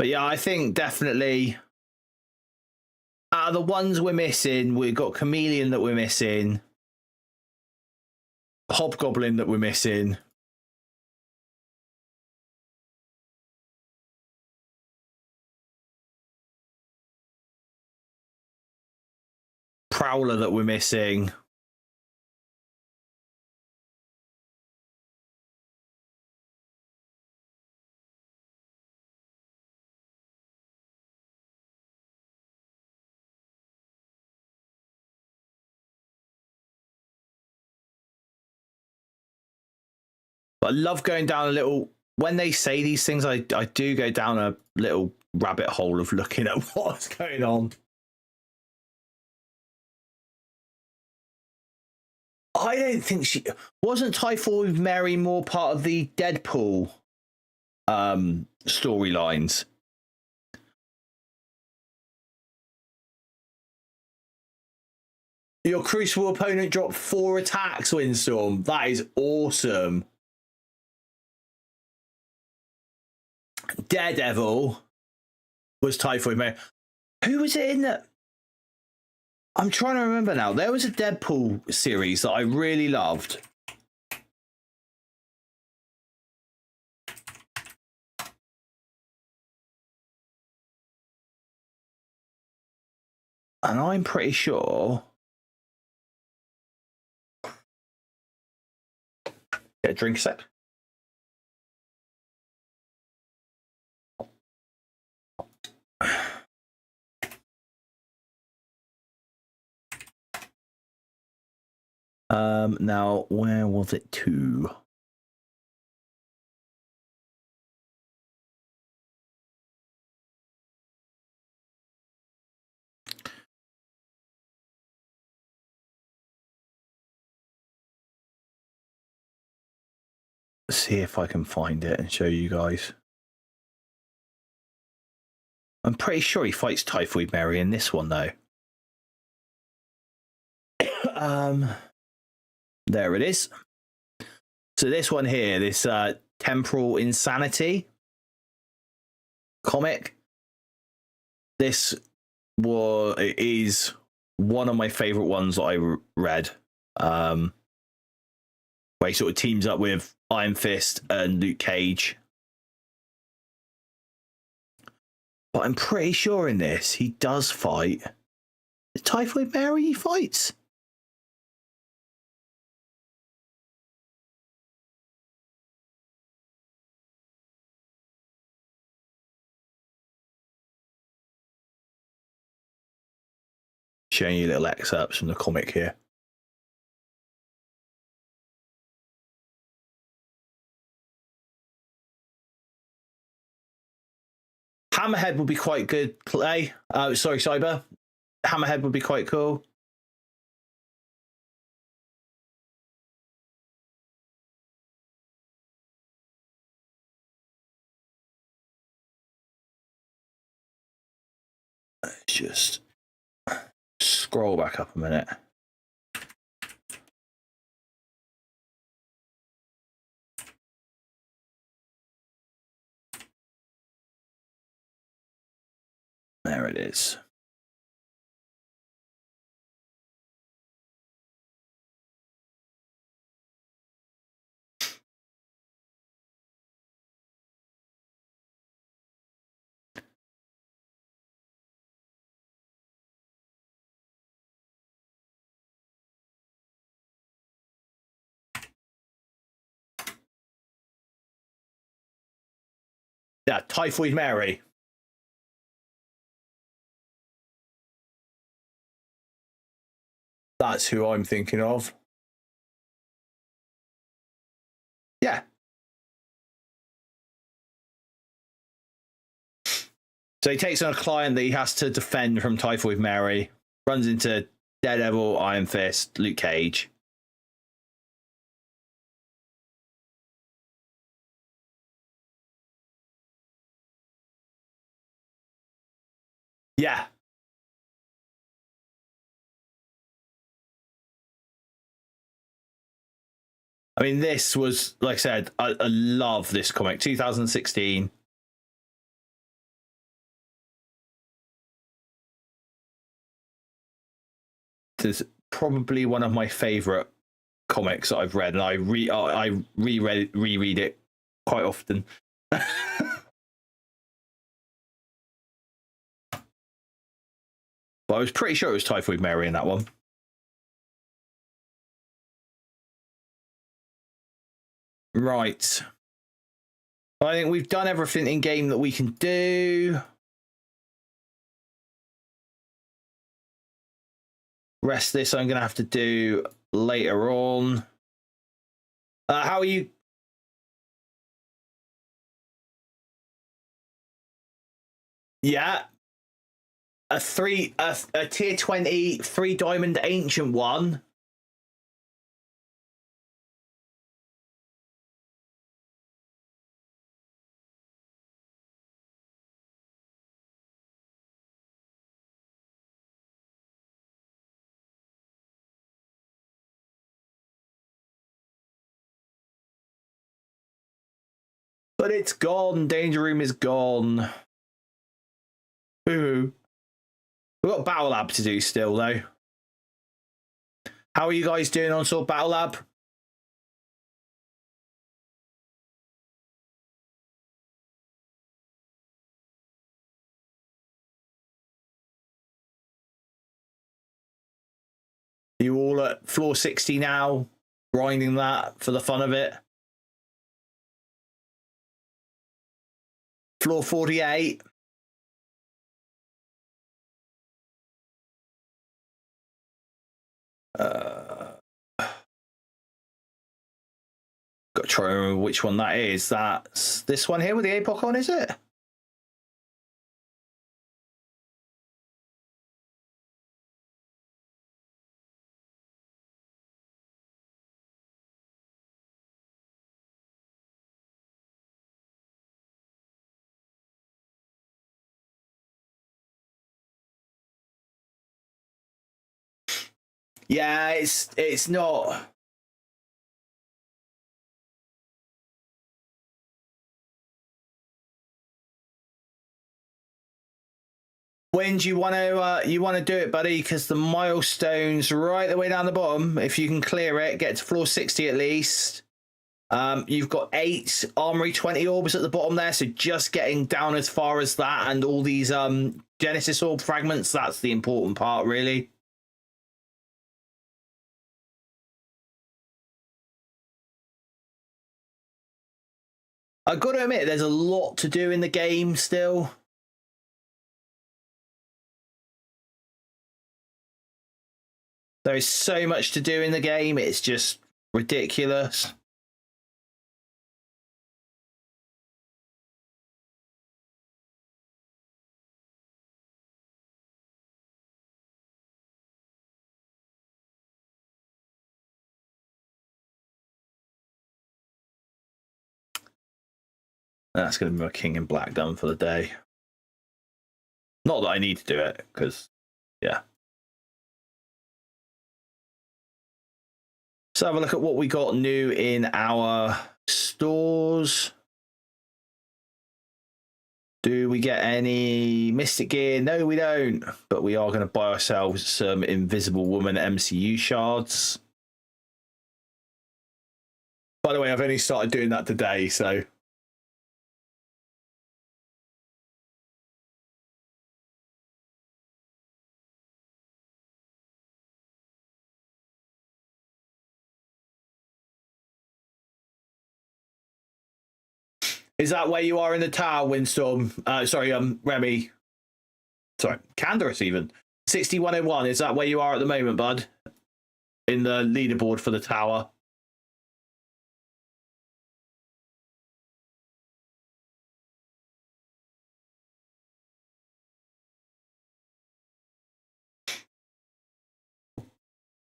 yeah, I think definitely out of the ones we're missing, we've got Chameleon that we're missing, Hobgoblin that we're missing, Prowler that we're missing. But I love going down a little, when they say these things, I do go down a little rabbit hole of looking at what's going on. I don't think she wasn't. Typhoid Mary more part of the Deadpool storylines. Your Crucible opponent dropped 4 attacks, Windstorm. That is awesome. Daredevil was Typhoid Mary. Who was it in that? I'm trying to remember now. There was a Deadpool series that I really loved. And I'm pretty sure... Get a drink a sec. Now, where was it to? Let's see if I can find it and show you guys. I'm pretty sure he fights Typhoid Mary in this one, though. There it is. So this one here, this Temporal Insanity comic, this is one of my favorite ones that I read. Where he sort of teams up with Iron Fist and Luke Cage. But I'm pretty sure in this he does fight. The Typhoid Mary he fights. Showing you little excerpts from the comic here. Hammerhead would be quite good play. Sorry, Cyber. Hammerhead would be quite cool. Let's just scroll back up a minute. There it is. Yeah, Typhoid Mary. That's who I'm thinking of. Yeah. So he takes on a client that he has to defend from Typhoid Mary, runs into Daredevil, Iron Fist, Luke Cage. Yeah. I mean, this was, like I said, I love this comic. 2016. This is probably one of my favorite comics that I've read, and I reread it quite often. But I was pretty sure it was Typhoid Mary in that one. Right. I think we've done everything in game that we can do. Rest of this I'm going to have to do later on. How are you? Yeah. A tier 20 3 diamond ancient one. But it's gone. Danger room is gone. Ooh. We've got Battle Lab to do still, though. How are you guys doing on sort of Battle Lab? You all at floor 60 now, grinding that for the fun of it? Floor 48. Got to try to remember which one that is. That's this one here with the APOC on, is it? Yeah, it's not. When do you want to do it, buddy? Because the milestone's right the way down the bottom. If you can clear it, get to floor 60 at least. You've got 8 Armory 20 orbs at the bottom there, so just getting down as far as that and all these Genesis orb fragments, that's the important part, really. I've got to admit, there's a lot to do in the game still. There is so much to do in the game, it's just ridiculous. That's going to be my King in Black done for the day. Not that I need to do it, because, yeah. So have a look at what we got new in our stores. Do we get any Mystic gear? No, we don't. But we are going to buy ourselves some Invisible Woman MCU shards. By the way, I've only started doing that today, so... Is that where you are in the tower, Windstorm? Sorry, Remy. Sorry, Candaris even. 6101, is that where you are at the moment, bud? In the leaderboard for the tower?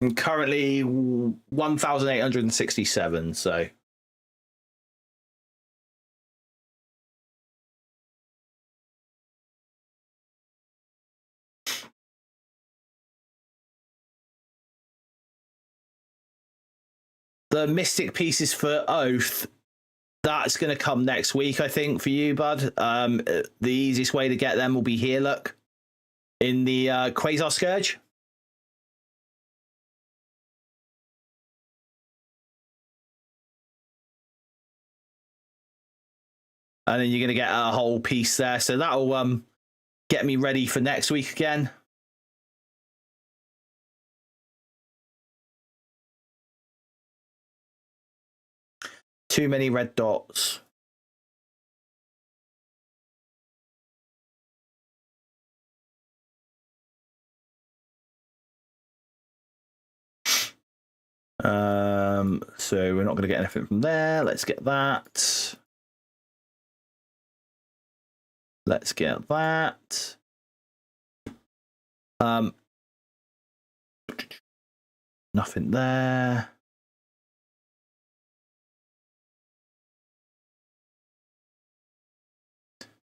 I'm currently 1,867, so... The Mystic pieces for Oath, that's going to come next week, I think, for you, bud. The easiest way to get them will be here, look, in the Quasar Scourge. And then you're going to get a whole piece there. So that'll get me ready for next week again. Too many red dots. So we're not going to get anything from there. Let's get that. Let's get that. Nothing there.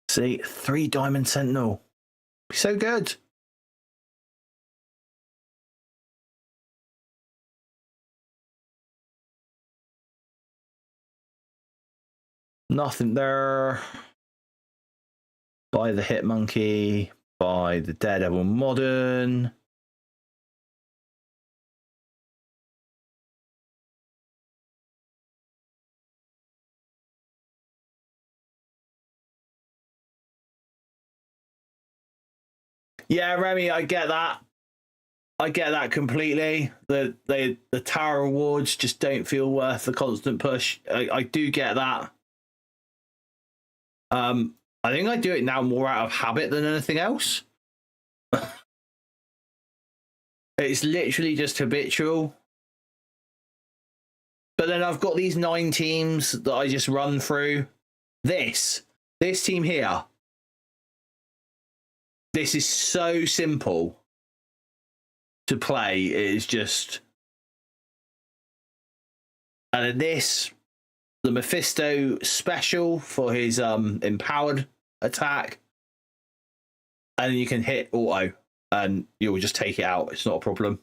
See, 3 Diamond Sentinel. So good. Nothing there. Buy the Hit Monkey. Buy the Daredevil Modern. Yeah, Remy, I get that. I get that completely. The tower rewards just don't feel worth the constant push. I do get that. I think I do it now more out of habit than anything else. It's literally just habitual. But then I've got these 9 teams that I just run through. This team here. This is so simple to play. It is just, and then this, the Mephisto special for his empowered attack, and then you can hit auto and you'll just take it out. It's not a problem.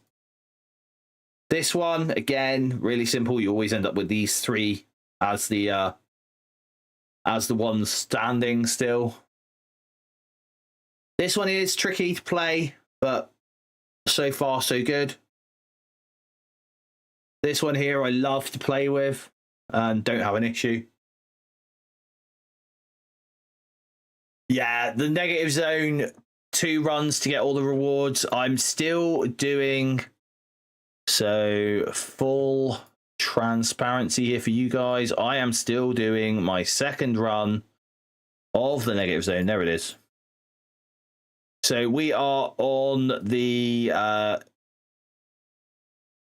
This one, again, really simple. You always end up with these 3 as the ones standing still. This one is tricky to play, but so far so good. This one here I love to play with and don't have an issue. Yeah, the negative zone, 2 runs to get all the rewards. I'm still doing, so full transparency here for you guys. I am still doing my 2nd run of the negative zone. There it is. So we are on the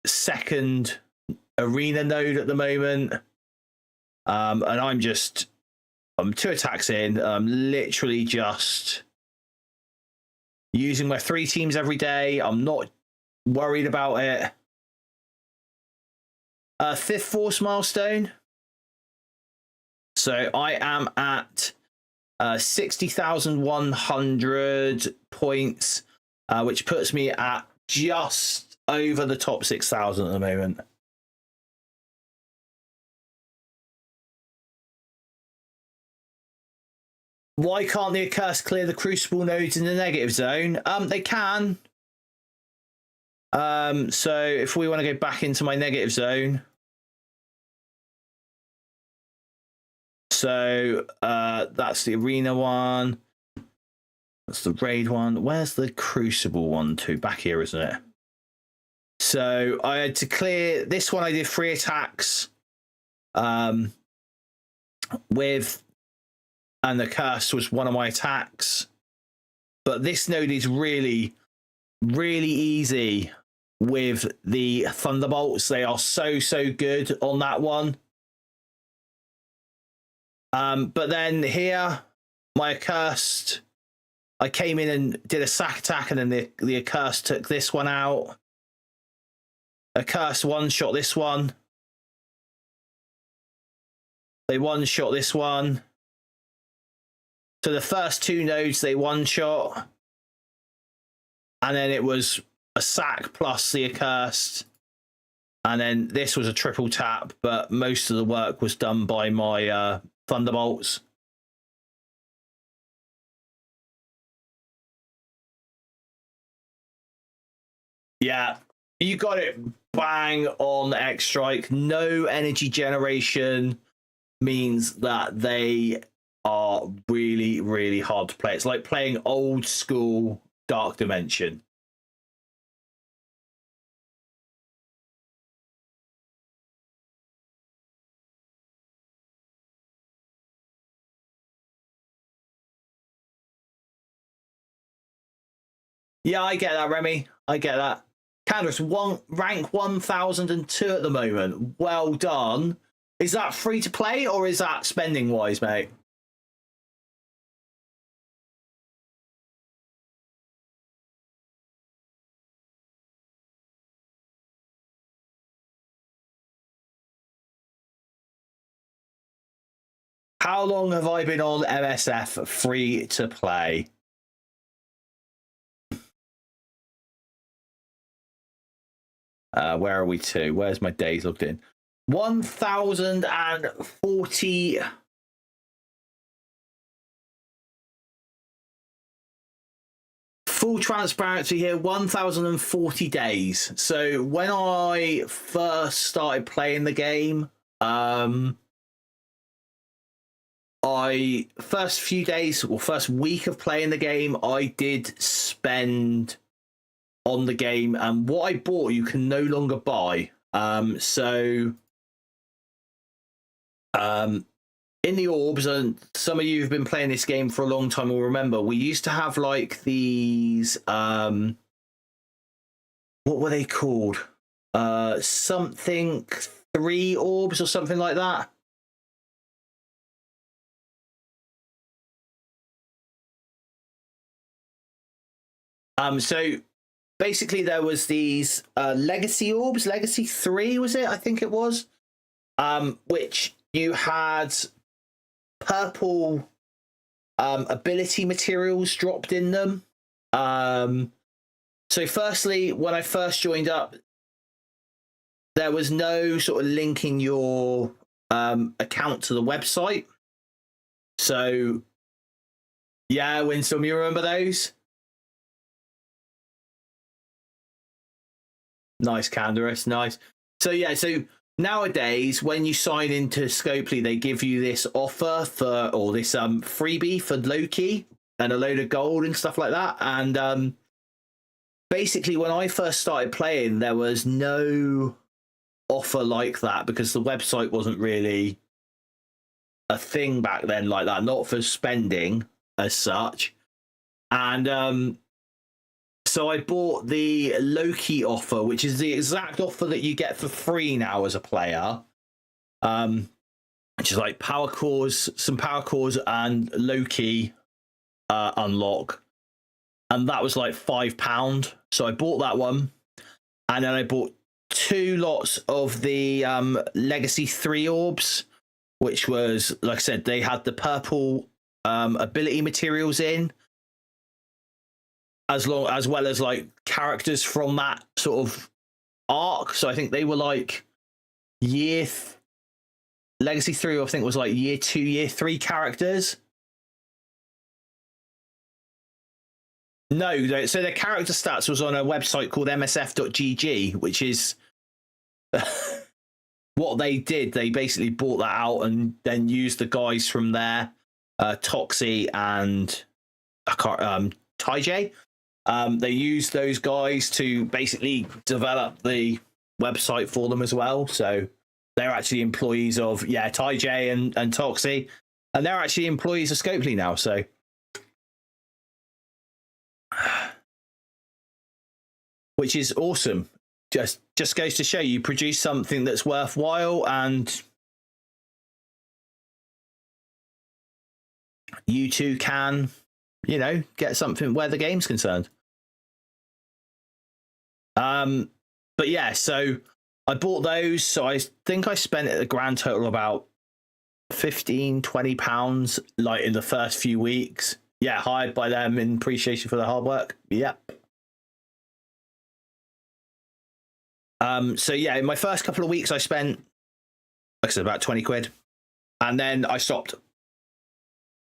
2nd arena node at the moment. And I'm 2 attacks in. I'm literally just using my 3 teams every day. I'm not worried about it. 5th force milestone. So I am at 60,100 points, which puts me at just over the top 6,000 at the moment. Why can't the Accursed clear the Crucible nodes in the negative zone? They can. So if we want to go back into my negative zone, so that's the arena one, that's the raid one. Where's the Crucible one too? Back here, isn't it? So I had to clear this one. I did 3 attacks with, and the curse was one of my attacks, but this node is really easy with the Thunderbolts. They are so good on that one. But then here, my Accursed, I came in and did a sack attack, and then the Accursed took this one out. Accursed one-shot this one. They one-shot this one. So the first 2 nodes, they one-shot. And then it was a sack plus the Accursed. And then this was a triple tap, but most of the work was done by my Thunderbolts. Yeah, you got it bang on X Strike. No energy generation means that they are really hard to play. It's like playing old school Dark Dimension. Yeah, I get that, Remy. I get that. Candace, rank 1002 at the moment. Well done. Is that free to play or is that spending wise, mate? How long have I been on MSF free to play? Where are we to? Where's my days logged in? 1,040 full transparency here, 1040 days. So when I first started playing the game, first few days or first week of playing the game, I did spend on the game, and what I bought you can no longer buy. In the orbs, and some of you who've been playing this game for a long time will remember, we used to have like these what were they called? Something 3 orbs or something like that. So basically there was these legacy orbs, legacy 3 was it? I think it was. Which you had purple ability materials dropped in them. So firstly, when I first joined up, there was no sort of linking your account to the website. So yeah, Winston, you remember those? Nice, Canderous, nice. So yeah, so nowadays when you sign into Scopely, they give you this offer for, or this freebie for Loki and a load of gold and stuff like that. And basically when I first started playing, there was no offer like that because the website wasn't really a thing back then like that, not for spending as such. And so I bought the Loki offer, which is the exact offer that you get for free now as a player. Which is like power cores, some power cores and Loki unlock. And that was like £5. So I bought that one. And then I bought 2 lots of the Legacy 3 orbs, which was, like I said, they had the purple ability materials in, as well as like characters from that sort of arc. So I think they were like Legacy 3, I think, was like year 2, year 3 characters. No, so their character stats was on a website called MSF.gg, which is what they did. They basically bought that out and then used the guys from there, Toxie and Ty. They used those guys to basically develop the website for them as well. So they're actually employees of Ty and Toxie, and they're actually employees of Scopely now. So which is awesome. Just goes to show you produce something that's worthwhile, and you too can, get something where the game's concerned. But yeah, so I bought those. So I think I spent a grand total about £15-20 like in the first few weeks. Yeah, hired by them in appreciation for their hard work. Yep. So yeah, in my first couple of weeks I spent, like I said, about 20 quid. And then I stopped.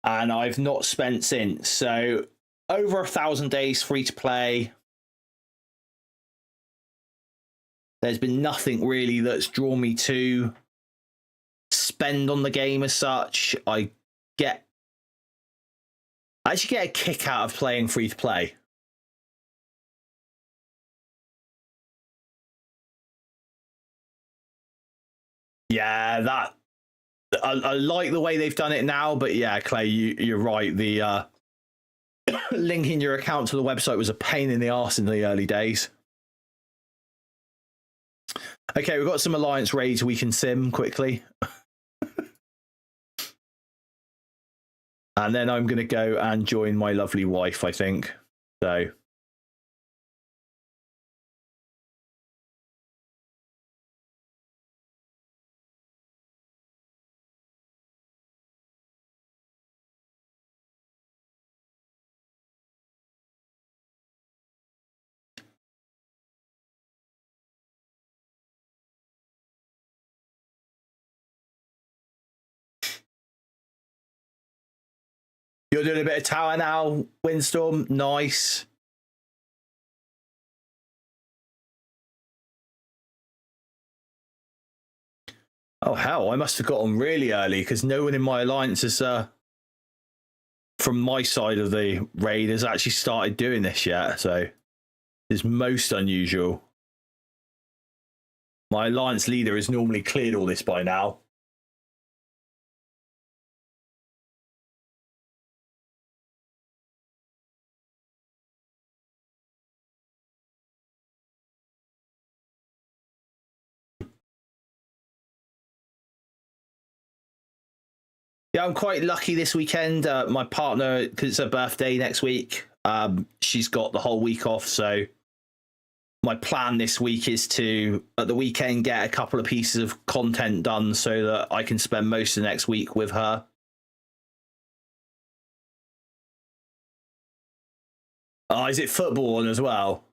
And I've not spent since. So over 1,000 days free to play. There's been nothing really that's drawn me to spend on the game as such. I actually get a kick out of playing free to play. Yeah, I like the way they've done it now, but yeah, Clay, you're right. The linking your account to the website was a pain in the arse in the early days. Okay, we've got some alliance raids we can sim quickly. And then I'm going to go and join my lovely wife, I think. So you're doing a bit of tower now, Windstorm. Nice. Oh, hell, I must have got on really early because no one in my alliance has, from my side of the raid, has actually started doing this yet. So it's most unusual. My alliance leader has normally cleared all this by now. Yeah, I'm quite lucky this weekend. My partner, because it's her birthday next week, she's got the whole week off. So my plan this week is to, at the weekend, get a couple of pieces of content done so that I can spend most of the next week with her. Is it football on as well?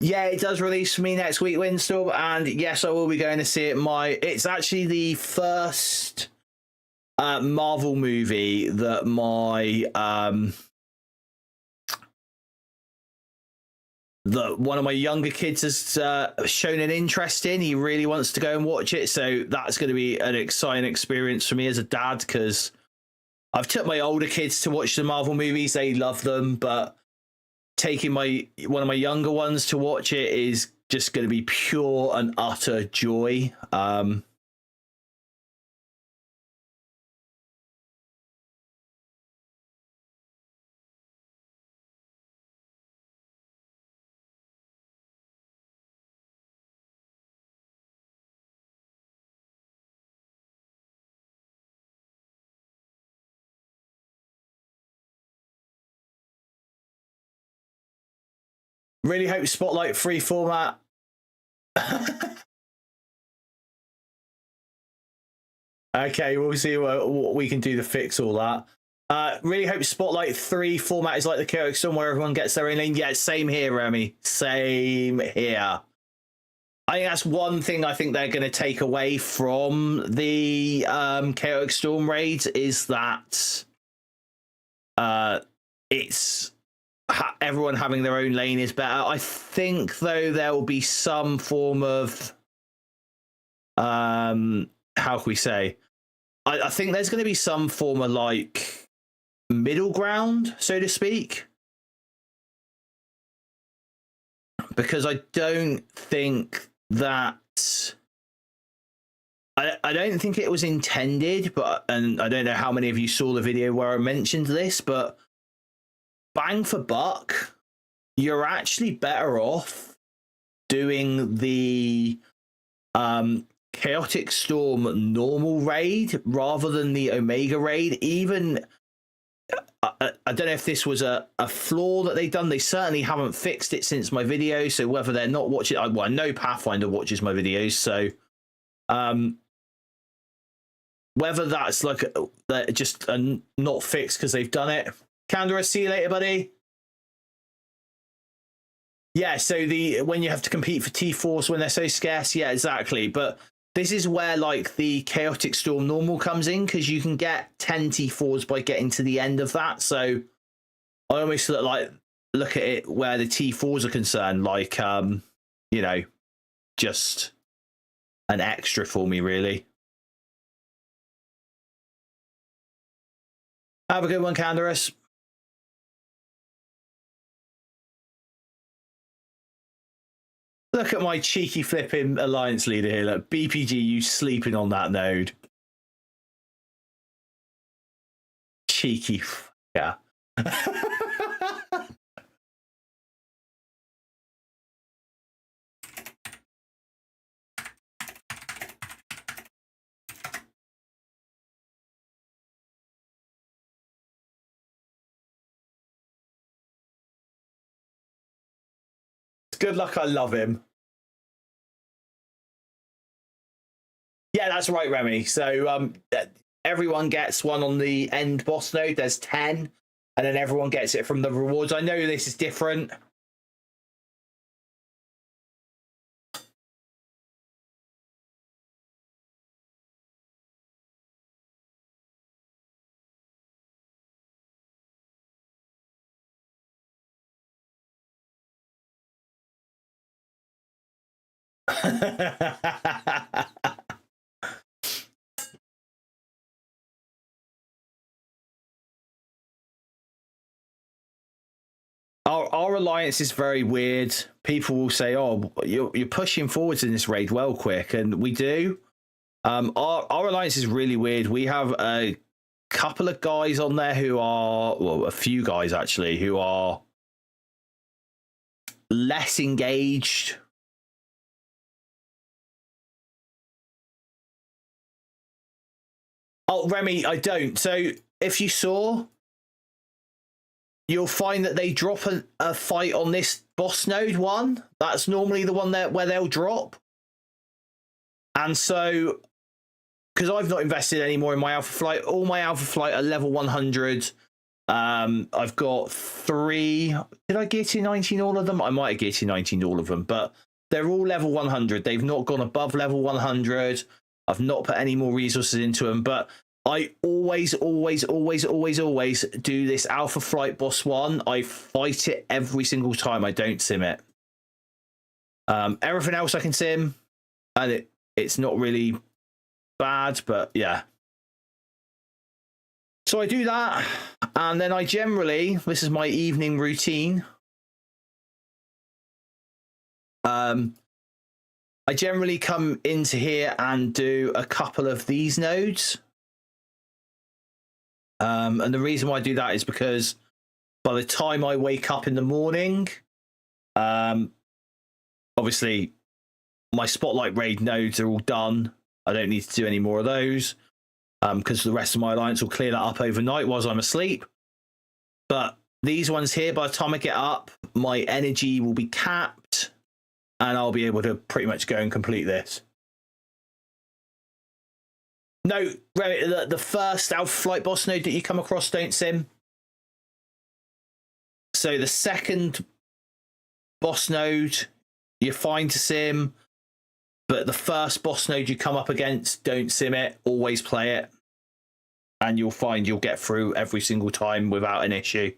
Yeah, it does release for me next week, Windstorm, and yes, I will be going to see it. It's actually the first Marvel movie that that one of my younger kids has shown an interest in. He really wants to go and watch it, so that's going to be an exciting experience for me as a dad because I've took my older kids to watch the Marvel movies. They love them, but taking one of my younger ones to watch it is just going to be pure and utter joy. Really hope Spotlight free format. Okay, we'll see what we can do to fix all that. Really hope Spotlight 3 format is like the Chaotic Storm where everyone gets their own lane. Yeah, same here, Remy. Same here. I think that's one thing I think they're going to take away from the Chaotic Storm raids is that it's everyone having their own lane is better. I think, though, there will be some form of how can we say? I think there's going to be some form of like middle ground, so to speak, because I don't think that I don't think it was intended, but and I don't know how many of you saw the video where I mentioned this, but bang for buck, you're actually better off doing the Chaotic Storm normal raid rather than the Omega raid. Even I don't know if this was a flaw that they've done. They certainly haven't fixed it since my video. So whether they're not watching, well, I know Pathfinder watches my videos. So whether that's like just not fixed because they've done it. Candora, see you later, buddy. Yeah, so when you have to compete for T-Force when they're so scarce, yeah, exactly. But this is where like the Chaotic Storm normal comes in because you can get 10 T4s by getting to the end of that. So I almost look at it where the T4s are concerned, like you know, just an extra for me, really. Have a good one, Candaris. Look at my cheeky flipping alliance leader here. Look, BPG, you sleeping on that node. Cheeky. Yeah. Good luck. I love him. Yeah, that's right, Remy. So everyone gets one on the end boss node. There's 10, and then everyone gets it from the rewards. I know this is different. Our alliance is very weird. People will say, "Oh, you're pushing forwards in this raid well quick," and we do. Our alliance is really weird. We have a couple of guys on there who are, well, a few guys actually, who are less engaged. Oh, Remy, I don't. So if you saw, you'll find that they drop a fight on this boss node one. That's normally the one where they'll drop. And so, because I've not invested any more in my Alpha Flight, all my Alpha Flight are level 100. I've got 3. Did I get to 19 all of them? I might have get to 19 all of them, but they're all level 100. They've not gone above level 100. I've not put any more resources into them, but I always do this Alpha Flight boss one. I fight it every single time. I don't sim it. Everything else I can sim, and it's not really bad, but yeah. So I do that, and then I generally, this is my evening routine. I generally come into here and do a couple of these nodes. And the reason why I do that is because by the time I wake up in the morning, obviously my Spotlight raid nodes are all done. I don't need to do any more of those because the rest of my alliance will clear that up overnight whilst I'm asleep. But these ones here, by the time I get up, my energy will be capped and I'll be able to pretty much go and complete this. No, the first Alpha Flight boss node that you come across, don't sim. So the second boss node, you're fine to sim. But the first boss node you come up against, don't sim it. Always play it. And you'll find you'll get through every single time without an issue.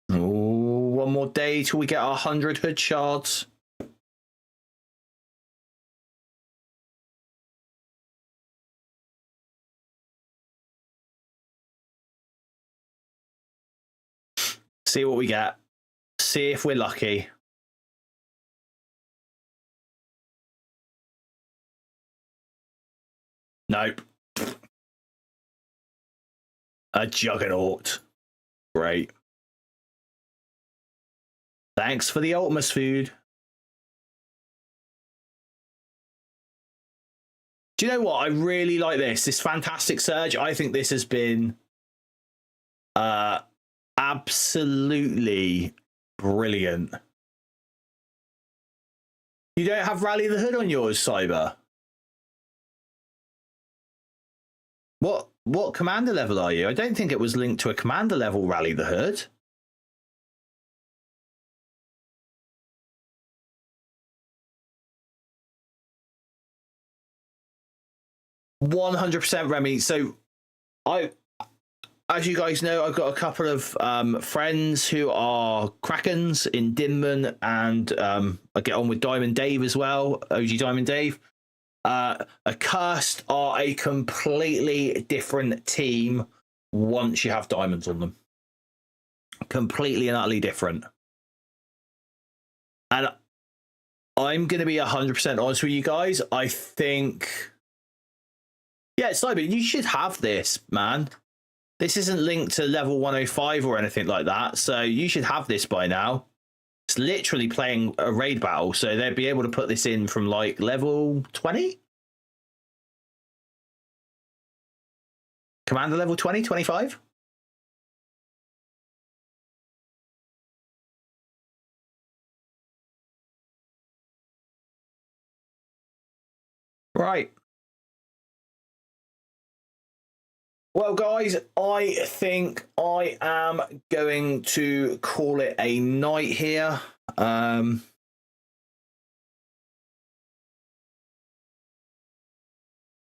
Ooh, one more day till we get our 100 hood shards. See what we get. See if we're lucky. Nope. A juggernaut. Great. Thanks for the Ultimus food. Do you know what? I really like this Fantastic Surge. I think this has been absolutely brilliant. You don't have Rally the Hood on yours, Cyber? What commander level are you? I don't think it was linked to a commander level Rally the Hood. %, Remy. So as you guys know, I've got a couple of friends who are Krakens in Dinman, and I get on with Diamond Dave as well, OG Diamond Dave. Accursed are a completely different team once you have diamonds on them. Completely and utterly different. And I'm going to be 100% honest with you guys. I think... Yeah, Simon, you should have this, man. This isn't linked to level 105 or anything like that, so you should have this by now. It's just literally playing a raid battle, so they'd be able to put this in from like level 20? Commander level 20, 25? Right. Well, guys, I think I am going to call it a night here.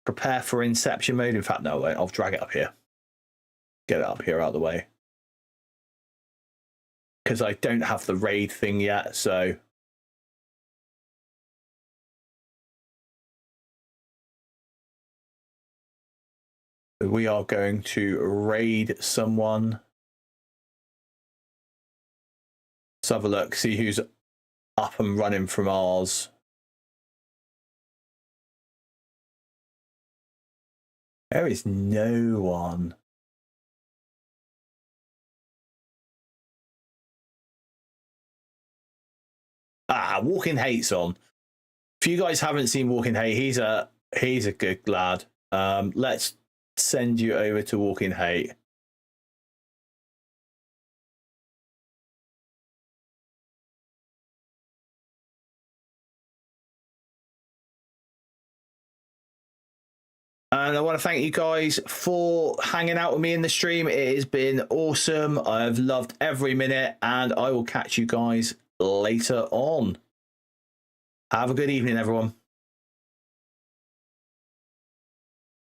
Prepare for inception mode. In fact, no, wait, I'll drag it up here. Get it up here out of the way. Because I don't have the raid thing yet, so... we are going to raid someone. Let's have a look, see who's up and running from ours. There is no one. Walking Hate's on. If you guys haven't seen Walking Hate, he's a good lad. Let's send you over to Walking Hate. And I want to thank you guys for hanging out with me in the stream. It has been awesome. I've loved every minute, and I will catch you guys later on. Have a good evening, everyone.